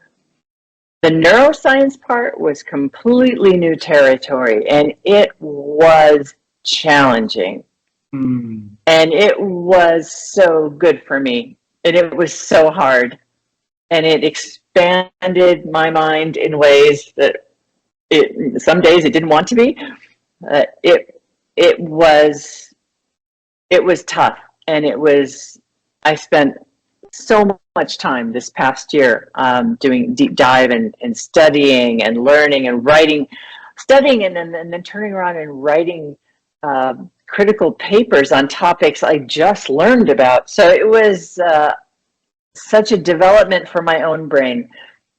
The neuroscience part was completely new territory and it was challenging. And it was so good for me. And it was so hard. And it expanded my mind in ways that some days it didn't want to be. It was tough, and I spent so much time this past year doing deep dive and studying and learning and writing, studying and then turning around and writing critical papers on topics I just learned about. So it was such a development for my own brain,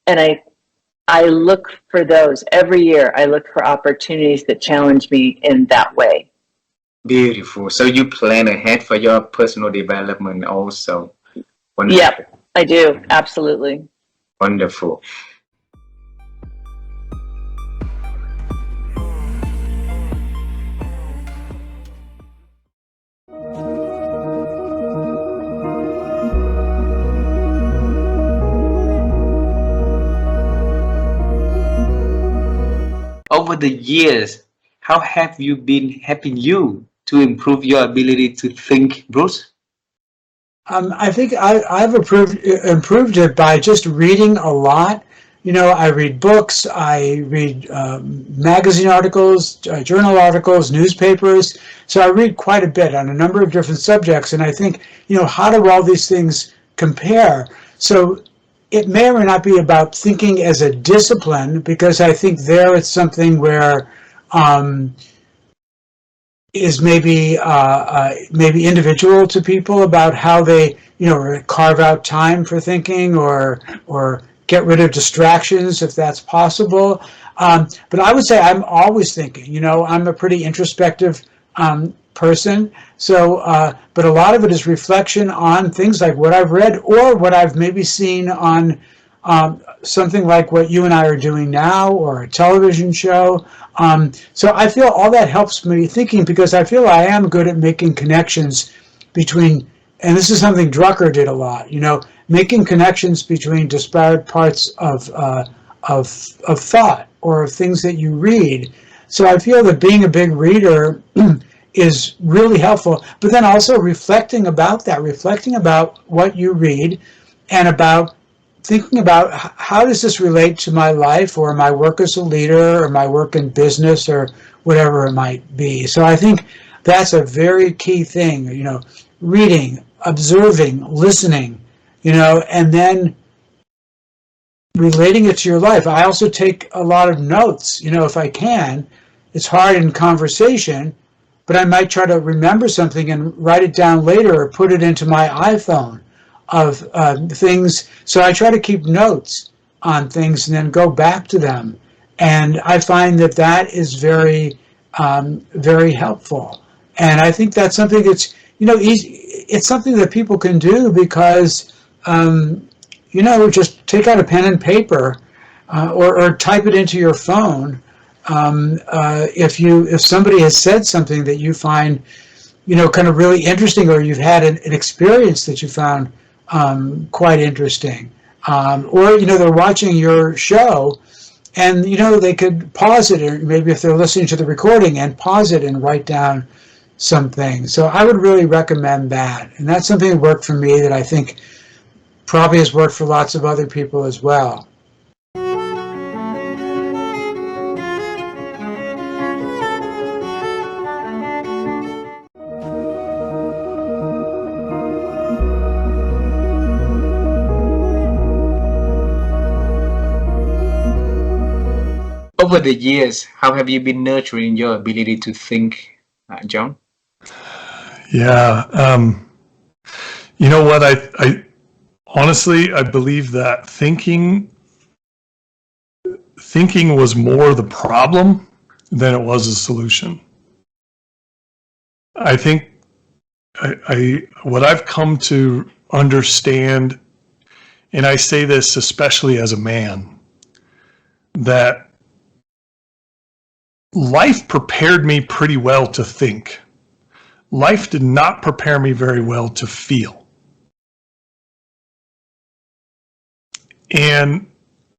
and I look for those every year. I look for opportunities that challenge me in that way. Beautiful. So you plan ahead for your personal development also. Wonderful. Yep, I do. Absolutely. Wonderful. Over the years, how have you been helping you to improve your ability to think, Bruce? I think I've improved it by just reading a lot. You know, I read books, I read magazine articles, journal articles, newspapers. So I read quite a bit on a number of different subjects. And I think, you know, how do all these things compare? So it may or may not be about thinking as a discipline, because I think there it's something where is maybe individual to people about how they, you know, carve out time for thinking or get rid of distractions if that's possible. But I would say I'm always thinking. You know, I'm a pretty introspective person. So, but a lot of it is reflection on things like what I've read or what I've maybe seen on something like what you and I are doing now, or a television show. So I feel all that helps me thinking, because I feel I am good at making connections between, and this is something Drucker did a lot, you know, making connections between disparate parts of thought or of things that you read. So I feel that being a big reader is really helpful, but then also reflecting about that, reflecting about what you read and about thinking about how does this relate to my life or my work as a leader or my work in business or whatever it might be. So I think that's a very key thing, you know, reading, observing, listening, you know, and then relating it to your life. I also take a lot of notes, you know, if I can. It's hard in conversation, but I might try to remember something and write it down later or put it into my iPhone of things. So I try to keep notes on things and then go back to them. And I find that that is very, very helpful. And I think that's something that's, you know, easy. It's something that people can do because, you know, just take out a pen and paper or type it into your phone. If somebody has said something that you find, kind of really interesting, or you've had an experience that you found quite interesting, or they're watching your show, and they could pause it, or maybe if they're listening to the recording, and pause it and write down something. So I would really recommend that, and that's something that worked for me that I think probably has worked for lots of other people as well. Over the years, how have you been nurturing your ability to think, John? Yeah. You know what? I honestly, I believe that thinking was more the problem than it was a solution. I think what I've come to understand, and I say this especially as a man, that life prepared me pretty well to think. Life did not prepare me very well to feel. And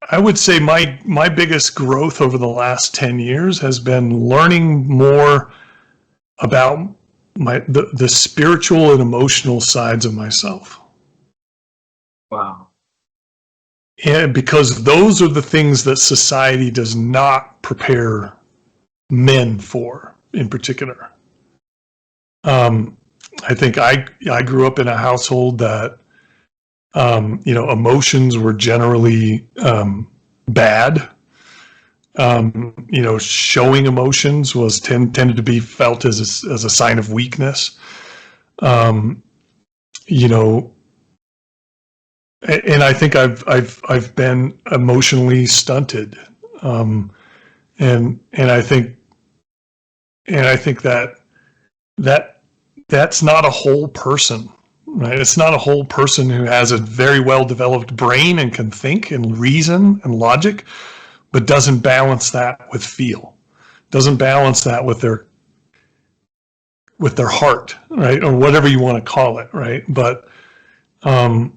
I would say my biggest growth over the last 10 years has been learning more about the spiritual and emotional sides of myself. Wow. And because those are the things that society does not prepare men for, in particular. I think I grew up in a household that emotions were generally bad. Showing emotions was tended to be felt as a sign of weakness. And I think I've been emotionally stunted. And I think that's not a whole person, right? It's not a whole person who has a very well developed brain and can think and reason and logic, but doesn't balance that with feel, doesn't balance that with their heart, right? Or whatever you want to call it, right? But I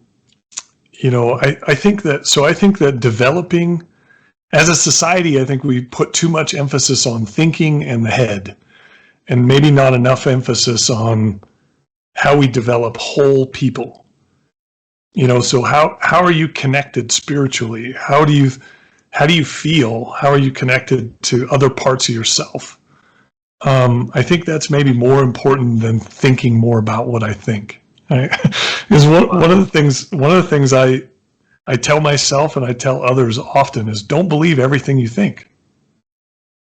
think that developing as a society, I think we put too much emphasis on thinking and the head, and maybe not enough emphasis on how we develop whole people. So how are you connected spiritually? How do you feel? How are you connected to other parts of yourself? I think that's maybe more important than thinking more about what I think. Right? Because one of the things I tell myself and I tell others often is, don't believe everything you think.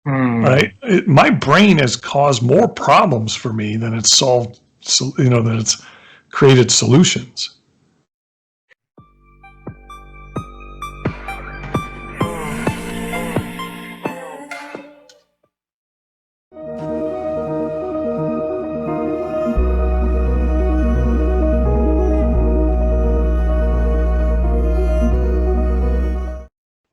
Right? My brain has caused more problems for me than it's solved. That it's created solutions.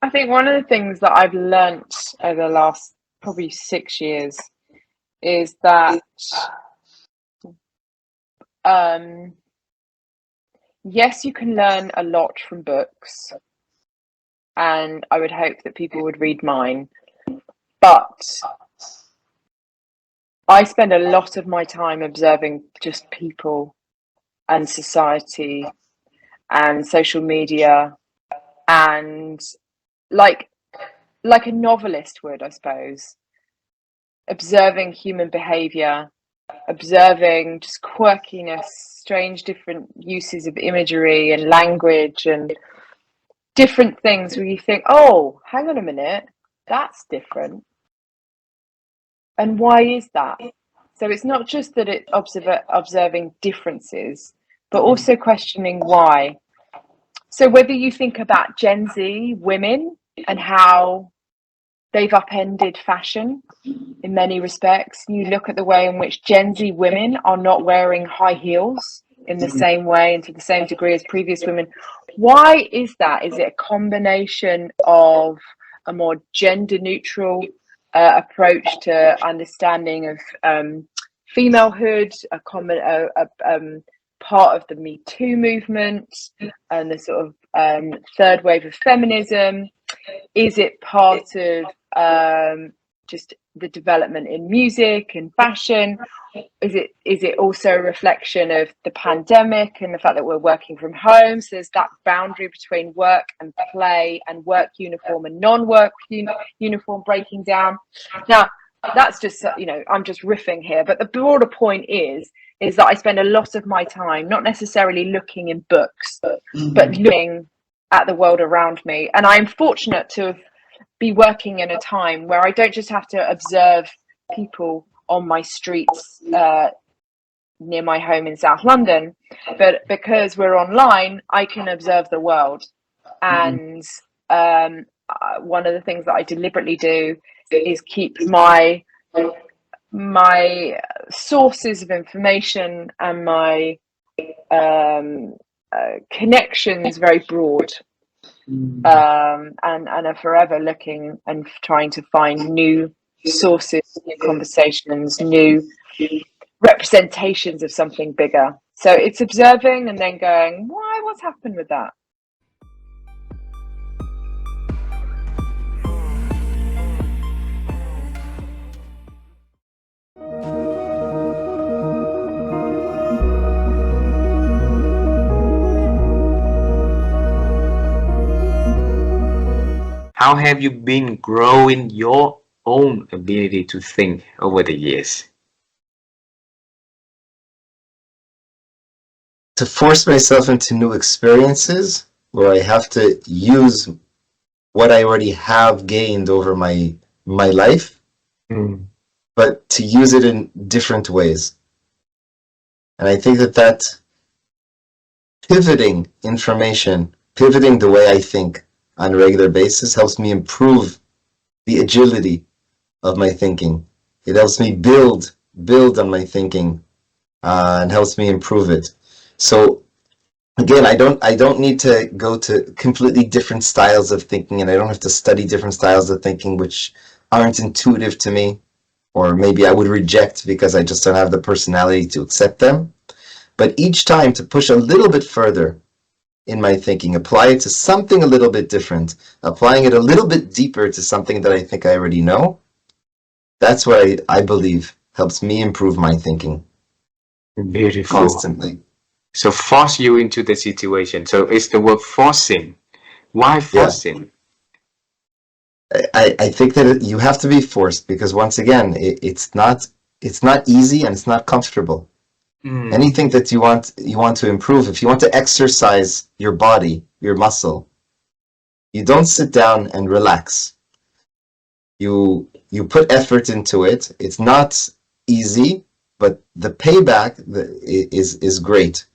I think one of the things that I've learnt over the last probably 6 years is that yes, you can learn a lot from books, and I would hope that people would read mine, but I spend a lot of my time observing just people and society and social media, and like a novelist would, I suppose, observing human behavior, observing just quirkiness, strange different uses of imagery and language and different things where you think, oh, hang on a minute, that's different. And why is that? So it's not just that it's observing differences, but also questioning why. So whether you think about Gen Z women and how they've upended fashion in many respects, you look at the way in which Gen Z women are not wearing high heels in the same way and to the same degree as previous women. Why is that? Is it a combination of a more gender neutral approach to understanding of femalehood, a common part of the Me Too movement and the sort of third wave of feminism? Is it part of just the development in music and fashion? Is it also a reflection of the pandemic and the fact that we're working from home? So there's that boundary between work and play and work uniform and non-work uniform breaking down. Now, that's just, I'm just riffing here, but the broader point is that I spend a lot of my time not necessarily looking in books, but looking at the world around me. And I'm fortunate to be working in a time where I don't just have to observe people on my streets near my home in South London, but because we're online, I can observe the world. And one of the things that I deliberately do is keep my sources of information and my connections very broad, and are forever looking and trying to find new sources, new conversations, new representations of something bigger. So it's observing and then going, what's happened with that? How have you been growing your own ability to think over the years? To force myself into new experiences where I have to use what I already have gained over my life, but to use it in different ways. And I think that pivoting information, pivoting the way I think on a regular basis helps me improve the agility of my thinking. It helps me build on my thinking and helps me improve it. So again, I don't need to go to completely different styles of thinking, and I don't have to study different styles of thinking which aren't intuitive to me, or maybe I would reject because I just don't have the personality to accept them. But each time to push a little bit further in my thinking, apply it to something a little bit different, applying it a little bit deeper to something that I think I already know, that's what I believe helps me improve my thinking. Beautiful. Constantly. So force you into the situation. So it's the word forcing. Why forcing? I think that you have to be forced because once again, it's not easy and it's not comfortable. Anything that you want to improve, if you want to exercise your body, your muscle, you don't sit down and relax. You put effort into it. It's not easy, but the payback is great.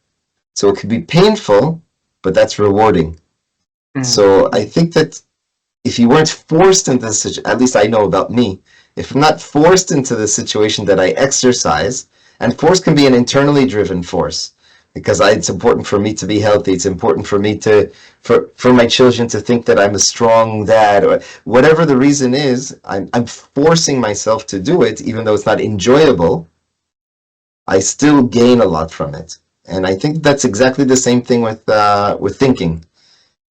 So it could be painful, but that's rewarding. So I think that if you weren't forced into this, at least I know about me, if I'm not forced into the situation that I exercise, and force can be an internally driven force, because it's important for me to be healthy. It's important for me for my children to think that I'm a strong dad, or whatever the reason is. I'm forcing myself to do it, even though it's not enjoyable. I still gain a lot from it, and I think that's exactly the same thing with thinking.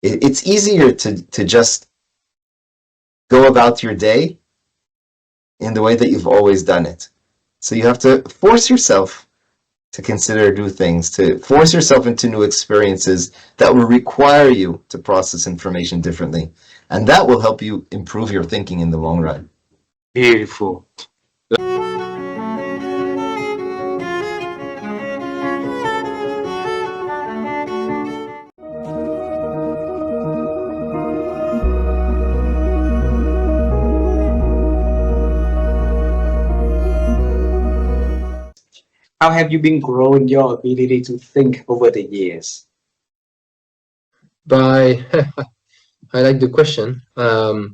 It's easier to just go about your day in the way that you've always done it. So you have to force yourself to consider new things, to force yourself into new experiences that will require you to process information differently. And that will help you improve your thinking in the long run. Beautiful. How have you been growing your ability to think over the years? I like the question. But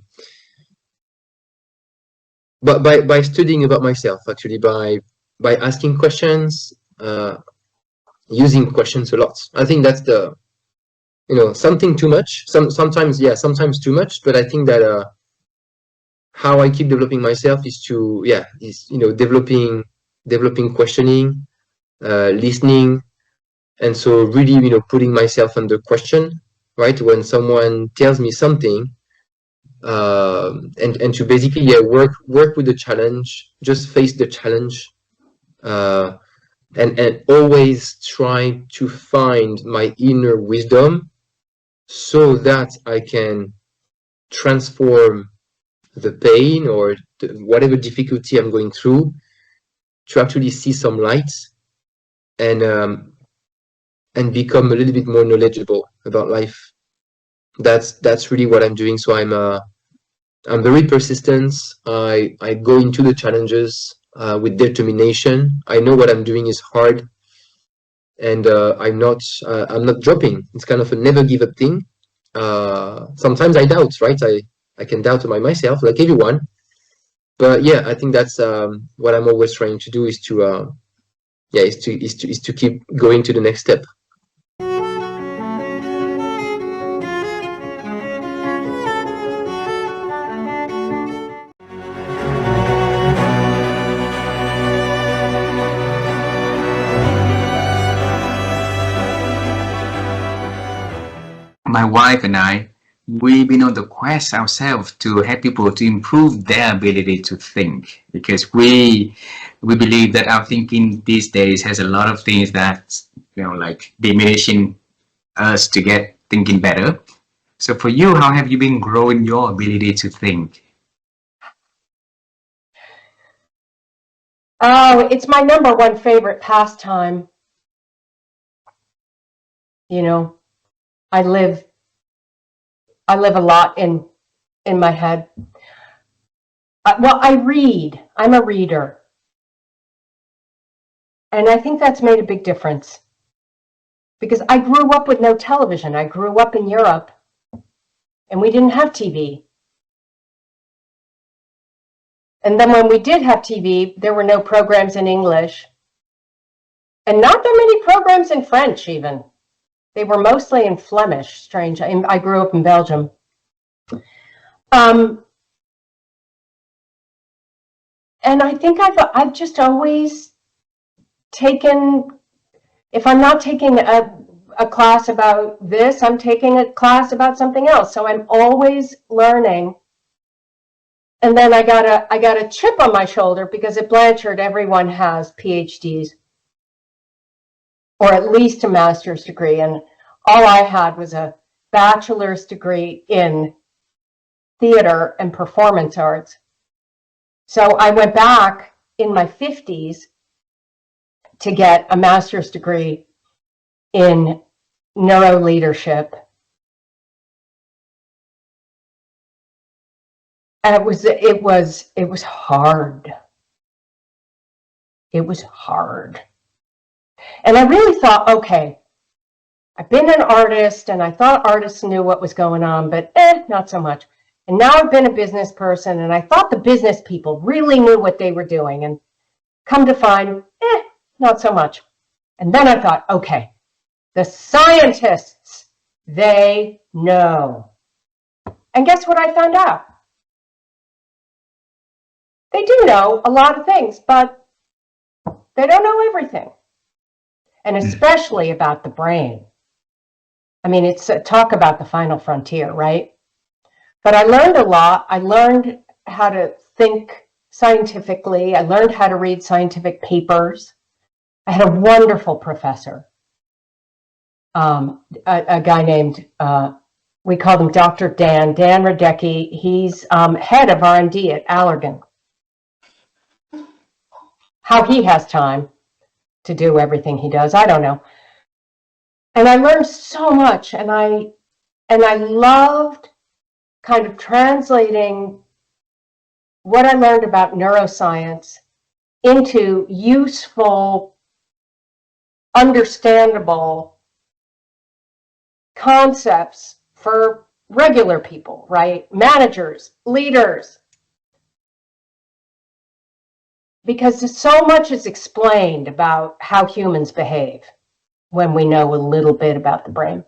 by studying about myself, actually, by asking questions, using questions a lot. I think that's the, something too much. Sometimes too much. But I think that how I keep developing myself is to, developing questioning, listening, and so really, putting myself under question, right? When someone tells me something, and to basically, work with the challenge, just face the challenge, and always try to find my inner wisdom so that I can transform the pain or whatever difficulty I'm going through to actually see some light and become a little bit more knowledgeable about life. That's really what I'm doing. So I'm very persistent. I go into the challenges with determination. I know what I'm doing is hard, and I'm not dropping. It's kind of a never give up thing. Sometimes I doubt, right? I can doubt myself, like everyone. But yeah, I think that's what I'm always trying to do is to keep going to the next step. My wife and I, we've been on the quest ourselves to help people to improve their ability to think, because we believe that our thinking these days has a lot of things that, like diminishing us to get thinking better. So for you, how have you been growing your ability to think? Oh, it's my number one favorite pastime. I live a lot in my head. Well, I read. I'm a reader. And I think that's made a big difference. Because I grew up with no television. I grew up in Europe, and we didn't have TV. And then when we did have TV, there were no programs in English. And not that many programs in French, even. They were mostly in Flemish, strange. I grew up in Belgium. And I think I've just always taken, if I'm not taking a class about this, I'm taking a class about something else. So I'm always learning. And then I got a chip on my shoulder because at Blanchard, everyone has PhDs, or at least a master's degree. And all I had was a bachelor's degree in theater and performance arts. So I went back in my 50s to get a master's degree in neuro leadership. And it was hard. It was hard. And I really thought, okay, I've been an artist and I thought artists knew what was going on, but not so much. And now I've been a business person and I thought the business people really knew what they were doing, and come to find, not so much. And then I thought, okay, the scientists, they know. And guess what I found out? They do know a lot of things, but they don't know everything. And especially about the brain. I mean, it's talk about the final frontier, right? But I learned a lot. I learned how to think scientifically. I learned how to read scientific papers. I had a wonderful professor, a guy named, we called him Dr. Dan Radecki. He's head of R&D at Allergan. How he has time to do everything he does, I don't know. And I learned so much, and I loved kind of translating what I learned about neuroscience into useful, understandable concepts for regular people, right? Managers, leaders. Because so much is explained about how humans behave when we know a little bit about the brain.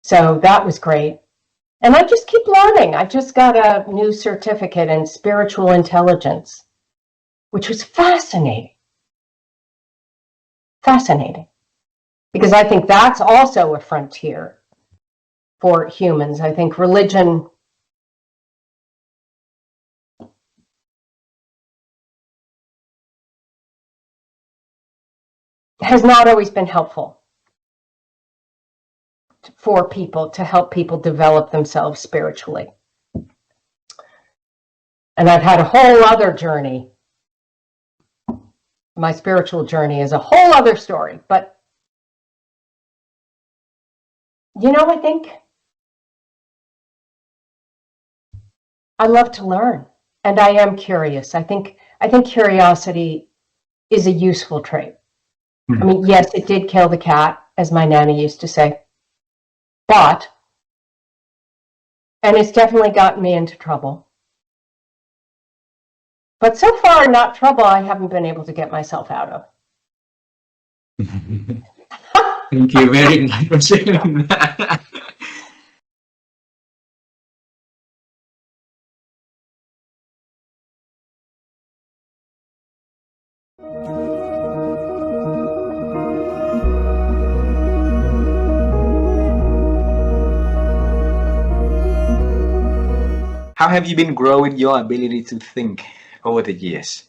So that was great. And I just keep learning. I just got a new certificate in spiritual intelligence, which was fascinating. Fascinating. Because I think that's also a frontier for humans. I think religion has not always been helpful for people, to help people develop themselves spiritually. And I've had a whole other journey. My spiritual journey is a whole other story. But, you know, I think I love to learn, and I am curious. I think curiosity is a useful trait. I mean, yes, it did kill the cat, as my nanny used to say. And it's definitely gotten me into trouble. But so far, not trouble I haven't been able to get myself out of. Thank you very much for sharing that. How have you been growing your ability to think over the years?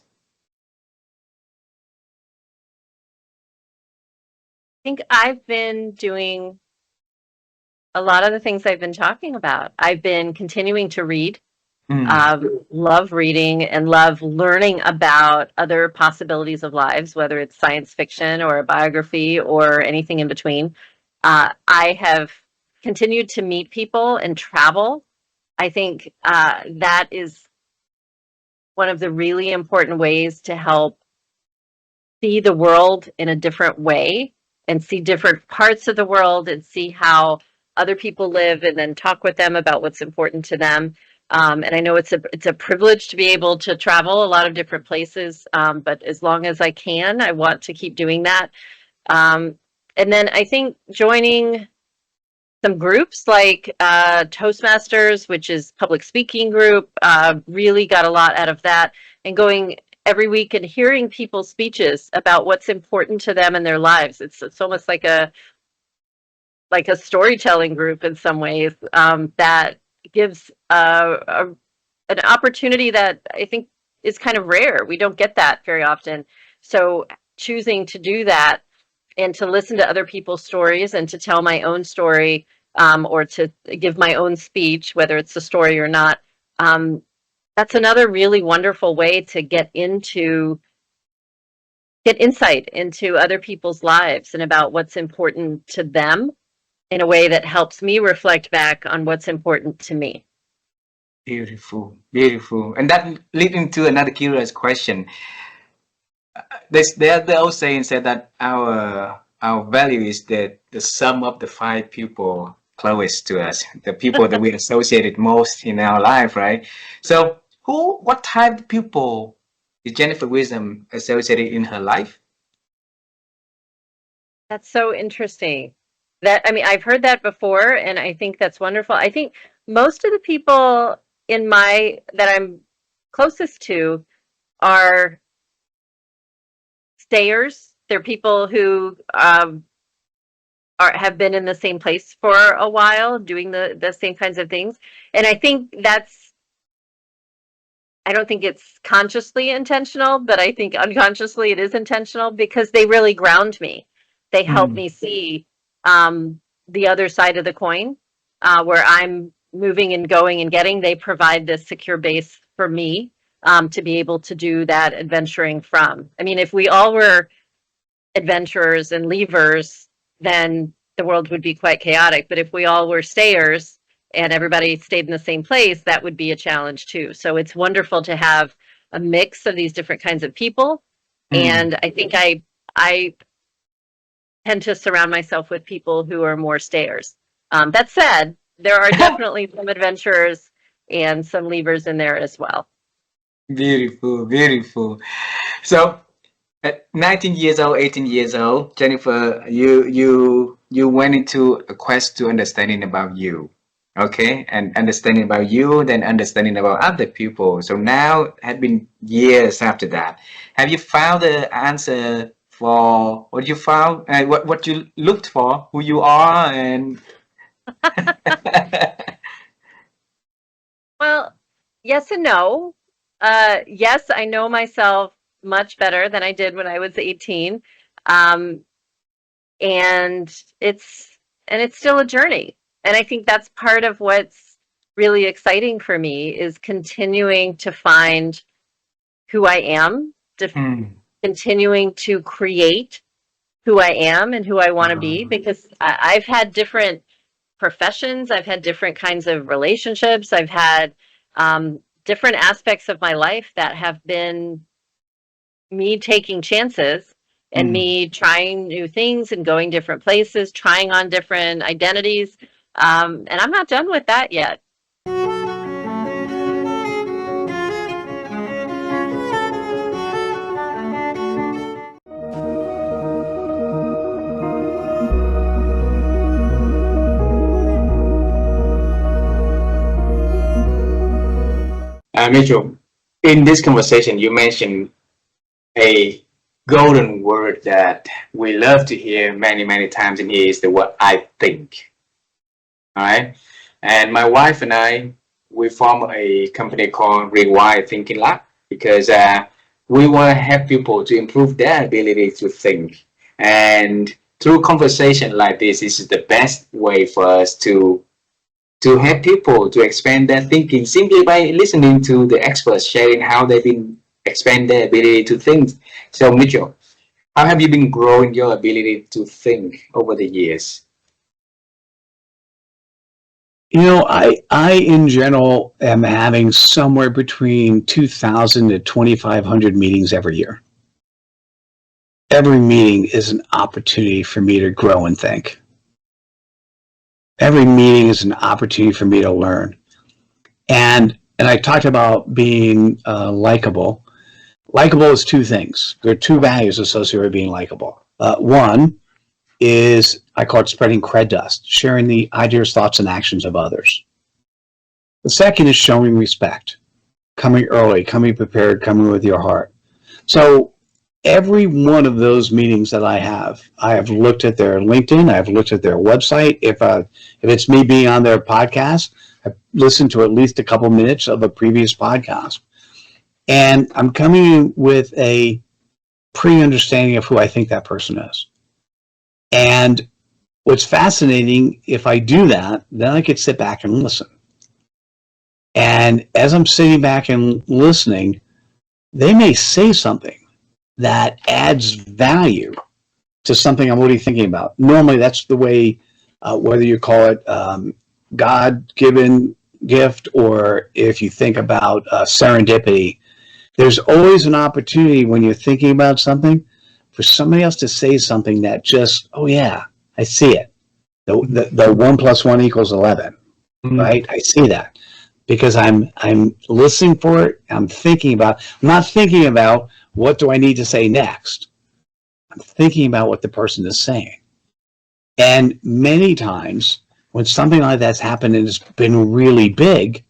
I think I've been doing a lot of the things I've been talking about. I've been continuing to read. Love reading and love learning about other possibilities of lives, whether it's science fiction or a biography or anything in between. I have continued to meet people and travel. I think that is one of the really important ways to help see the world in a different way and see different parts of the world and see how other people live and then talk with them about what's important to them. And I know it's a privilege to be able to travel a lot of different places, but as long as I can, I want to keep doing that. And then I think joining some groups like Toastmasters, which is public speaking group, really got a lot out of that. And going every week and hearing people's speeches about what's important to them in their lives. It's almost like a storytelling group in some ways, that gives an opportunity that I think is kind of rare. We don't get that very often. So choosing to do that and to listen to other people's stories and to tell my own story, or to give my own speech, whether it's a story or not, that's another really wonderful way to get insight into other people's lives and about what's important to them in a way that helps me reflect back on what's important to me. Beautiful, beautiful. And that leads into another curious question. The old saying said that our value is the sum of the 5 people closest to us, the people that we associated most in our life, right? So what type of people is Jennifer Wisdom associated in her life? That's so interesting. I've heard that before, and I think that's wonderful. I think most of the people that I'm closest to are stayers. They're people who have been in the same place for a while, doing the same kinds of things. And I think I don't think it's consciously intentional, but I think unconsciously it is intentional because they really ground me. They help me see the other side of the coin, where I'm moving and going and getting. They provide this secure base for me to be able to do that adventuring from. I mean, if we all were adventurers and leavers, then the world would be quite chaotic. But if we all were stayers and everybody stayed in the same place, that would be a challenge too. So it's wonderful to have a mix of these different kinds of people. And I think I tend to surround myself with people who are more stayers. That said, there are definitely some adventurers and some leavers in there as well. Beautiful, beautiful. So at 19 years old, 18 years old, Jennifer, you went into a quest to understanding about you. Okay, and understanding about you, then understanding about other people. So now it had been years after that. Have you found the answer for what you found, what you looked for, who you are, and Well, yes and no. Yes, I know myself much better than I did when I was 18. Um, and it's still a journey. And I think that's part of what's really exciting for me is continuing to find who I am, continuing to create who I am and who I want to be, because I've had different professions, I've had different kinds of relationships, I've had different aspects of my life that have been me taking chances and me trying new things and going different places, trying on different identities. And I'm not done with that yet. Mitchell, in this conversation, you mentioned a golden word that we love to hear many, many times in here is the word I think. All right. And my wife and I, we form a company called Rewire Thinking Lab because we want to help people to improve their ability to think. And through conversation like this is the best way for us to help people to expand their thinking simply by listening to the experts sharing how they've been expand their ability to think. So Mitchell, how have you been growing your ability to think over the years? You know, I in general am having somewhere between 2,000 to 2,500 meetings every year. Every meeting is an opportunity for me to grow and think. Every meeting is an opportunity for me to learn. And I talked about being likable. Likable is two things. There are two values associated with being likable. One is, I call it spreading cred dust, sharing the ideas, thoughts, and actions of others. The second is showing respect, coming early, coming prepared, coming with your heart. So every one of those meetings that I have looked at their LinkedIn, I've looked at their website. If it's me being on their podcast, I've listened to at least a couple minutes of a previous podcast. And I'm coming in with a pre-understanding of who I think that person is. And what's fascinating, if I do that, then I could sit back and listen. And as I'm sitting back and listening, they may say something that adds value to something I'm already thinking about. Normally, that's the way, whether you call it God-given gift or if you think about serendipity, there's always an opportunity when you're thinking about something for somebody else to say something that just, oh yeah, I see it. The 1 + 1 = 11, right? I see that because I'm listening for it. I'm not thinking about what do I need to say next. I'm thinking about what the person is saying. And many times when something like that's happened and it's been really big,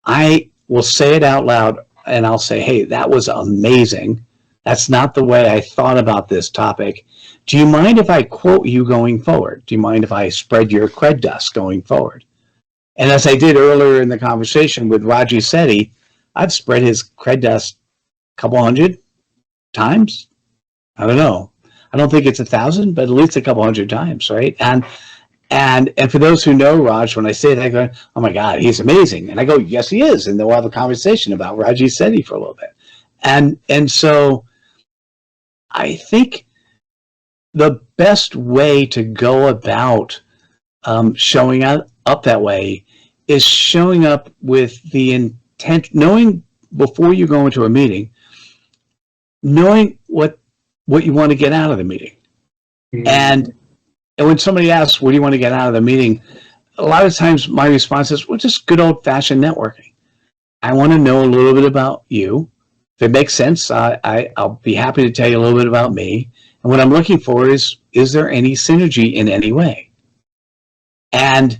I will say it out loud and I'll say, hey, that was amazing. That's not the way I thought about this topic. Do you mind if I quote you going forward? Do you mind if I spread your cred dust going forward? And as I did earlier in the conversation with Raji Sethi, I've spread his cred dust a couple hundred times. I don't know. I don't think it's 1,000, but at least a couple hundred times, right? And for those who know Raj, when I say that, I go, oh my God, he's amazing. And I go, yes, he is. And then we'll have a conversation about Raji Sethi for a little bit. And so I think the best way to go about showing up that way is showing up with the intent, knowing before you go into a meeting, knowing what you want to get out of the meeting. And when somebody asks, what do you want to get out of the meeting? A lot of times my response is, well, just good old fashioned networking. I want to know a little bit about you. If it makes sense, I'll be happy to tell you a little bit about me. And what I'm looking for is there any synergy in any way? And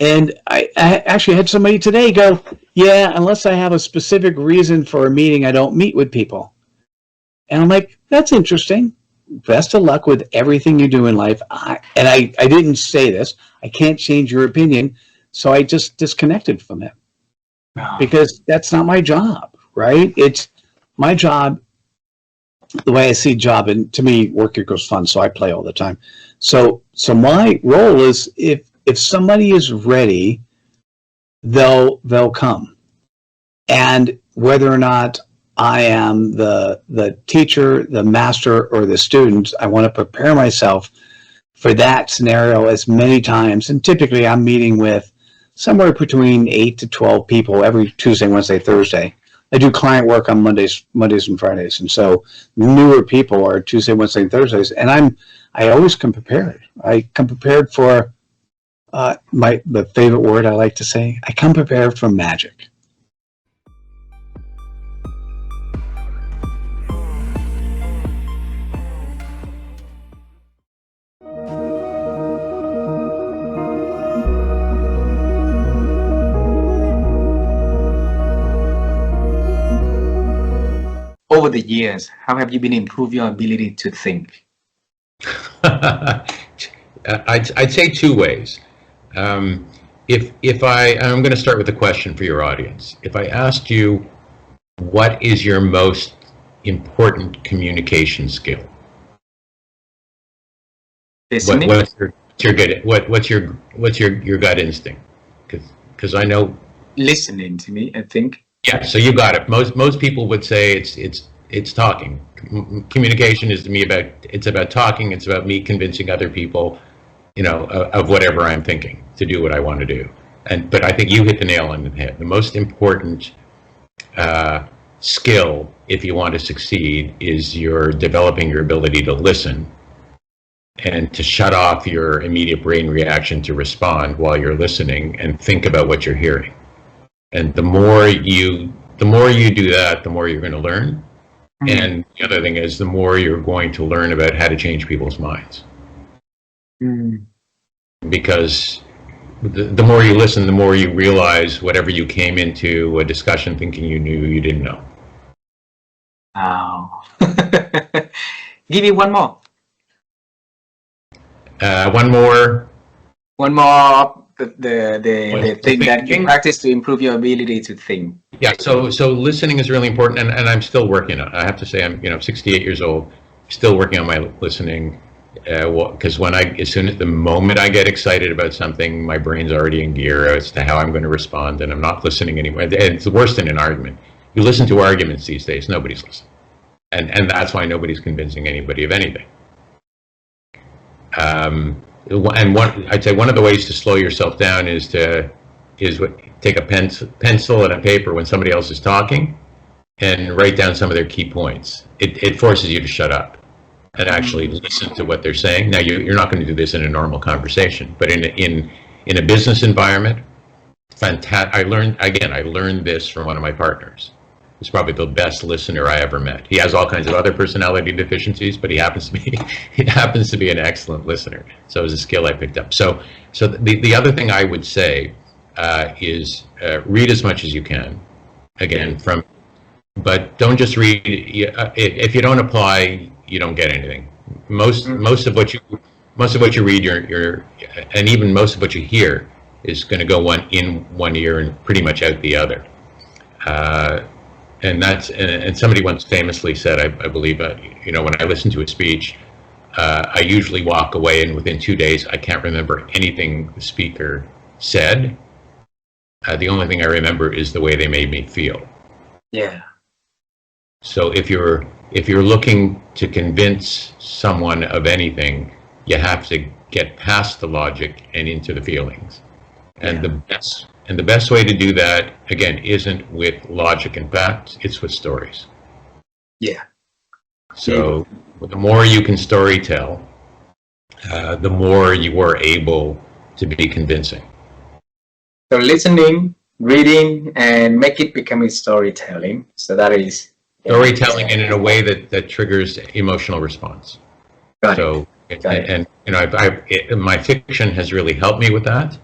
And I actually had somebody today go, yeah, unless I have a specific reason for a meeting, I don't meet with people. And I'm like, that's interesting. Best of luck with everything you do in life. I didn't say this. I can't change your opinion. So I just disconnected from him because that's not my job, right? It's my job. The way I see job, and to me, work equals fun. So I play all the time. So my role is if somebody is ready, they'll come. And whether or not I am the teacher, the master, or the student, I want to prepare myself for that scenario as many times. And typically I'm meeting with somewhere between 8 to 12 people every Tuesday, Wednesday, Thursday. I do client work on Mondays and Fridays. And so newer people are Tuesday, Wednesday, and Thursdays. And I always come prepared. I come prepared for the favorite word I like to say. I come prepared for magic. Over the years, how have you been improving your ability to think? I'd say two ways. I'm going to start with a question for your audience. If I asked you, what is your most important communication skill? Listening. What's your gut instinct? Because I know Listening to me, I think. Yeah, so you got it. Most people would say it's talking. Communication is to me about talking. It's about me convincing other people, of whatever I'm thinking to do what I want to do. But I think you hit the nail on the head. The most important skill, if you want to succeed, is you're developing your ability to listen and to shut off your immediate brain reaction to respond while you're listening and think about what you're hearing. And the more you do that, the more you're going to learn. Mm-hmm. And the other thing is, the more you're going to learn about how to change people's minds. Mm. Because the more you listen, the more you realize whatever you came into a discussion thinking you knew, you didn't know. Wow. Give me one more. One more. The thing that you practice to improve your ability to think. Yeah, so listening is really important, and I'm still working on it. I have to say, I'm 68 years old, still working on my listening. Because the moment I get excited about something, my brain's already in gear as to how I'm going to respond, and I'm not listening anymore. And it's worse than an argument. You listen to arguments these days, nobody's listening, and that's why nobody's convincing anybody of anything. I'd say one of the ways to slow yourself down is take a pencil and a paper when somebody else is talking and write down some of their key points. It forces you to shut up and actually listen to what they're saying. Now you're not going to do this in a normal conversation, but in a business environment, fantastic. I learned this from one of my partners. He's probably the best listener I ever met. He has all kinds of other personality deficiencies, but he happens to be an excellent listener. So it was a skill I picked up. So the other thing I would say is read as much as you can. Again, but don't just read. If you don't apply, you don't get anything. Most of what you read, and even most of what you hear is going to go in one ear and pretty much out the other. And somebody once famously said, I believe, when I listen to a speech, I usually walk away, and within 2 days, I can't remember anything the speaker said. The only thing I remember is the way they made me feel. Yeah. So if you're looking to convince someone of anything, you have to get past the logic and into the feelings. And the best way to do that, again, isn't with logic and facts, it's with stories. Yeah. So the more you can story tell, the more you are able to be convincing. So listening, reading, and make it become a storytelling. So that is storytelling, and in a way that triggers emotional response. Got it. My fiction has really helped me with that.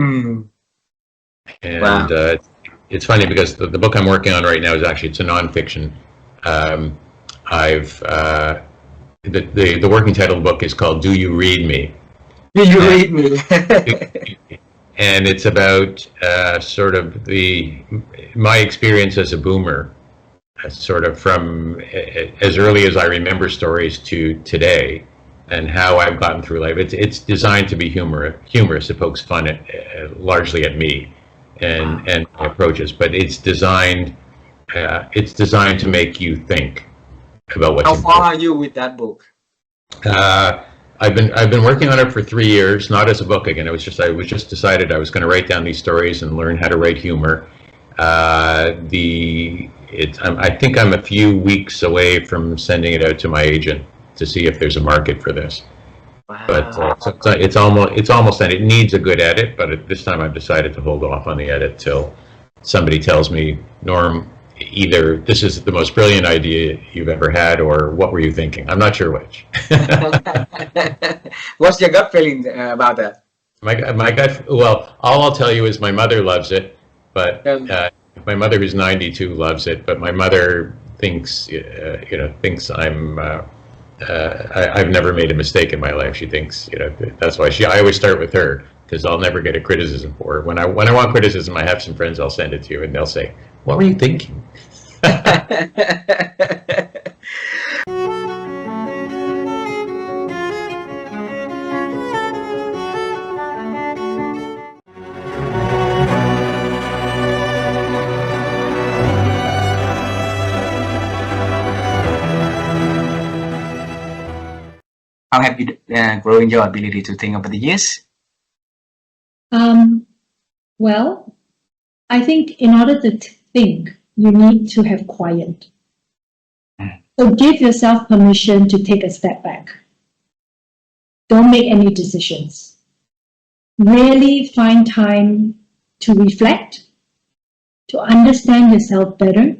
Mm. And Wow. it's funny because the book I'm working on right now is actually, it's a nonfiction. I've the working title of the book is called "Do You Read Me?" Do you read me? And it's about sort of my experience as a boomer, sort of from as early as I remember stories to today, and how I've gotten through life. It's designed to be humorous. It pokes fun at largely at me and my approaches, but it's designed to make you think about what's How important. far are you with that book? I've been working on it for 3 years, not as a book again. I was just decided I was going to write down these stories and learn how to write humor. I think I'm a few weeks away from sending it out to my agent to see if there's a market for this. Wow. But it's almost done. It needs a good edit, but at this time I've decided to hold off on the edit till somebody tells me, Norm, either this is the most brilliant idea you've ever had, or what were you thinking? I'm not sure which. What's your gut feeling about that? My gut, well, all I'll tell you is my mother loves it, but my mother, who's 92, loves it. But my mother thinks, thinks I've never made a mistake in my life. She thinks, that's why I always start with her, because I'll never get a criticism for her. When I want criticism, I have some friends, I'll send it to you, and they'll say, "What were you thinking?" How have you grown your ability to think over the years? Well, I think in order to think, you need to have quiet. So give yourself permission to take a step back. Don't make any decisions. Really find time to reflect, to understand yourself better,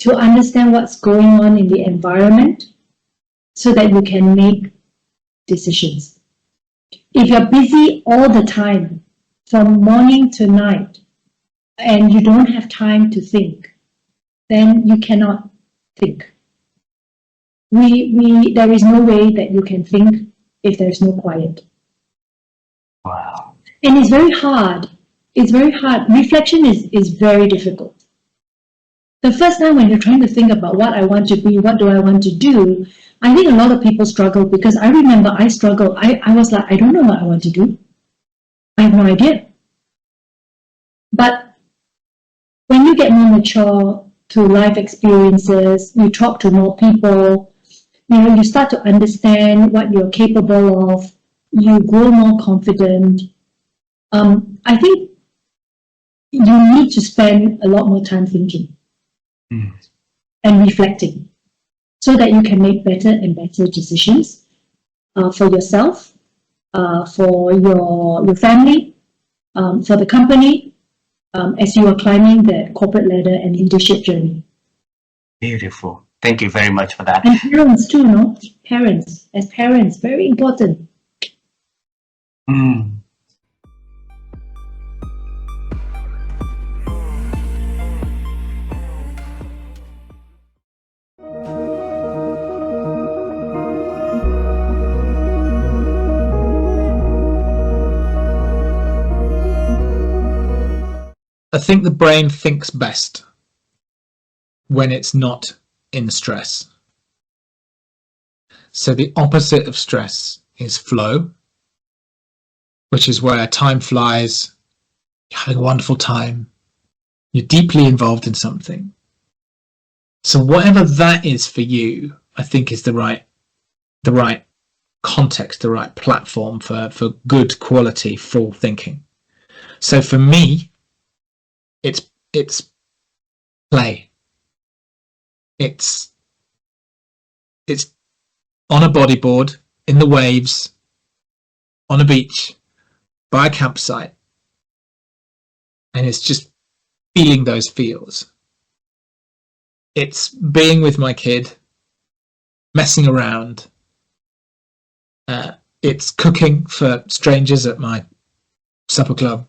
to understand what's going on in the environment, so that you can make decisions. If you're busy all the time, from morning to night, and you don't have time to think, then you cannot think. There is no way that you can think if there's no quiet. Wow. And it's very hard. It's very hard. Reflection is very difficult. The first time when you're trying to think about what I want to be, what do I want to do, I think a lot of people struggle, because I remember I struggled. I was like, I don't know what I want to do. I have no idea. But when you get more mature through life experiences, you talk to more people, you start to understand what you're capable of, you grow more confident. I think you need to spend a lot more time thinking and reflecting, so that you can make better and better decisions for yourself, for your family, for the company, as you are climbing the corporate ladder and leadership journey. Beautiful. Thank you very much for that. And parents too, no? Parents, as parents, very important. I think the brain thinks best when it's not in stress. So the opposite of stress is flow, which is where time flies, you're having a wonderful time, you're deeply involved in something. So whatever that is for you, I think is the right context, the right platform for good quality, full thinking. So for me, it's play. It's on a bodyboard, in the waves, on a beach, by a campsite, and it's just feeling those feels. It's being with my kid, messing around. It's cooking for strangers at my supper club.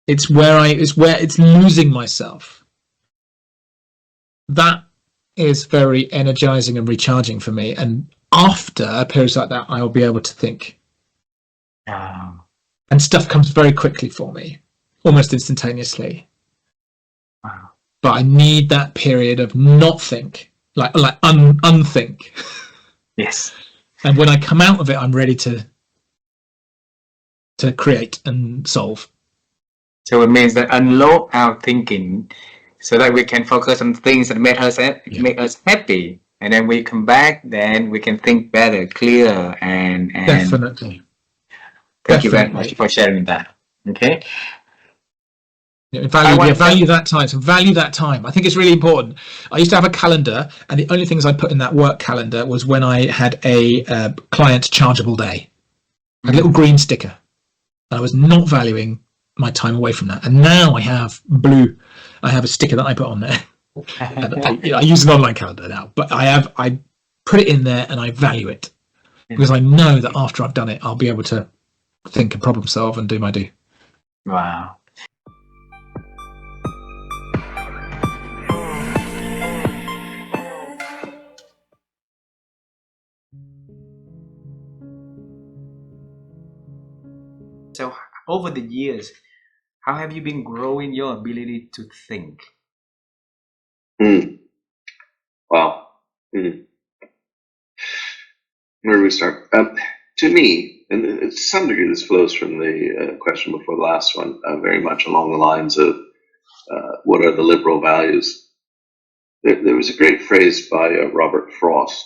It's where it's losing myself. That is very energizing and recharging for me. And after periods like that, I will be able to think. And stuff comes very quickly for me, almost instantaneously. Wow. But I need that period of not think, like unthink. Yes. And when I come out of it, I'm ready to create and solve. So it means that unload our thinking so that we can focus on things that make us happy. And then we come back, then we can think better, clearer, and Definitely. Thank you very much for sharing that. Okay. Value that time. So value that time. I think it's really important. I used to have a calendar, and the only things I put in that work calendar was when I had a client chargeable day. A little green sticker. And I was not valuing my time away from that. And now I have a sticker that I put on there. I use an online calendar now, but I put it in there and I value it because I know that after I've done it, I'll be able to think and problem solve and do my do. Wow. So over the years, how have you been growing your ability to think? Wow. Where do we start? To me, and to some degree this flows from the question before the last one, very much along the lines of what are the liberal values. There was a great phrase by Robert Frost,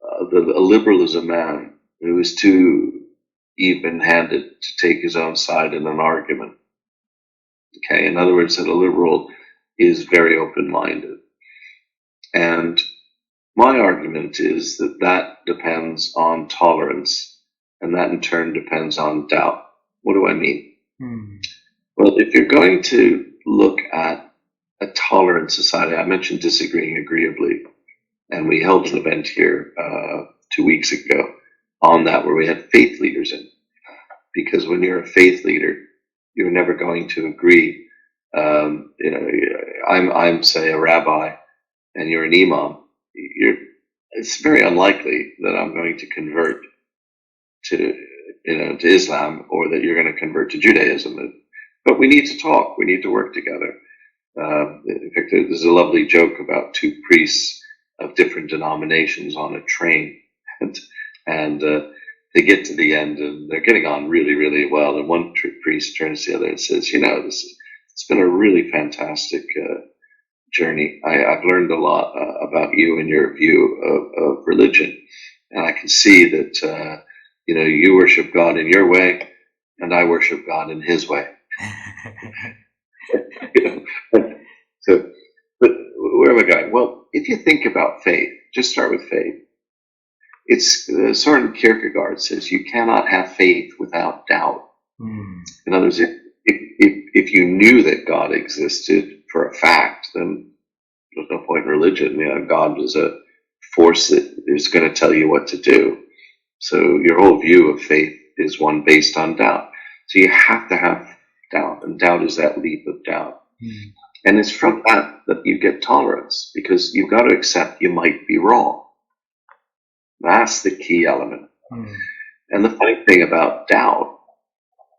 that a liberal is a man who is too even-handed to take his own side in an argument. Okay, in other words, that a liberal is very open-minded. And my argument is that that depends on tolerance, and that in turn depends on doubt. What do I mean? Well, if you're going to look at a tolerant society, I mentioned disagreeing agreeably, and we held an event here 2 weeks ago on that where we had faith leaders in. Because when you're a faith leader, you're never going to agree. I'm say a rabbi, and you're an imam. It's very unlikely that I'm going to convert to Islam, or that you're going to convert to Judaism. But we need to talk. We need to work together. In fact, there's a lovely joke about two priests of different denominations on a train, and they get to the end and they're getting on really, really well. And one priest turns to the other and says, it's been a really fantastic journey. I've learned a lot about you and your view of religion. And I can see that, you worship God in your way and I worship God in his way. So, but where am I going? Well, if you think about faith, just start with faith. It's Soren Kierkegaard says you cannot have faith without doubt. In other words, if you knew that God existed for a fact, then there's no point in religion. God is a force that is going to tell you what to do. So your whole view of faith is one based on doubt. So you have to have doubt, and doubt is that leap of doubt. And it's from that you get tolerance, because you've got to accept you might be wrong. That's the key element. And the funny thing about doubt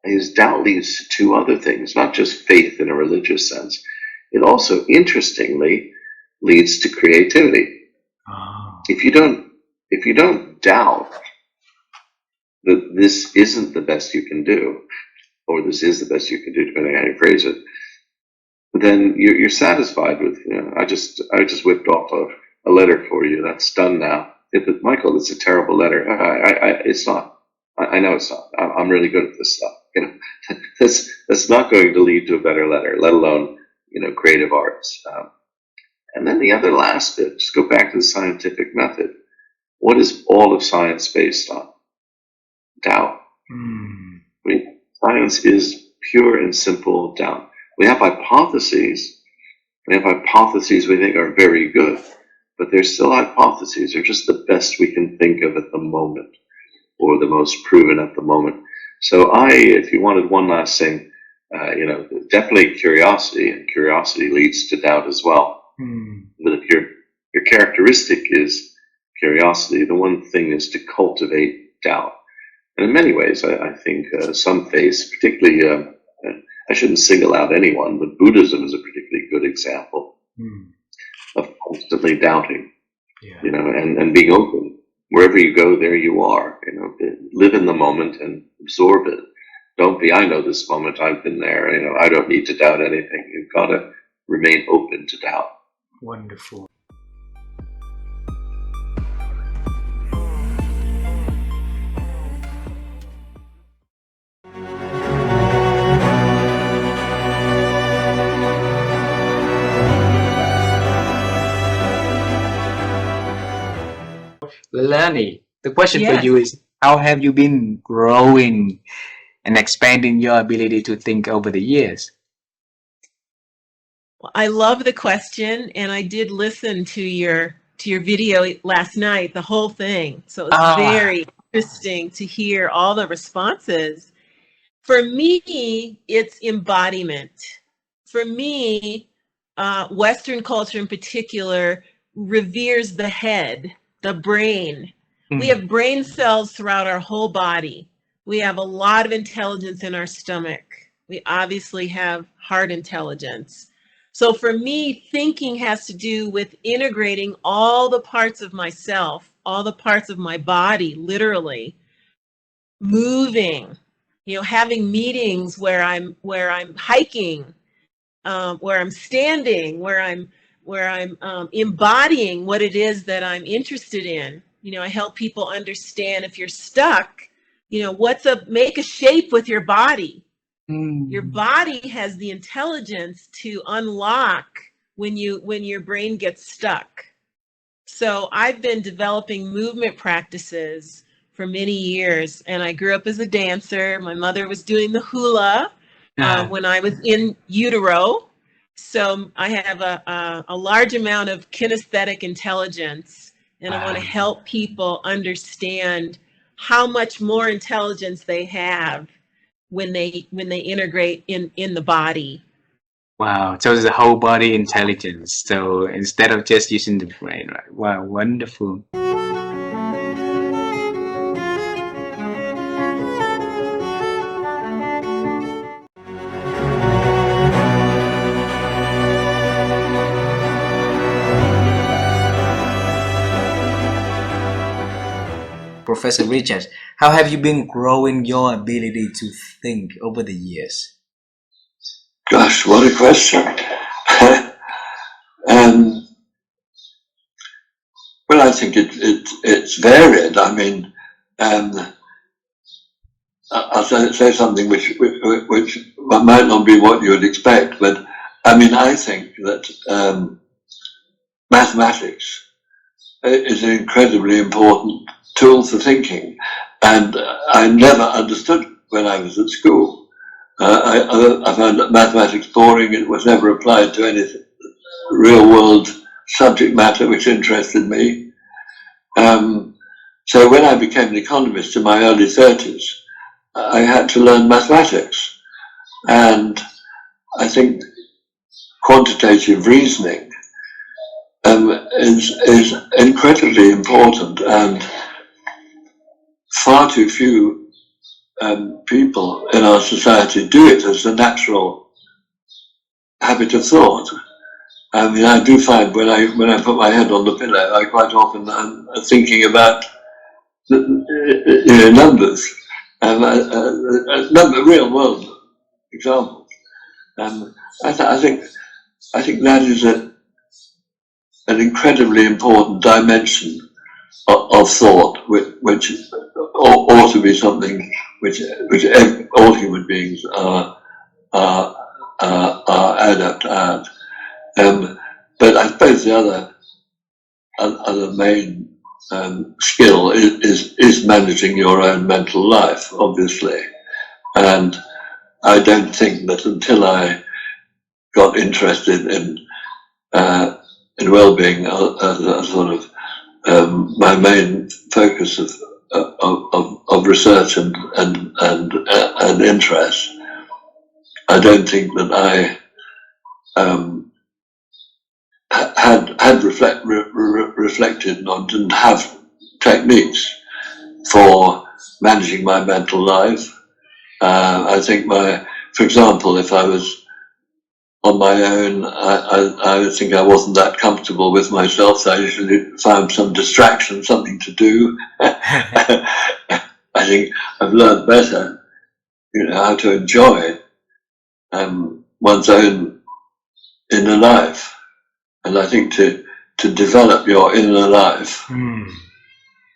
is doubt leads to two other things, not just faith in a religious sense. It also, interestingly, leads to creativity. If you don't doubt that this isn't the best you can do, or this is the best you can do, depending on how you phrase it, then you're satisfied with, I just whipped off a letter for you. That's done now. Michael, it's a terrible letter. It's not. I know it's not. I'm really good at this stuff. That's not going to lead to a better letter, let alone, creative arts. And then the other last bit, just go back to the scientific method. What is all of science based on? Doubt. Science is pure and simple doubt. We have hypotheses. We think are very good, but they're still hypotheses. They're just the best we can think of at the moment, or the most proven at the moment. So if you wanted one last thing, definitely curiosity, and curiosity leads to doubt as well. But if your characteristic is curiosity, the one thing is to cultivate doubt. And in many ways, I think some faiths, particularly, I shouldn't single out anyone, but Buddhism is a particularly good example of constantly doubting, and being open. Wherever you go, there you are. Live in the moment and absorb it. Don't be, I know this moment, I've been there. I don't need to doubt anything. You've got to remain open to doubt. Wonderful. Lani, the question for Yes. you is, how have you been growing and expanding your ability to think over the years? I love the question, and I did listen to your video last night, the whole thing. So it was very interesting to hear all the responses. For me, it's embodiment. For me, Western culture in particular reveres the head, the brain. We have brain cells throughout our whole body. We have a lot of intelligence in our stomach. We obviously have heart intelligence. So for me, thinking has to do with integrating all the parts of myself, all the parts of my body, literally, moving, having meetings where I'm hiking, where I'm standing, where I'm embodying what it is that I'm interested in. I help people understand if you're stuck, make a shape with your body. Your body has the intelligence to unlock when your brain gets stuck. So I've been developing movement practices for many years, and I grew up as a dancer. My mother was doing the hula when I was in utero. So I have a large amount of kinesthetic intelligence, and I want to help people understand how much more intelligence they have when they integrate in the body. Wow, so it's the whole body intelligence. So instead of just using the brain, right? Wow, wonderful. Professor Richard, how have you been growing your ability to think over the years? Gosh, what a question. Well, I think it's varied. I mean, I'll say something which might not be what you would expect, but I mean, I think that mathematics is an incredibly important tool for thinking, and I never understood when I was at school. I found that mathematics boring. It was never applied to any real world subject matter which interested me. So when I became an economist in my early 30s, I had to learn mathematics, and I think quantitative reasoning is incredibly important, and far too few people in our society do it as a natural habit of thought. I mean, I do find when I put my head on the pillow, I quite often am thinking about numbers, real world examples. I think that is an incredibly important dimension of thought, which ought to be something which all human beings are adept at. But I suppose the other main skill is managing your own mental life, obviously. And I don't think that until I got interested in well-being as a sort of my main focus of research and interest, I don't think that I had reflected on, didn't have techniques for managing my mental life. I think for example, if I was on my own, I think I wasn't that comfortable with myself, so I usually found some distraction, something to do. I think I've learned better, how to enjoy one's own inner life. And I think to develop your inner life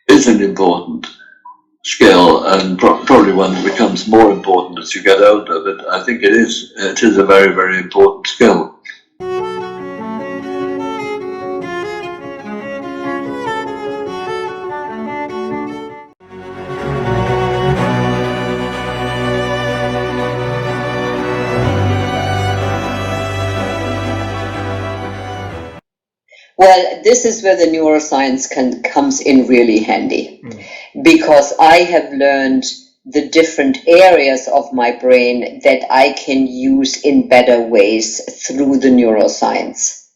is an important skill, and probably one that becomes more important as you get older. But I think it is a very, very important skill. Well, this is where the neuroscience comes in really handy, because I have learned the different areas of my brain that I can use in better ways through the neuroscience.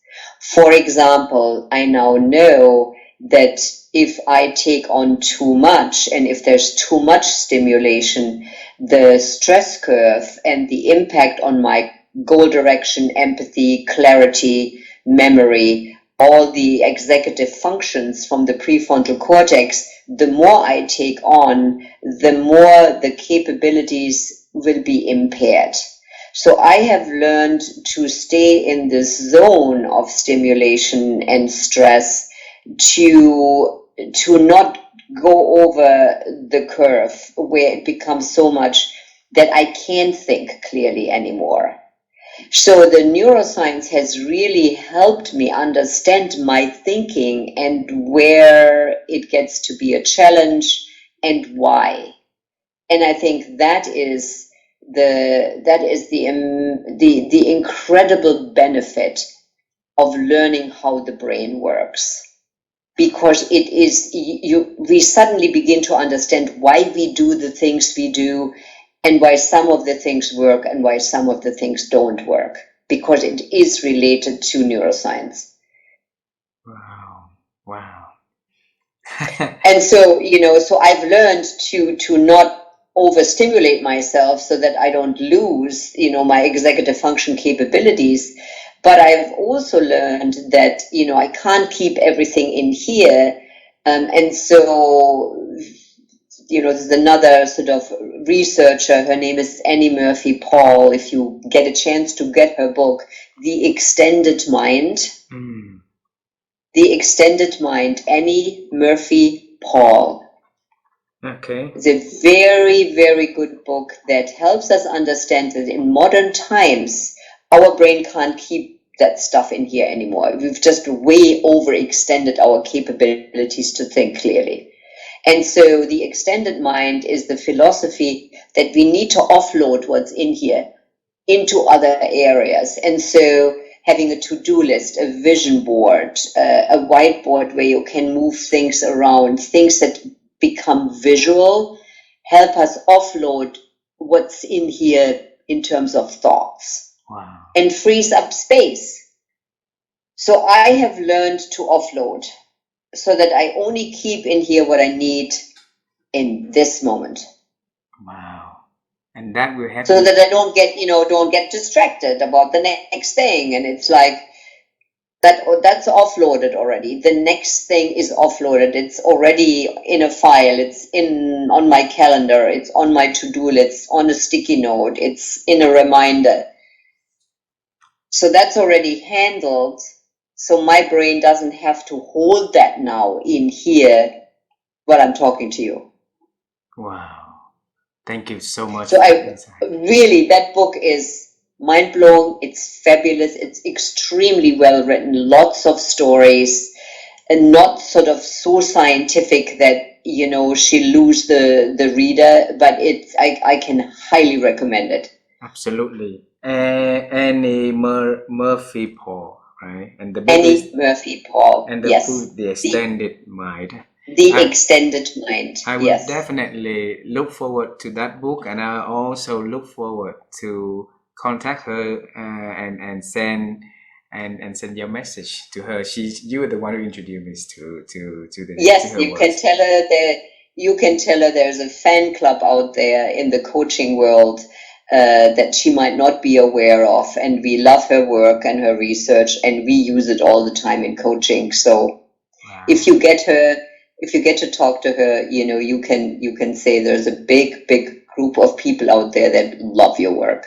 For example, I now know that if I take on too much, and if there's too much stimulation, the stress curve and the impact on my goal direction, empathy, clarity, memory, all the executive functions from the prefrontal cortex, the more I take on, the more the capabilities will be impaired. So I have learned to stay in this zone of stimulation and stress, to not go over the curve where it becomes so much that I can't think clearly anymore. So the neuroscience has really helped me understand my thinking and where it gets to be a challenge and why. And I think that is the incredible benefit of learning how the brain works. Because it is, we suddenly begin to understand why we do the things we do, and why some of the things work and why some of the things don't work, because it is related to neuroscience. Wow. And so, so I've learned to not overstimulate myself so that I don't lose, my executive function capabilities. But I've also learned that, I can't keep everything in here. And so, there's another sort of researcher, her name is Annie Murphy Paul. If you get a chance to get her book, The Extended Mind. The Extended Mind, Annie Murphy Paul. Okay. It's a very, very good book that helps us understand that in modern times, our brain can't keep that stuff in here anymore. We've just way overextended our capabilities to think clearly. And so the extended mind is the philosophy that we need to offload what's in here into other areas. And so having a to-do list, a vision board, a whiteboard where you can move things around, things that become visual, help us offload what's in here in terms of thoughts. Wow. And frees up space. So I have learned to offload, so that I only keep in here what I need in this moment. Wow. And that will help. So that I don't get distracted about the next thing. And it's like, that's offloaded already. The next thing is offloaded. It's already in a file. It's on my calendar. It's on my to-do list, on a sticky note. It's in a reminder. So that's already handled. So my brain doesn't have to hold that now in here while I'm talking to you. Wow. Thank you so much. So that book is mind-blowing. It's fabulous. It's extremely well written. Lots of stories, and not sort of so scientific that, she'll lose the reader, but I can highly recommend it. Absolutely. Annie Murphy Paul. Right, and the book Annie Murphy Paul. And the yes. book, The Extended Mind. The extended mind. I will Yes. definitely look forward to that book, and I also look forward to contact her and send your message to her. You were the one who introduced me to Yes, her you work. can tell her that you can tell her there's a fan club out there in the coaching world that she might not be aware of, and we love her work and her research, and we use it all the time in coaching. So if you get to talk to her, you can say there's a big group of people out there that love your work.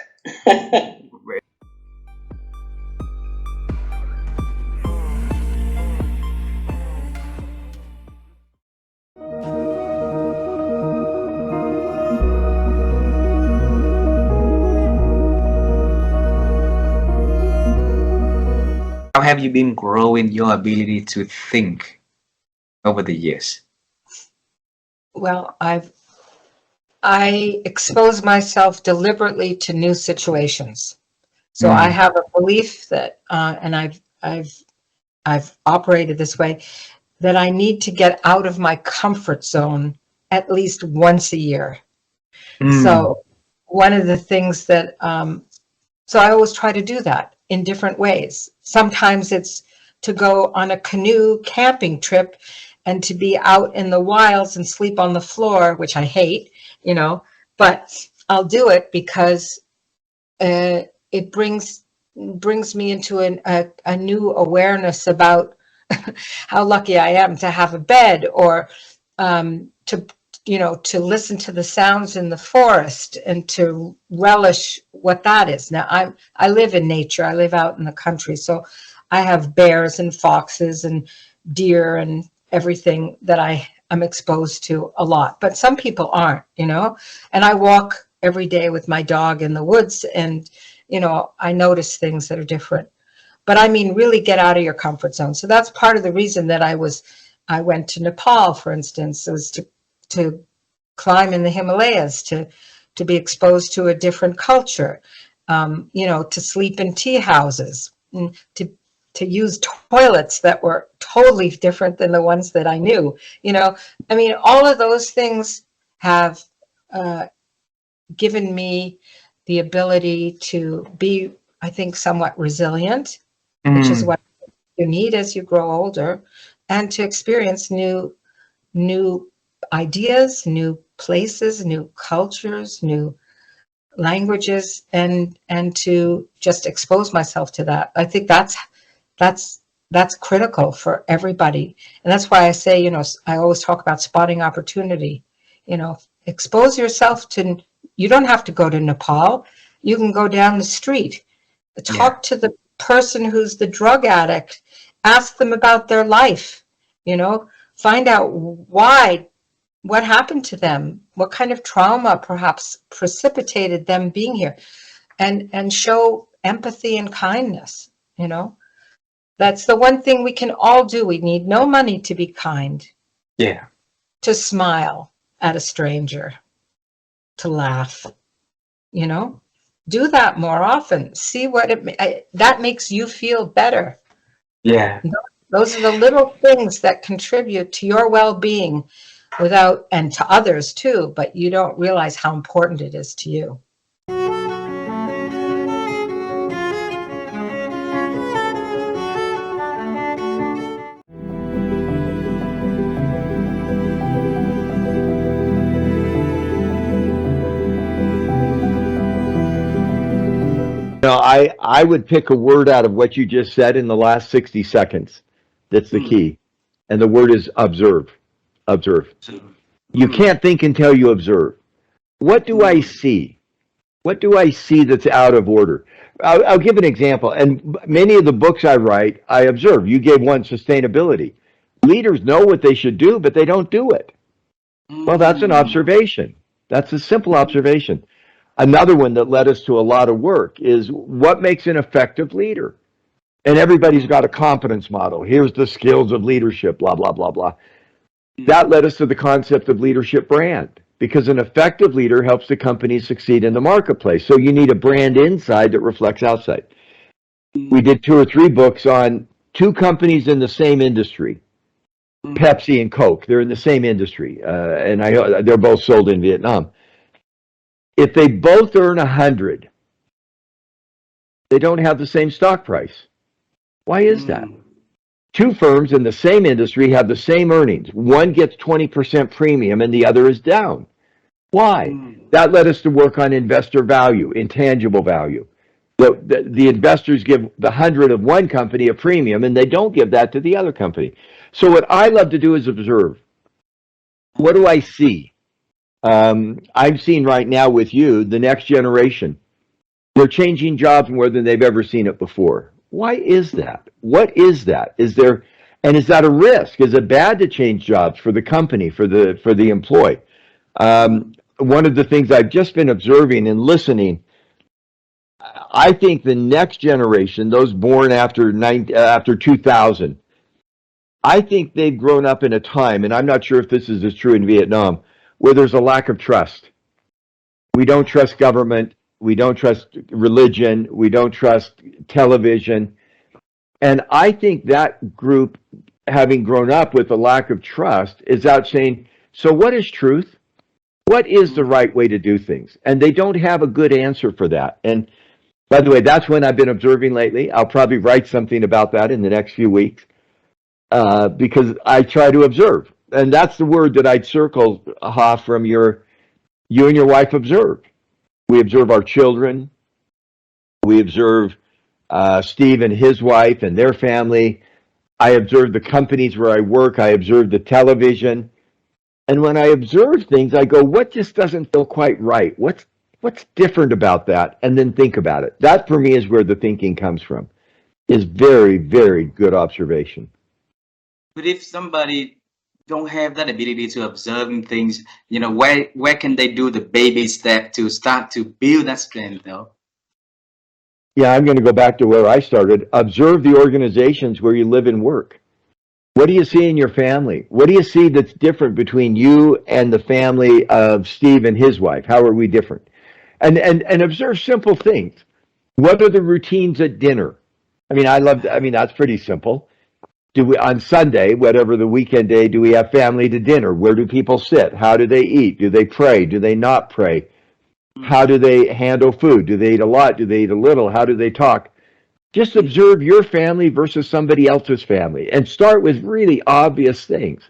How have you been growing your ability to think over the years? Well, I expose myself deliberately to new situations. So I have a belief that, and I've operated this way, that I need to get out of my comfort zone at least once a year. So one of the things that, so I always try to do that in different ways. Sometimes it's to go on a canoe camping trip and to be out in the wilds and sleep on the floor, which I hate, but I'll do it because it brings me into a new awareness about how lucky I am to have a bed, or to listen to the sounds in the forest and to relish what that is. Now I live in nature. I live out in the country, so I have bears and foxes and deer and everything that I'm exposed to a lot. But some people aren't, and I walk every day with my dog in the woods, and I notice things that are different. But I mean, really get out of your comfort zone. So that's part of the reason that I went to Nepal, for instance, was to climb in the Himalayas, to be exposed to a different culture, to sleep in tea houses, to use toilets that were totally different than the ones that I knew. I mean, all of those things have given me the ability to be, I think, somewhat resilient, which is what you need as you grow older, and to experience new ideas, new places, new cultures, new languages, and to just expose myself to that. I think that's critical for everybody. And that's why I say, I always talk about spotting opportunity. Expose yourself to, you don't have to go to Nepal. You can go down the street, talk to the person who's the drug addict, ask them about their life, find out what happened to them, what kind of trauma perhaps precipitated them being here, and show empathy and kindness. That's the one thing we can all do. We need no money to be kind. Yeah. To smile at a stranger, to laugh, do that more often. See what that makes you feel better. Yeah. Those are the little things that contribute to your well-being and to others too, but you don't realize how important it is to you. I would pick a word out of what you just said in the last 60 seconds. That's the key. And the word is observe. Observe. You can't think until you observe. What do I see? What do I see that's out of order? I'll give an example. And many of the books I write, I observe. You gave one, sustainability. Leaders know what they should do, but they don't do it. Well, that's an observation. That's a simple observation. Another one that led us to a lot of work is what makes an effective leader? And everybody's got a competence model. Here's the skills of leadership, blah, blah, blah, blah. That led us to the concept of leadership brand, because an effective leader helps the company succeed in the marketplace. So you need a brand inside that reflects outside. We did 2 or 3 books on 2 companies in the same industry. Pepsi and Coke. They're in the same industry, and I know they're both sold in Vietnam. If they both earn 100, they don't have the same stock price. Why is that? Two firms in the same industry have the same earnings. One gets 20% premium and the other is down. Why? That led us to work on investor value, intangible value. The investors give the 100 of one company a premium and they don't give that to the other company. So what I love to do is observe. What do I see? I'm seeing right now with you, the next generation. They're changing jobs more than they've ever seen it before. Why is that? What is that? Is that a risk? Is it bad to change jobs for the company, for the employee? One of the things I've just been observing and listening, I think the next generation, those born after 2000, I think they've grown up in a time, and I'm not sure if this is as true in Vietnam, where there's a lack of trust. We don't trust government. We don't trust religion. We don't trust television. And I think that group, having grown up with a lack of trust, is out saying, so what is truth? What is the right way to do things? And they don't have a good answer for that. And by the way, that's when I've been observing lately. I'll probably write something about that in the next few weeks because I try to observe. And that's the word that I'd circle, Ha, from you and your wife observe. We observe our children. We observe Steve and his wife and their family. I observe the companies where I work. I observe the television. And when I observe things, I go, what just doesn't feel quite right? What's different about that? And then think about it. That, for me, is where the thinking comes from, is very, very good observation. But if somebody don't have that ability to observe things, where can they do the baby step to start to build that strength, though? Yeah, I'm going to go back to where I started. Observe the organizations where you live and work. What do you see in your family? What do you see that's different between you and the family of Steve and his wife? How are we different? And observe simple things. What are the routines at dinner? That's pretty simple. Do we, on Sunday, whatever the weekend day, do we have family to dinner? Where do people sit? How do they eat? Do they pray? Do they not pray? How do they handle food? Do they eat a lot? Do they eat a little? How do they talk? Just observe your family versus somebody else's family and start with really obvious things.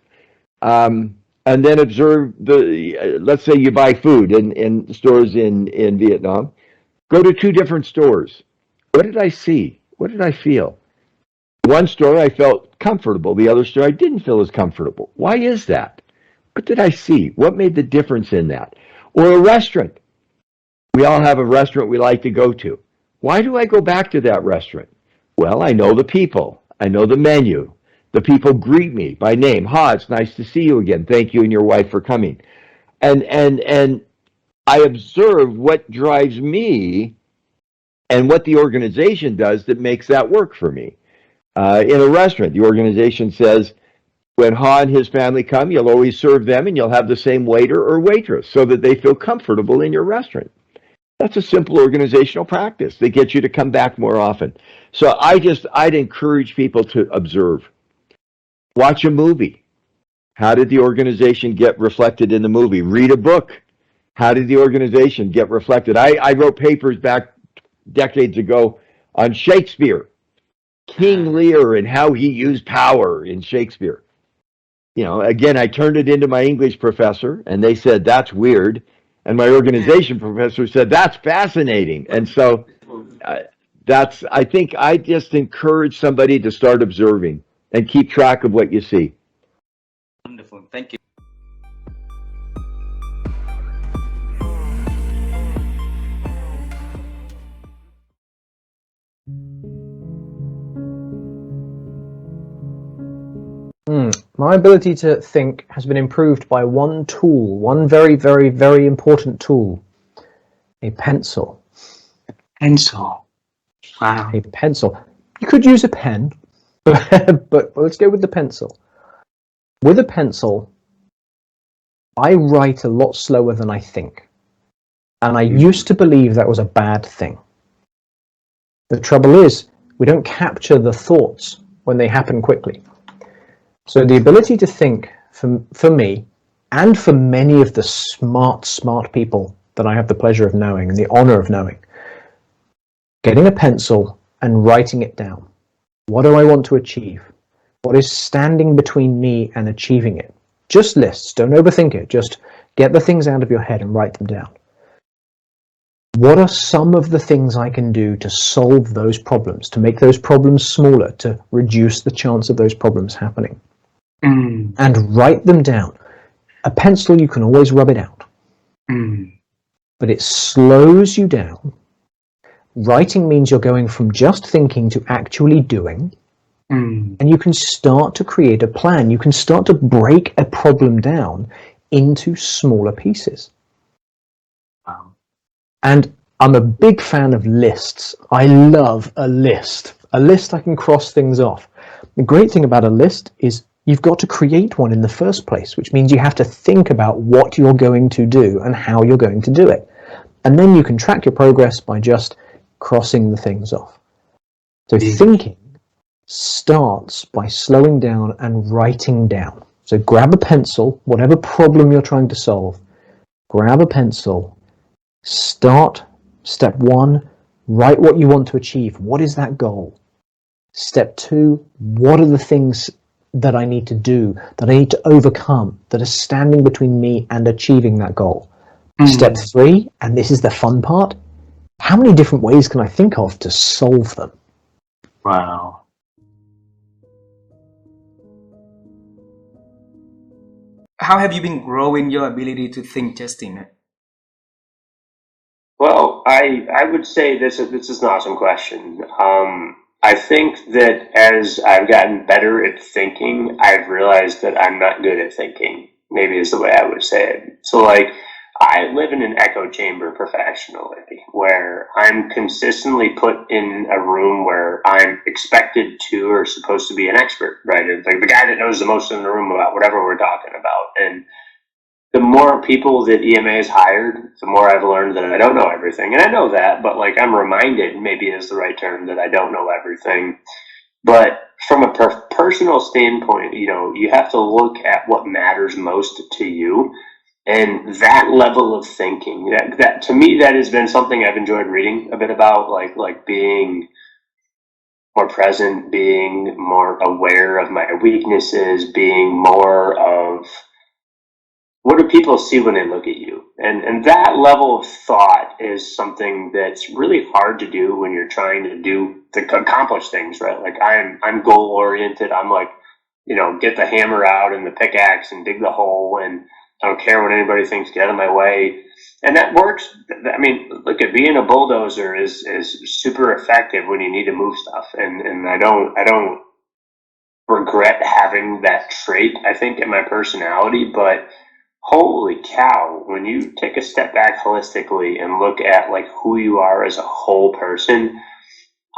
And then observe let's say you buy food in stores in Vietnam. Go to two different stores. What did I see? What did I feel? One store I felt comfortable. The other store I didn't feel as comfortable. Why is that? What did I see? What made the difference in that? Or a restaurant. We all have a restaurant we like to go to. Why do I go back to that restaurant? Well, I know the people. I know the menu. The people greet me by name. Ha, it's nice to see you again. Thank you and your wife for coming. And I observe what drives me and what the organization does that makes that work for me. In a restaurant, the organization says, when Ha and his family come, you'll always serve them and you'll have the same waiter or waitress so that they feel comfortable in your restaurant. That's a simple organizational practice that gets you to come back more often. So I'd encourage people to observe. Watch a movie. How did the organization get reflected in the movie? Read a book. How did the organization get reflected? I wrote papers back decades ago on Shakespeare, King Lear, and how he used power in Shakespeare. Again, I turned it into my English professor, and they said, that's weird. And my organization professor said, that's fascinating. And so I think I just encourage somebody to start observing and keep track of what you see. Wonderful. Thank you. My ability to think has been improved by one tool, one very, very, very important tool. A pencil. Pencil. Wow. A pencil. You could use a pen, but let's go with the pencil. With a pencil, I write a lot slower than I think. And I used to believe that was a bad thing. The trouble is, we don't capture the thoughts when they happen quickly. So the ability to think for me and for many of the smart people that I have the pleasure of knowing and the honor of knowing, getting a pencil and writing it down. What do I want to achieve? What is standing between me and achieving it? Just lists, don't overthink it. Just get the things out of your head and write them down. What are some of the things I can do to solve those problems, to make those problems smaller, to reduce the chance of those problems happening? And write them down. A pencil, you can always rub it out. But it slows you down. Writing means you're going from just thinking to actually doing. And you can start to create a plan. You can start to break a problem down into smaller pieces. And I'm a big fan of lists. I love a list. A list I can cross things off. The great thing about a list is you've got to create one in the first place, which means you have to think about what you're going to do and how you're going to do it. And then you can track your progress by just crossing the things off. So thinking starts by slowing down and writing down. So grab a pencil, whatever problem you're trying to solve, grab a pencil, start step 1, write what you want to achieve. What is that goal? Step 2, what are the things that I need to do, that I need to overcome, that are standing between me and achieving that goal? Step 3, and this is the fun part, how many different ways can I think of to solve them? Wow. How have you been growing your ability to think, Justin? Well, I would say this is an awesome question. I think that as I've gotten better at thinking, I've realized that I'm not good at thinking, maybe is the way I would say it. So like, I live in an echo chamber professionally, where I'm consistently put in a room where I'm expected to or supposed to be an expert, right? It's like the guy that knows the most in the room about whatever we're talking about. And the more people that EMA has hired, the more I've learned that I don't know everything. And I know that, but like I'm reminded, maybe is the right term, that I don't know everything. But from a personal standpoint, you have to look at what matters most to you. And that level of thinking, that to me, that has been something I've enjoyed reading a bit about, like being more present, being more aware of my weaknesses, being more of what do people see when they look at you? And that level of thought is something that's really hard to do when you're trying to accomplish things, right? Like I'm goal oriented. I'm like, get the hammer out and the pickaxe and dig the hole, and I don't care what anybody thinks, get out of my way. And that works. I mean, look at being a bulldozer is super effective when you need to move stuff. And I don't regret having that trait, I think, in my personality, but holy cow, when you take a step back holistically and look at like who you are as a whole person,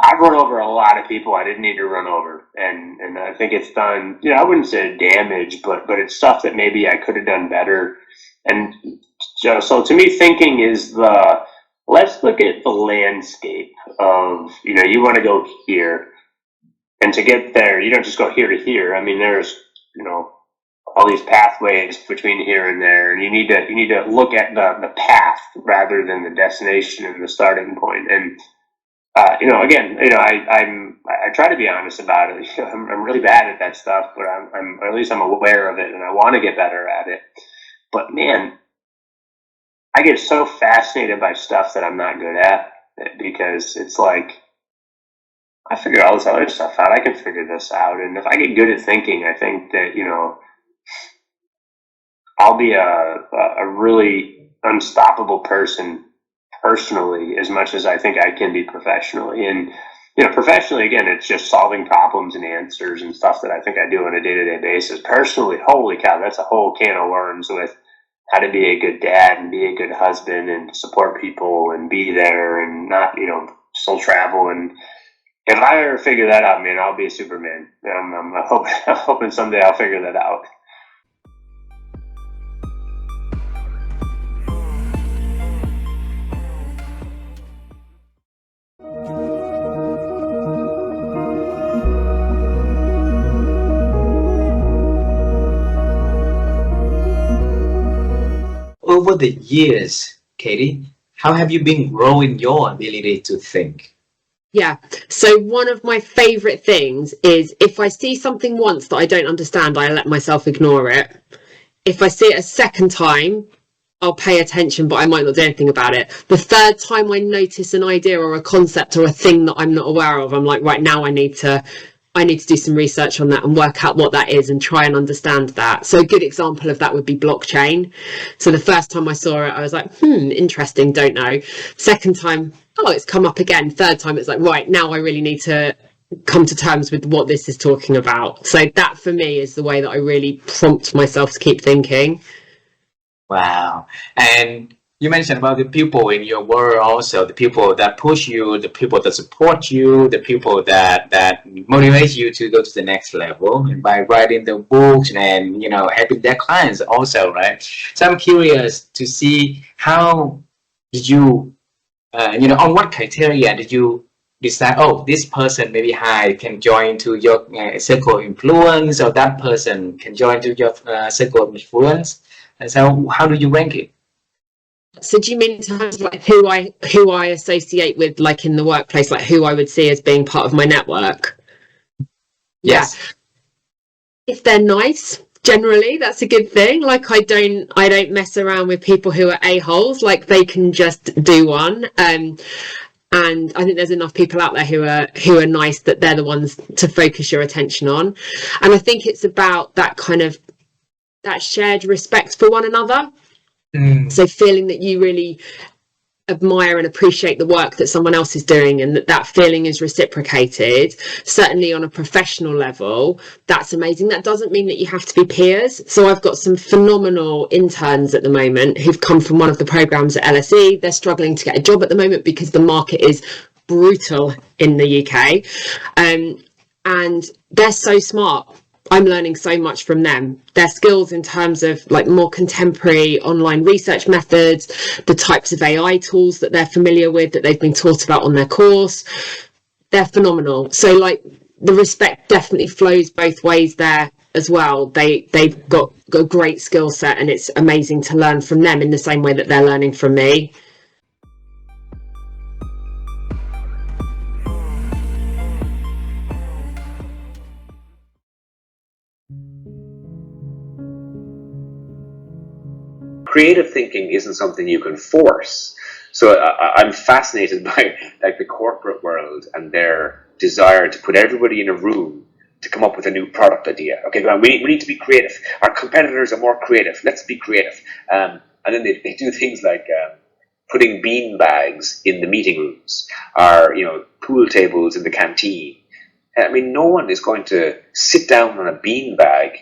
I've run over a lot of people I didn't need to run over. And I think it's done, I wouldn't say damage, but it's stuff that maybe I could have done better. And so to me, thinking is let's look at the landscape of, you want to go here. And to get there, you don't just go here to here. I mean, there's, all these pathways between here and there, and you need to look at the path rather than the destination and the starting point. And again, I try to be honest about it. I'm really bad at that stuff, but at least I'm aware of it, and I want to get better at it. But man, I get so fascinated by stuff that I'm not good at, because it's like I figured all this other stuff out. I can figure this out, and if I get good at thinking, I think that I'll be a really unstoppable person personally, as much as I think I can be professionally. And professionally, again, it's just solving problems and answers and stuff that I think I do on a day-to-day basis. Personally, holy cow, that's a whole can of worms with how to be a good dad and be a good husband and support people and be there and not, still travel. And if I ever figure that out, man, I'll be a Superman. I'm hoping someday I'll figure that out. over the years, Katie, how have you been growing your ability to think? Yeah. So one of my favorite things is if I see something once that I don't understand, I let myself ignore it. If I see it a second time, I'll pay attention, but I might not do anything about it. The third time I notice an idea or a concept or a thing that I'm not aware of, I'm like, right now I need to do some research on that and work out what that is and try and understand that. So a good example of that would be blockchain. So the first time I saw it, I was like, interesting, don't know. Second time, oh, it's come up again. Third time, it's like, right, now I really need to come to terms with what this is talking about. So that for me is the way that I really prompt myself to keep thinking. Wow. And you mentioned about the people in your world also, the people that push you, the people that support you, the people that motivate you to go to the next level, and by writing the books and, helping their clients also, right? So I'm curious to see how did you, on what criteria did you decide, oh, this person maybe can join to your circle of influence, or that person can join to your circle of influence? And so how do you rank it? So do you mean in terms of like who I associate with, like in the workplace, like who I would see as being part of my network? Yes. Yeah. If they're nice, generally, that's a good thing. Like I don't mess around with people who are a-holes. Like they can just do one. And I think there's enough people out there who are nice that they're the ones to focus your attention on. And I think it's about that kind of that shared respect for one another. So feeling that you really admire and appreciate the work that someone else is doing and that feeling is reciprocated, certainly on a professional level, that's amazing. That doesn't mean that you have to be peers. So I've got some phenomenal interns at the moment who've come from one of the programs at LSE. They're struggling to get a job at the moment because the market is brutal in the UK. And they're so smart. I'm learning so much from them. Their skills in terms of like more contemporary online research methods, the types of AI tools that they're familiar with, that they've been taught about on their course, they're phenomenal. So like the respect definitely flows both ways there as well. They've got a great skill set and it's amazing to learn from them in the same way that they're learning from me. Creative thinking isn't something you can force. So I'm fascinated by like the corporate world and their desire to put everybody in a room to come up with a new product idea. Okay, we need to be creative. Our competitors are more creative. Let's be creative. And then they do things like putting bean bags in the meeting rooms, or pool tables in the canteen. I mean, no one is going to sit down on a bean bag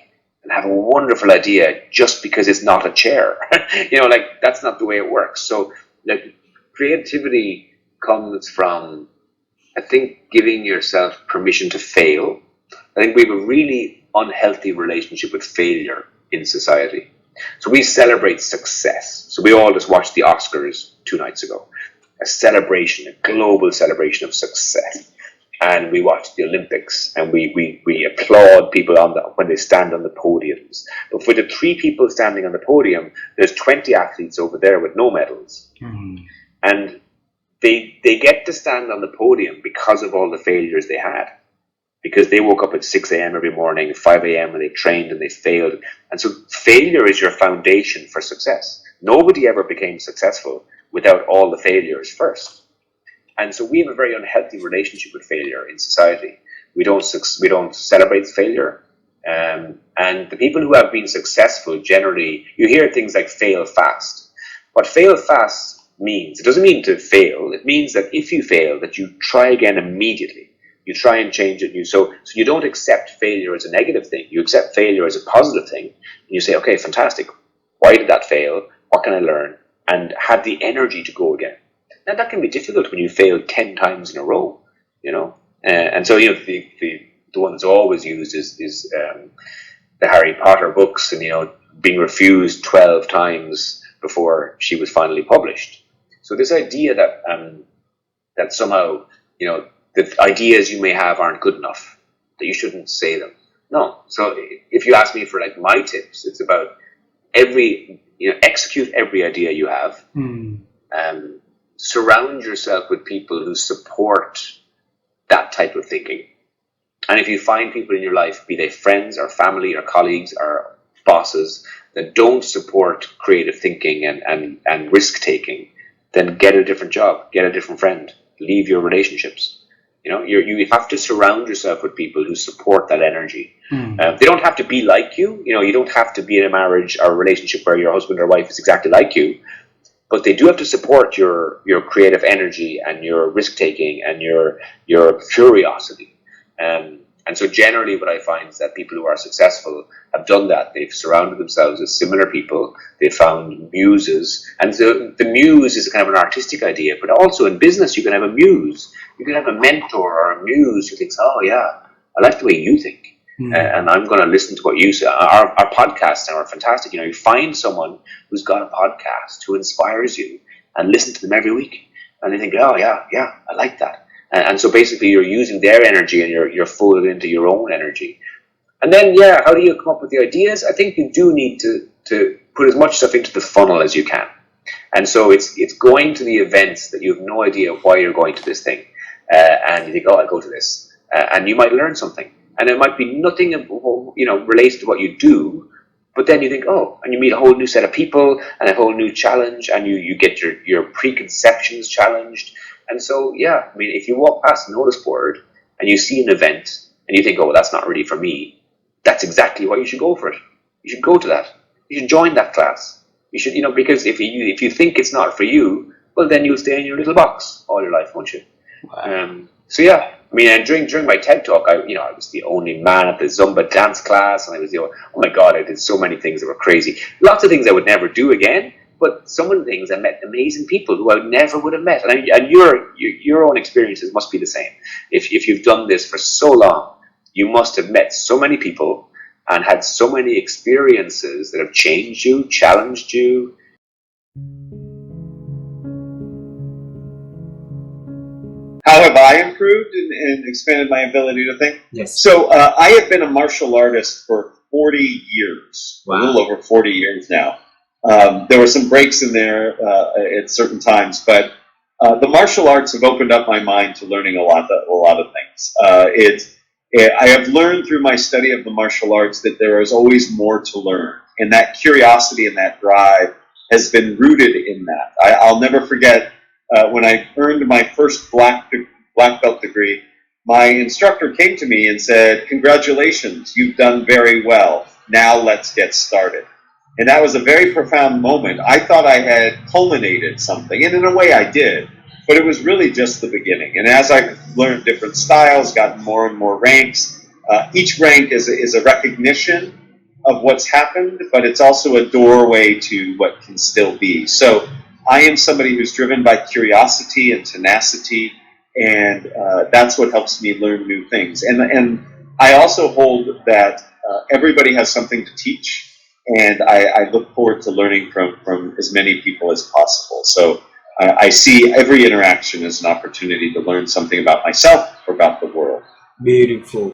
and have a wonderful idea just because it's not a chair. That's not the way it works. So like creativity comes from, I think, giving yourself permission to fail. I think we have a really unhealthy relationship with failure in society. So we celebrate success. So we all just watched the Oscars 2 nights ago. A celebration, a global celebration of success. And we watch the Olympics, and we applaud people when they stand on the podiums. But for the 3 people standing on the podium, there's 20 athletes over there with no medals. And they get to stand on the podium because of all the failures they had. Because they woke up at 6 a.m. every morning, 5 a.m. and they trained and they failed. And so failure is your foundation for success. Nobody ever became successful without all the failures first. And so we have a very unhealthy relationship with failure in society. We don't celebrate failure. And the people who have been successful generally, you hear things like fail fast. What fail fast means, it doesn't mean to fail. It means that if you fail, that you try again immediately. You try and change it. So you don't accept failure as a negative thing. You accept failure as a positive thing. And you say, okay, fantastic. Why did that fail? What can I learn? And have the energy to go again. Now that can be difficult when you fail 10 times in a row, and so the one that's always used is the Harry Potter books, and being refused 12 times before she was finally published. So this idea that somehow the ideas you may have aren't good enough, that you shouldn't say them. No. So if you ask me for like my tips, it's about execute every idea you have. Surround yourself with people who support that type of thinking. And if you find people in your life, be they friends or family or colleagues or bosses, that don't support creative thinking and risk taking, then get a different job, get a different friend, leave your relationships. You have to surround yourself with people who support that energy. They don't have to be like you. You don't have to be in a marriage or a relationship where your husband or wife is exactly like you, but they do have to support your creative energy and your risk taking and your curiosity. And so generally what I find is that people who are successful have done that. They've surrounded themselves with similar people. They've found muses. And so the muse is kind of an artistic idea, but also in business you can have a muse. You can have a mentor or a muse who thinks, oh yeah, I like the way you think. And I'm going to listen to what you say. Our podcasts now are fantastic. You find someone who's got a podcast who inspires you and listen to them every week. And they think, oh yeah, I like that. And so basically you're using their energy and you're folded into your own energy. And then, how do you come up with the ideas? I think you do need to put as much stuff into the funnel as you can. And so it's going to the events that you have no idea why you're going to this thing. And you think, oh, I'll go to this. And you might learn something. And it might be nothing, related to what you do. But then you think, oh, and you meet a whole new set of people and a whole new challenge, and you get your preconceptions challenged. And so, if you walk past a notice board and you see an event and you think, oh, well, that's not really for me, that's exactly why you should go for it. You should go to that. You should join that class. You should, because if you think it's not for you, well, then you'll stay in your little box all your life, won't you? Wow. And during my TED talk, I was the only man at the Zumba dance class, and I was oh my God, I did so many things that were crazy. Lots of things I would never do again, but some of the things I met amazing people who I never would have met. And your own experiences must be the same. If you've done this for so long, you must have met so many people and had so many experiences that have changed you, challenged you. How have I improved and expanded my ability to think? Yes. So I have been a martial artist for 40 years, a little over 40 years now. There were some breaks in there at certain times, but the martial arts have opened up my mind to learning a lot of things. I have learned through my study of the martial arts that there is always more to learn, and that curiosity and that drive has been rooted in that. I'll never forget when I earned my first black belt degree. My instructor came to me and said, "Congratulations, you've done very well. Now let's get started." And that was a very profound moment. I thought I had culminated something, and in a way I did, but it was really just the beginning. And as I learned different styles, gotten more and more ranks, each rank is a recognition of what's happened, but it's also a doorway to what can still be. So I am somebody who's driven by curiosity and tenacity, and that's what helps me learn new things. And I also hold that everybody has something to teach, and I look forward to learning from as many people as possible. So I see every interaction as an opportunity to learn something about myself or about the world. Beautiful.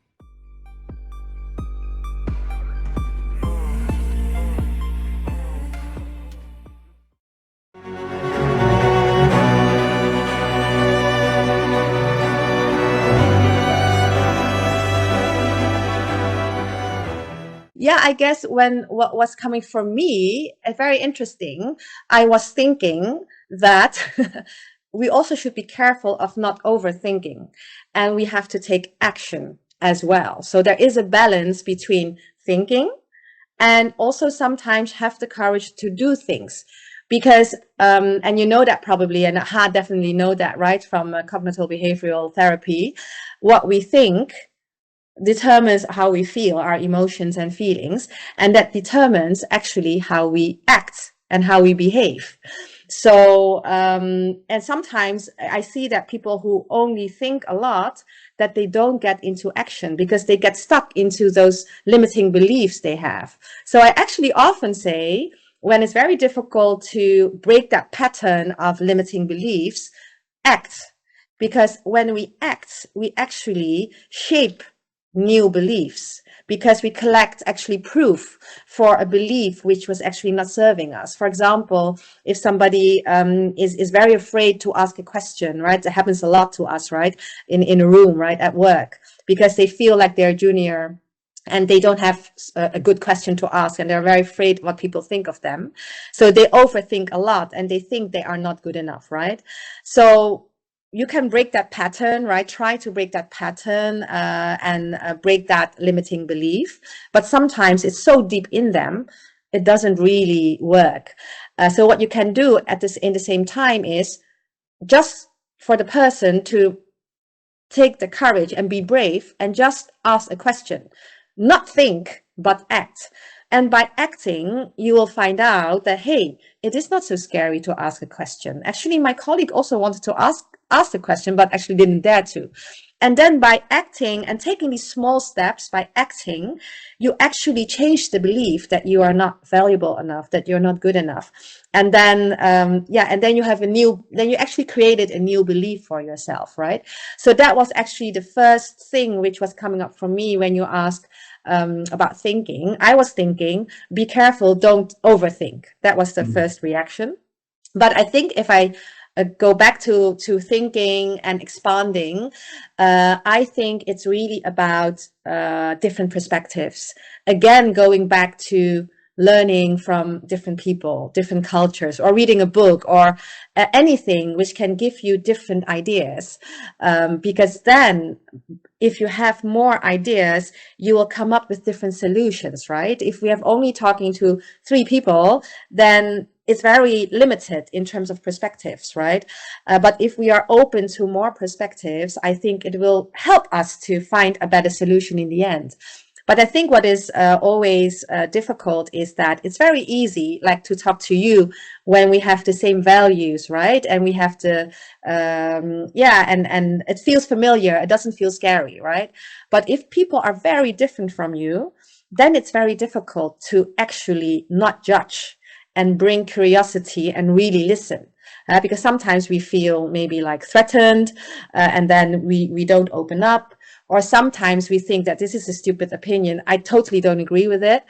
Yeah, I guess what was coming from me, very interesting, I was thinking that we also should be careful of not overthinking, and we have to take action as well. So there is a balance between thinking and also sometimes have the courage to do things. Because, and you know that probably, and I definitely know that, right, from cognitive behavioral therapy, what we think determines how we feel, our emotions and feelings, and that determines actually how we act and how we behave. So, and sometimes I see that people who only think a lot, that they don't get into action because they get stuck into those limiting beliefs they have. So I actually often say, when it's very difficult to break that pattern of limiting beliefs, act. Because when we act, we actually shape new beliefs, because we collect actually proof for a belief which was actually not serving us. For example, if somebody is very afraid to ask a question, right? That happens a lot to us, right? In a room, right? At work, because they feel like they're junior and they don't have a good question to ask, and they're very afraid what people think of them. So they overthink a lot and they think they are not good enough, right? So you can break that pattern, right? Try to break that pattern and break that limiting belief. But sometimes it's so deep in them, it doesn't really work. So what you can do in the same time is just for the person to take the courage and be brave and just ask a question. Not think, but act. And by acting, you will find out that, hey, it is not so scary to ask a question. Actually, my colleague also wanted to ask the question, but actually didn't dare to. And then by acting and taking these small steps, by acting, you actually change the belief that you are not valuable enough, that you're not good enough. And then, and then you actually created a new belief for yourself, right? So that was actually the first thing which was coming up for me when you asked about thinking. I was thinking, be careful, don't overthink. That was the first reaction. But I think if I go back to thinking and expanding, I think it's really about different perspectives. Again, going back to learning from different people, different cultures, or reading a book, or anything which can give you different ideas. Because then, if you have more ideas, you will come up with different solutions, right? If we have only talking to 3 people, then it's very limited in terms of perspectives, right? But if we are open to more perspectives, I think it will help us to find a better solution in the end. But I think what is always difficult is that it's very easy, like, to talk to you when we have the same values, right? And we have to, and it feels familiar. It doesn't feel scary, right? But if people are very different from you, then it's very difficult to actually not judge and bring curiosity and really listen. Because sometimes we feel maybe like threatened, and then we don't open up. Or sometimes we think that this is a stupid opinion. I totally don't agree with it.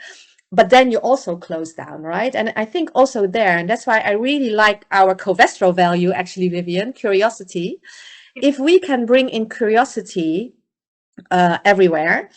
But then you also close down, right? And I think also there, and that's why I really like our Covestro value, actually, Vivian, curiosity. If we can bring in curiosity everywhere,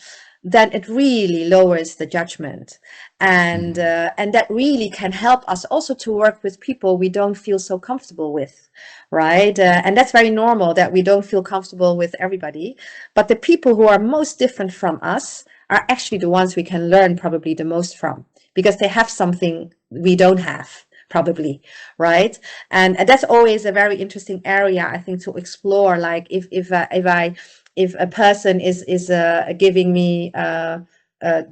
then it really lowers the judgment. And that really can help us also to work with people we don't feel so comfortable with, right? And that's very normal that we don't feel comfortable with everybody. But the people who are most different from us are actually the ones we can learn probably the most from, because they have something we don't have, probably, right? And that's always a very interesting area, I think, to explore. Like if a person is giving me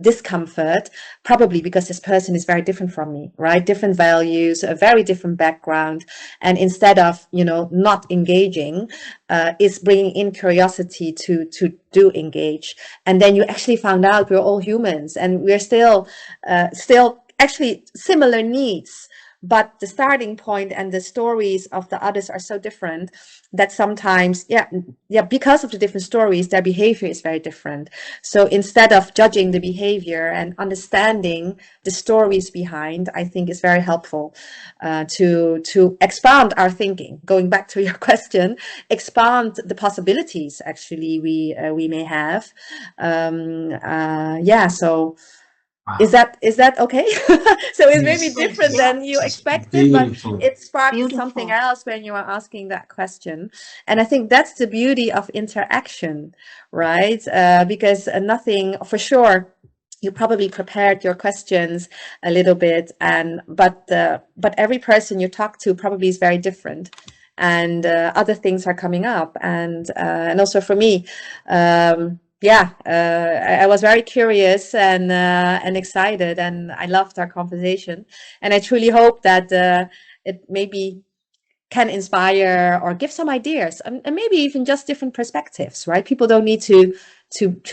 discomfort, probably because this person is very different from me, right? Different values, a very different background. And instead of, not engaging, is bringing in curiosity to do engage. And then you actually found out we're all humans and we're still actually similar needs. But the starting point and the stories of the others are so different that sometimes, because of the different stories, their behavior is very different. So instead of judging the behavior and understanding the stories behind, I think is very helpful to expand our thinking. Going back to your question, expand the possibilities actually we may have. So. Wow. Is that okay? So it's maybe different than you expected, but it sparked something else when you are asking that question. And I think that's the beauty of interaction, right? Because nothing, for sure, you probably prepared your questions a little bit, but every person you talk to probably is very different, and other things are coming up, and also for me. I was very curious and excited, and I loved our conversation. And I truly hope that it maybe can inspire or give some ideas, and maybe even just different perspectives, right? People don't need to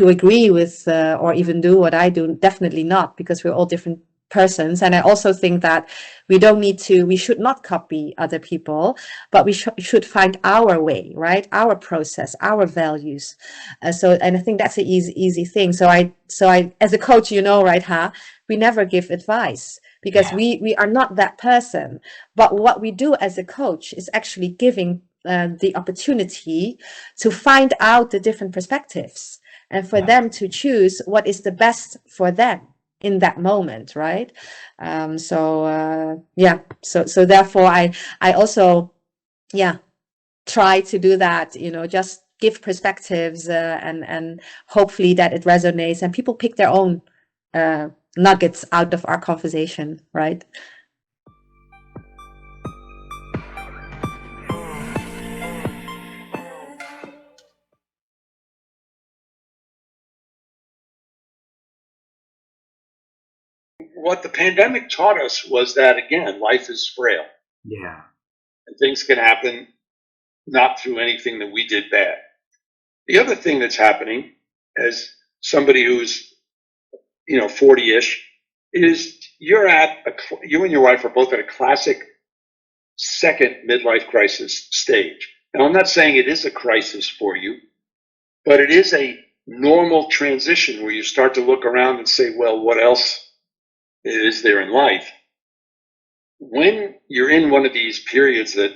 agree with or even do what I do. Definitely not, because we're all different persons. And I also think that we should not copy other people, but we should find our way, right? Our process, our values. And I think that's an easy thing. So I, as a coach, right, we never give advice because we are not that person. But what we do as a coach is actually giving the opportunity to find out the different perspectives and for them to choose what is the best for them in that moment, right? So therefore I also try to do that, just give perspectives and hopefully that it resonates and people pick their own nuggets out of our conversation, right? What the pandemic taught us was that, again, life is frail. Yeah. And things can happen not through anything that we did bad. The other thing that's happening, as somebody who's, 40-ish, is you and your wife are both at a classic second midlife crisis stage. Now, I'm not saying it is a crisis for you, but it is a normal transition where you start to look around and say, well, what else is there in life? When you're in one of these periods that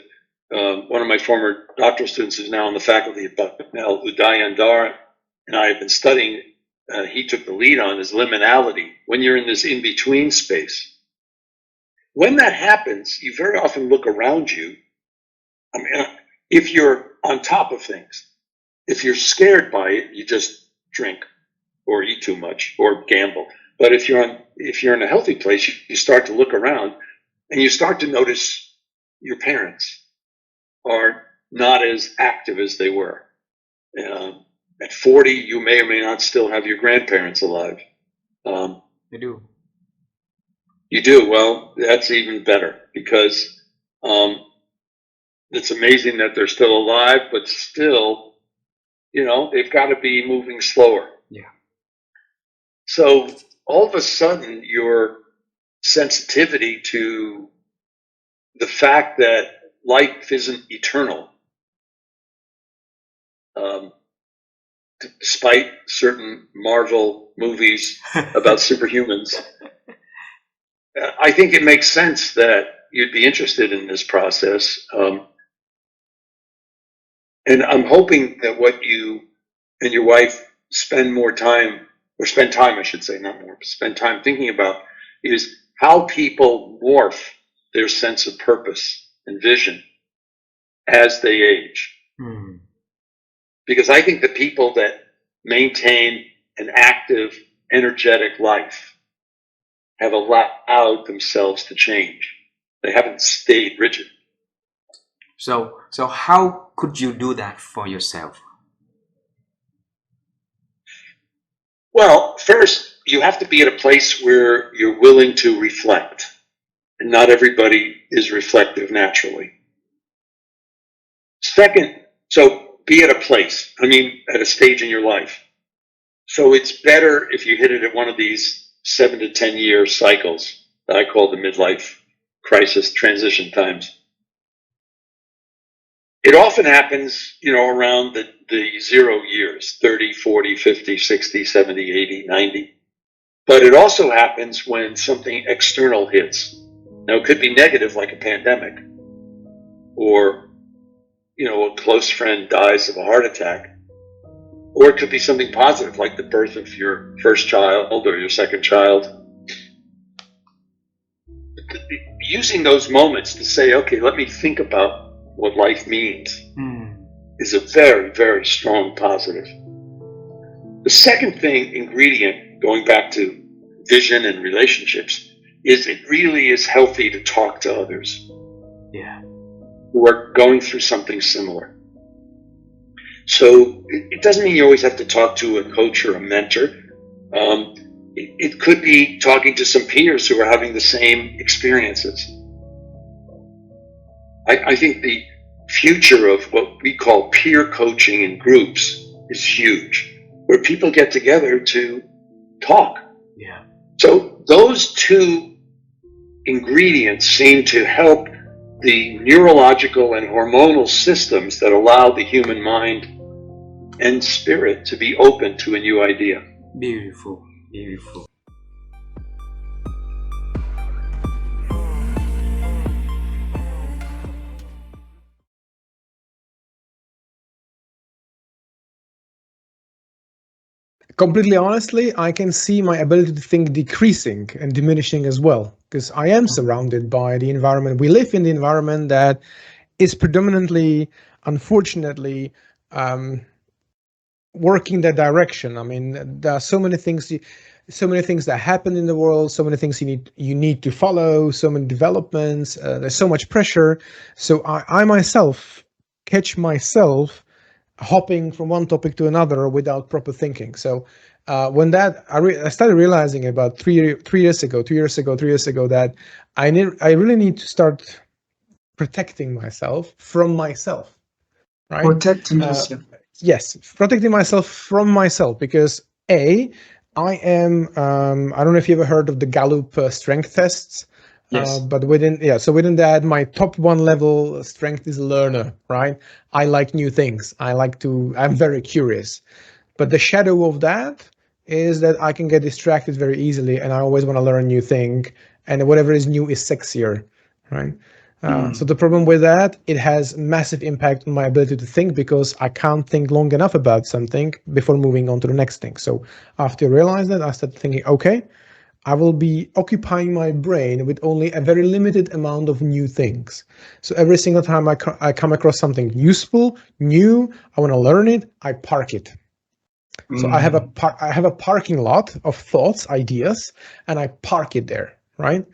one of my former doctoral students who's now on the faculty at Bucknell, Udayandar, and I have been studying, he took the lead on, is liminality. When you're in this in-between space. When that happens, you very often look around you. I mean, if you're on top of things, if you're scared by it, you just drink or eat too much or gamble. But if you're in a healthy place, you start to look around and you start to notice your parents are not as active as they were. At 40, you may or may not still have your grandparents alive. You do. You do. Well, that's even better because it's amazing that they're still alive, but still, they've got to be moving slower. Yeah. So all of a sudden, your sensitivity to the fact that life isn't eternal, despite certain Marvel movies about superhumans, I think it makes sense that you'd be interested in this process. And I'm hoping that what you and your wife spend time, I should say, not more, spend time thinking about is how people morph their sense of purpose and vision as they age. Because I think the people that maintain an active, energetic life have allowed themselves to change. They haven't stayed rigid. So how could you do that for yourself? Well, first, you have to be at a place where you're willing to reflect. And not everybody is reflective naturally. Second, so be at a place, at a stage in your life. So it's better if you hit it at one of these 7 to 10 year cycles that I call the midlife crisis transition times. It often happens, around the 0 years, 30, 40, 50, 60, 70, 80, 90. But it also happens when something external hits. Now, it could be negative, like a pandemic, or, a close friend dies of a heart attack, or it could be something positive, like the birth of your first child or your second child. Using those moments to say, okay, let me think about what life means is a very, very strong positive. The second ingredient, going back to vision and relationships, is it really is healthy to talk to others. Yeah. Who are going through something similar. So it doesn't mean you always have to talk to a coach or a mentor. It could be talking to some peers who are having the same experiences. I think the future of what we call peer coaching in groups is huge, where people get together to talk. Yeah. So those two ingredients seem to help the neurological and hormonal systems that allow the human mind and spirit to be open to a new idea. Beautiful, beautiful. Completely honestly, I can see my ability to think decreasing and diminishing as well, because I am surrounded by the environment. We live in the environment that is predominantly, unfortunately, working that direction. I mean, there are so many things that happen in the world, so many things you need to follow, so many developments. There's so much pressure. So I myself catch myself hopping from one topic to another without proper thinking. So when that I started realizing about 3 years ago that I really need to start protecting myself from myself, right? Protecting yourself. Yes, protecting myself from myself, because I am I don't know if you ever heard of the Gallup strength tests. Yes. But within that, my top one level strength is learner, right? I like new things. I'm very curious. But the shadow of that is that I can get distracted very easily, and I always want to learn a new thing, and whatever is new is sexier, right? So the problem with that, it has massive impact on my ability to think, because I can't think long enough about something before moving on to the next thing. So after I realized that, I started thinking, okay, I will be occupying my brain with only a very limited amount of new things. So every single time I come across something useful, new, I want to learn it, I park it. So I have a parking lot of thoughts, ideas, and I park it there, right?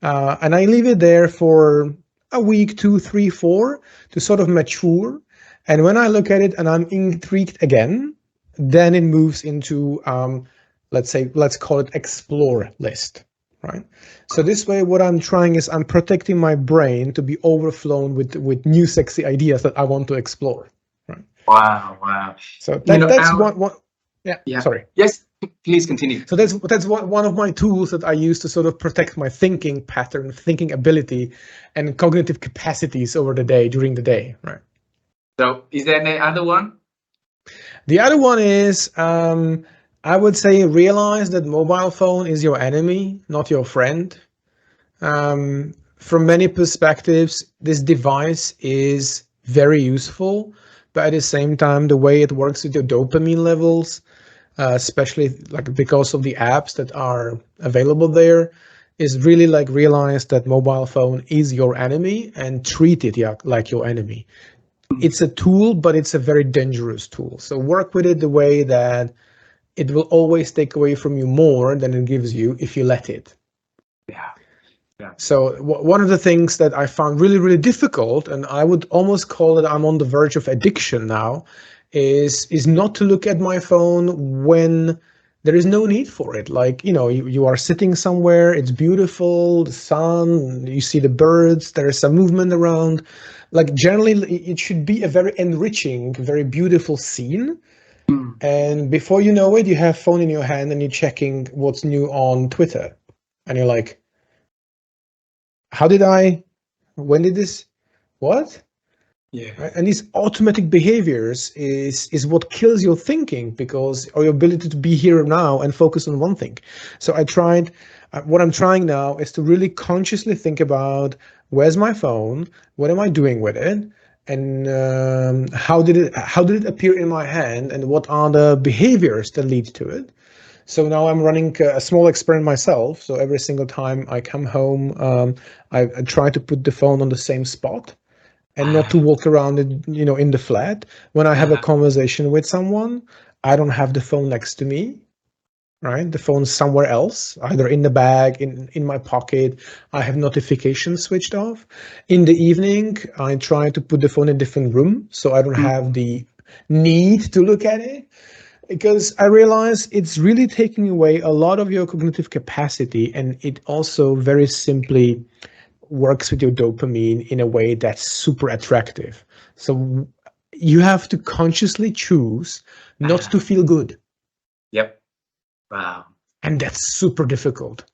And I leave it there for a week, 2, 3, 4 to sort of mature. And when I look at it and I'm intrigued again, then it moves into let's call it explore list, right? So this way, what I'm trying is I'm protecting my brain to be overflown with new sexy ideas that I want to explore, right? Wow. So that's one. Yeah. Sorry. Yes, please continue. So that's one of my tools that I use to sort of protect my thinking pattern, thinking ability, and cognitive capacities during the day, right? So is there any other one? The other one is, I would say, realize that mobile phone is your enemy, not your friend. From many perspectives, this device is very useful, but at the same time, the way it works with your dopamine levels, especially like because of the apps that are available there, is really like realize that mobile phone is your enemy and treat it like your enemy. It's a tool, but it's a very dangerous tool. So work with it the way that it will always take away from you more than it gives you if you let it. Yeah. So one of the things that I found really, really difficult, and I would almost call it I'm on the verge of addiction now, is not to look at my phone when there is no need for it. Like, you are sitting somewhere, it's beautiful, the sun, you see the birds, there is some movement around. Like generally, it should be a very enriching, very beautiful scene. And before you know it, you have phone in your hand and you're checking what's new on Twitter. And you're like, when did this, what? Yeah. Right? And these automatic behaviors is what kills your thinking, or your ability to be here now and focus on one thing. So what I'm trying now is to really consciously think about, where's my phone? What am I doing with it? And how did it appear in my hand? And what are the behaviors that lead to it? So now I'm running a small experiment myself. So every single time I come home, I try to put the phone on the same spot and not to walk around it, in the flat. When I have a conversation with someone, I don't have the phone next to me, right? The phone's somewhere else, either in the bag, in my pocket. I have notifications switched off. In the evening, I try to put the phone in a different room so I don't have the need to look at it. Because I realize it's really taking away a lot of your cognitive capacity, and it also very simply works with your dopamine in a way that's super attractive. So you have to consciously choose not to feel good. Yep. Wow. And that's super difficult.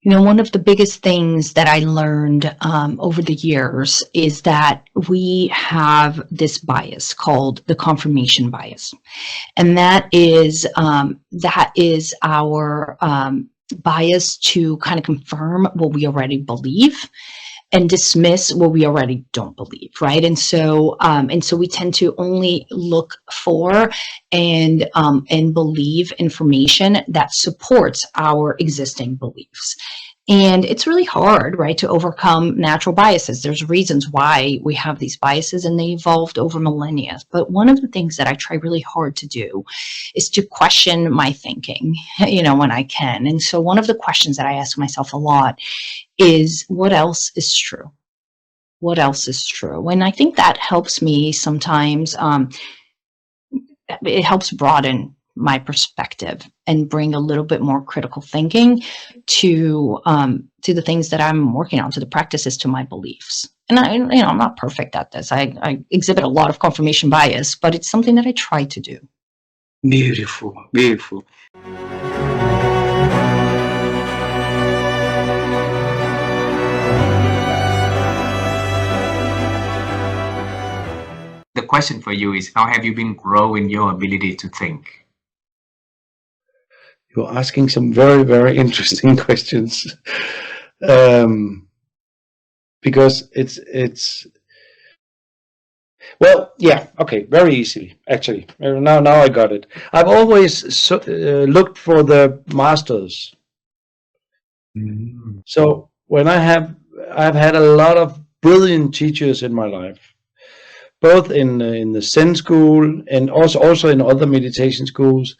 You know, one of the biggest things that I learned over the years is that we have this bias called the confirmation bias. And that is our bias to kind of confirm what we already believe and dismiss what we already don't believe, right? And so we tend to only look for and believe information that supports our existing beliefs. And it's really hard, right, to overcome natural biases. There's reasons why we have these biases, and they evolved over millennia. But one of the things that I try really hard to do is to question my thinking, you know, when I can. And so one of the questions that I ask myself a lot is, what else is true? What else is true? And I think that helps me sometimes. It helps broaden my perspective and bring a little bit more critical thinking to the things that I'm working on, to the practices, to my beliefs. And I'm not perfect at this. I exhibit a lot of confirmation bias, but it's something that I try to do. Beautiful, beautiful. The question for you is, how have you been growing your ability to think? You're asking some very, very interesting questions. Because it's well, yeah, okay, very easily, actually. Now I got it. I've always looked for the masters. So when I've had a lot of brilliant teachers in my life, both in the Zen school and also in other meditation schools,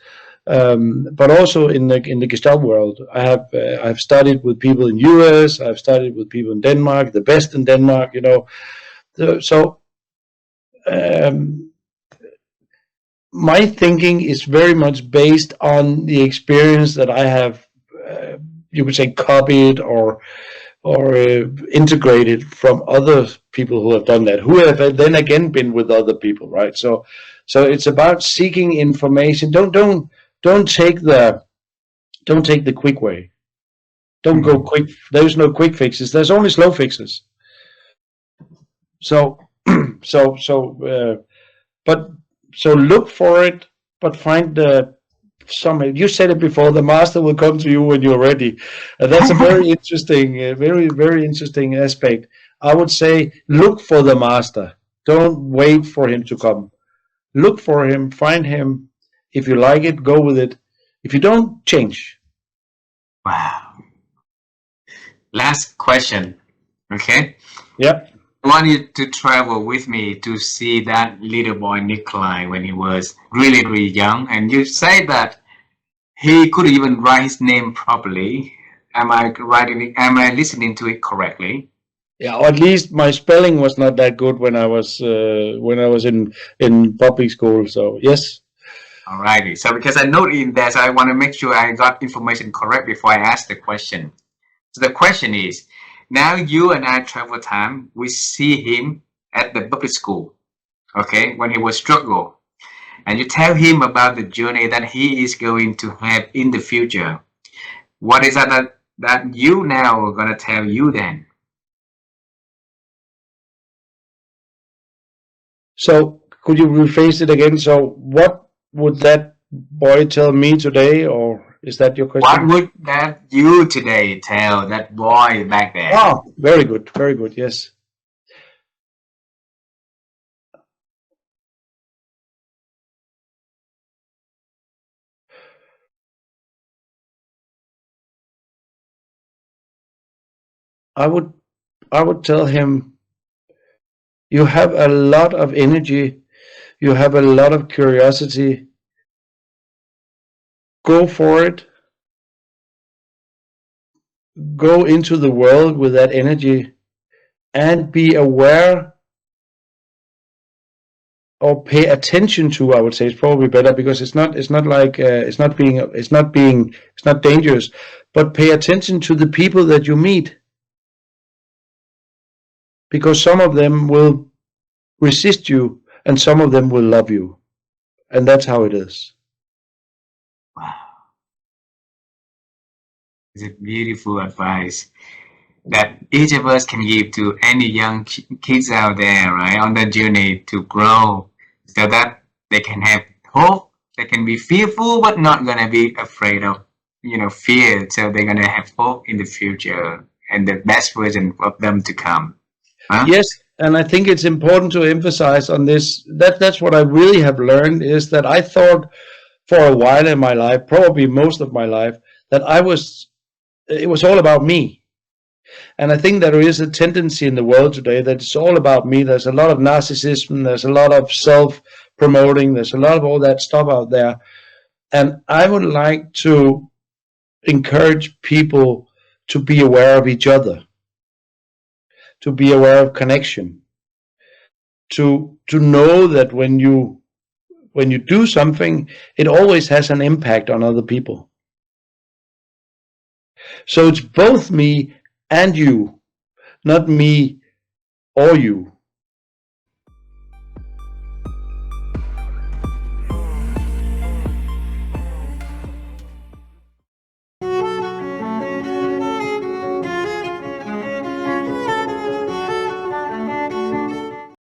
but also in the Gestalt world. I've studied with people in US. I've studied with people in Denmark, the best in Denmark. You know, my thinking is very much based on the experience that I have. You would say copied or integrated from other people who have done that, who have then again been with other people, right? So it's about seeking information. Don't take the quick way. Don't go quick. There's no quick fixes. There's only slow fixes. So look for it, but find you said it before, the master will come to you when you're ready. That's a very interesting, very, very interesting aspect. I would say look for the master. Don't wait for him to come. Look for him, find him. If you like it, go with it. If you don't, change. Wow. Last question. Okay? Yep. I want you to travel with me to see that little boy Nikolai when he was really, really young. And you say that he could even write his name properly. Am I listening to it correctly? Yeah, or at least my spelling was not that good when I was in public school. So yes. Alrighty. So because I noted in there, so I want to make sure I got information correct before I ask the question. So the question is, now you and I travel time, we see him at the public school, okay, when he was struggle. And you tell him about the journey that he is going to have in the future. What is that you now are going to tell you then? So could you rephrase it again? So what would that boy tell me today, or is that your question? What would that you today tell that boy back there? Oh, very good, yes. I would tell him, you have a lot of energy, you have a lot of curiosity. Go for it. Go into the world with that energy and be aware, or pay attention to, I would say it's probably better, because it's not dangerous, but pay attention to the people that you meet. because some of them will resist you and some of them will love you. And that's how it is. Wow. It's a beautiful advice that each of us can give to any young kids out there, right, on the journey to grow, so that they can have hope, they can be fearful, but not gonna be afraid of, fear. So they're gonna have hope in the future and the best version of them to come. Huh? Yes, and I think it's important to emphasize on this. That's what I really have learned, is that I thought for a while in my life, probably most of my life, that it was all about me. And I think there is a tendency in the world today that it's all about me. There's a lot of narcissism, there's a lot of self-promoting, there's a lot of all that stuff out there. And I would like to encourage people to be aware of each other, to be aware of connection, to know that when you do something, it always has an impact on other people. So it's both me and you, not me or you.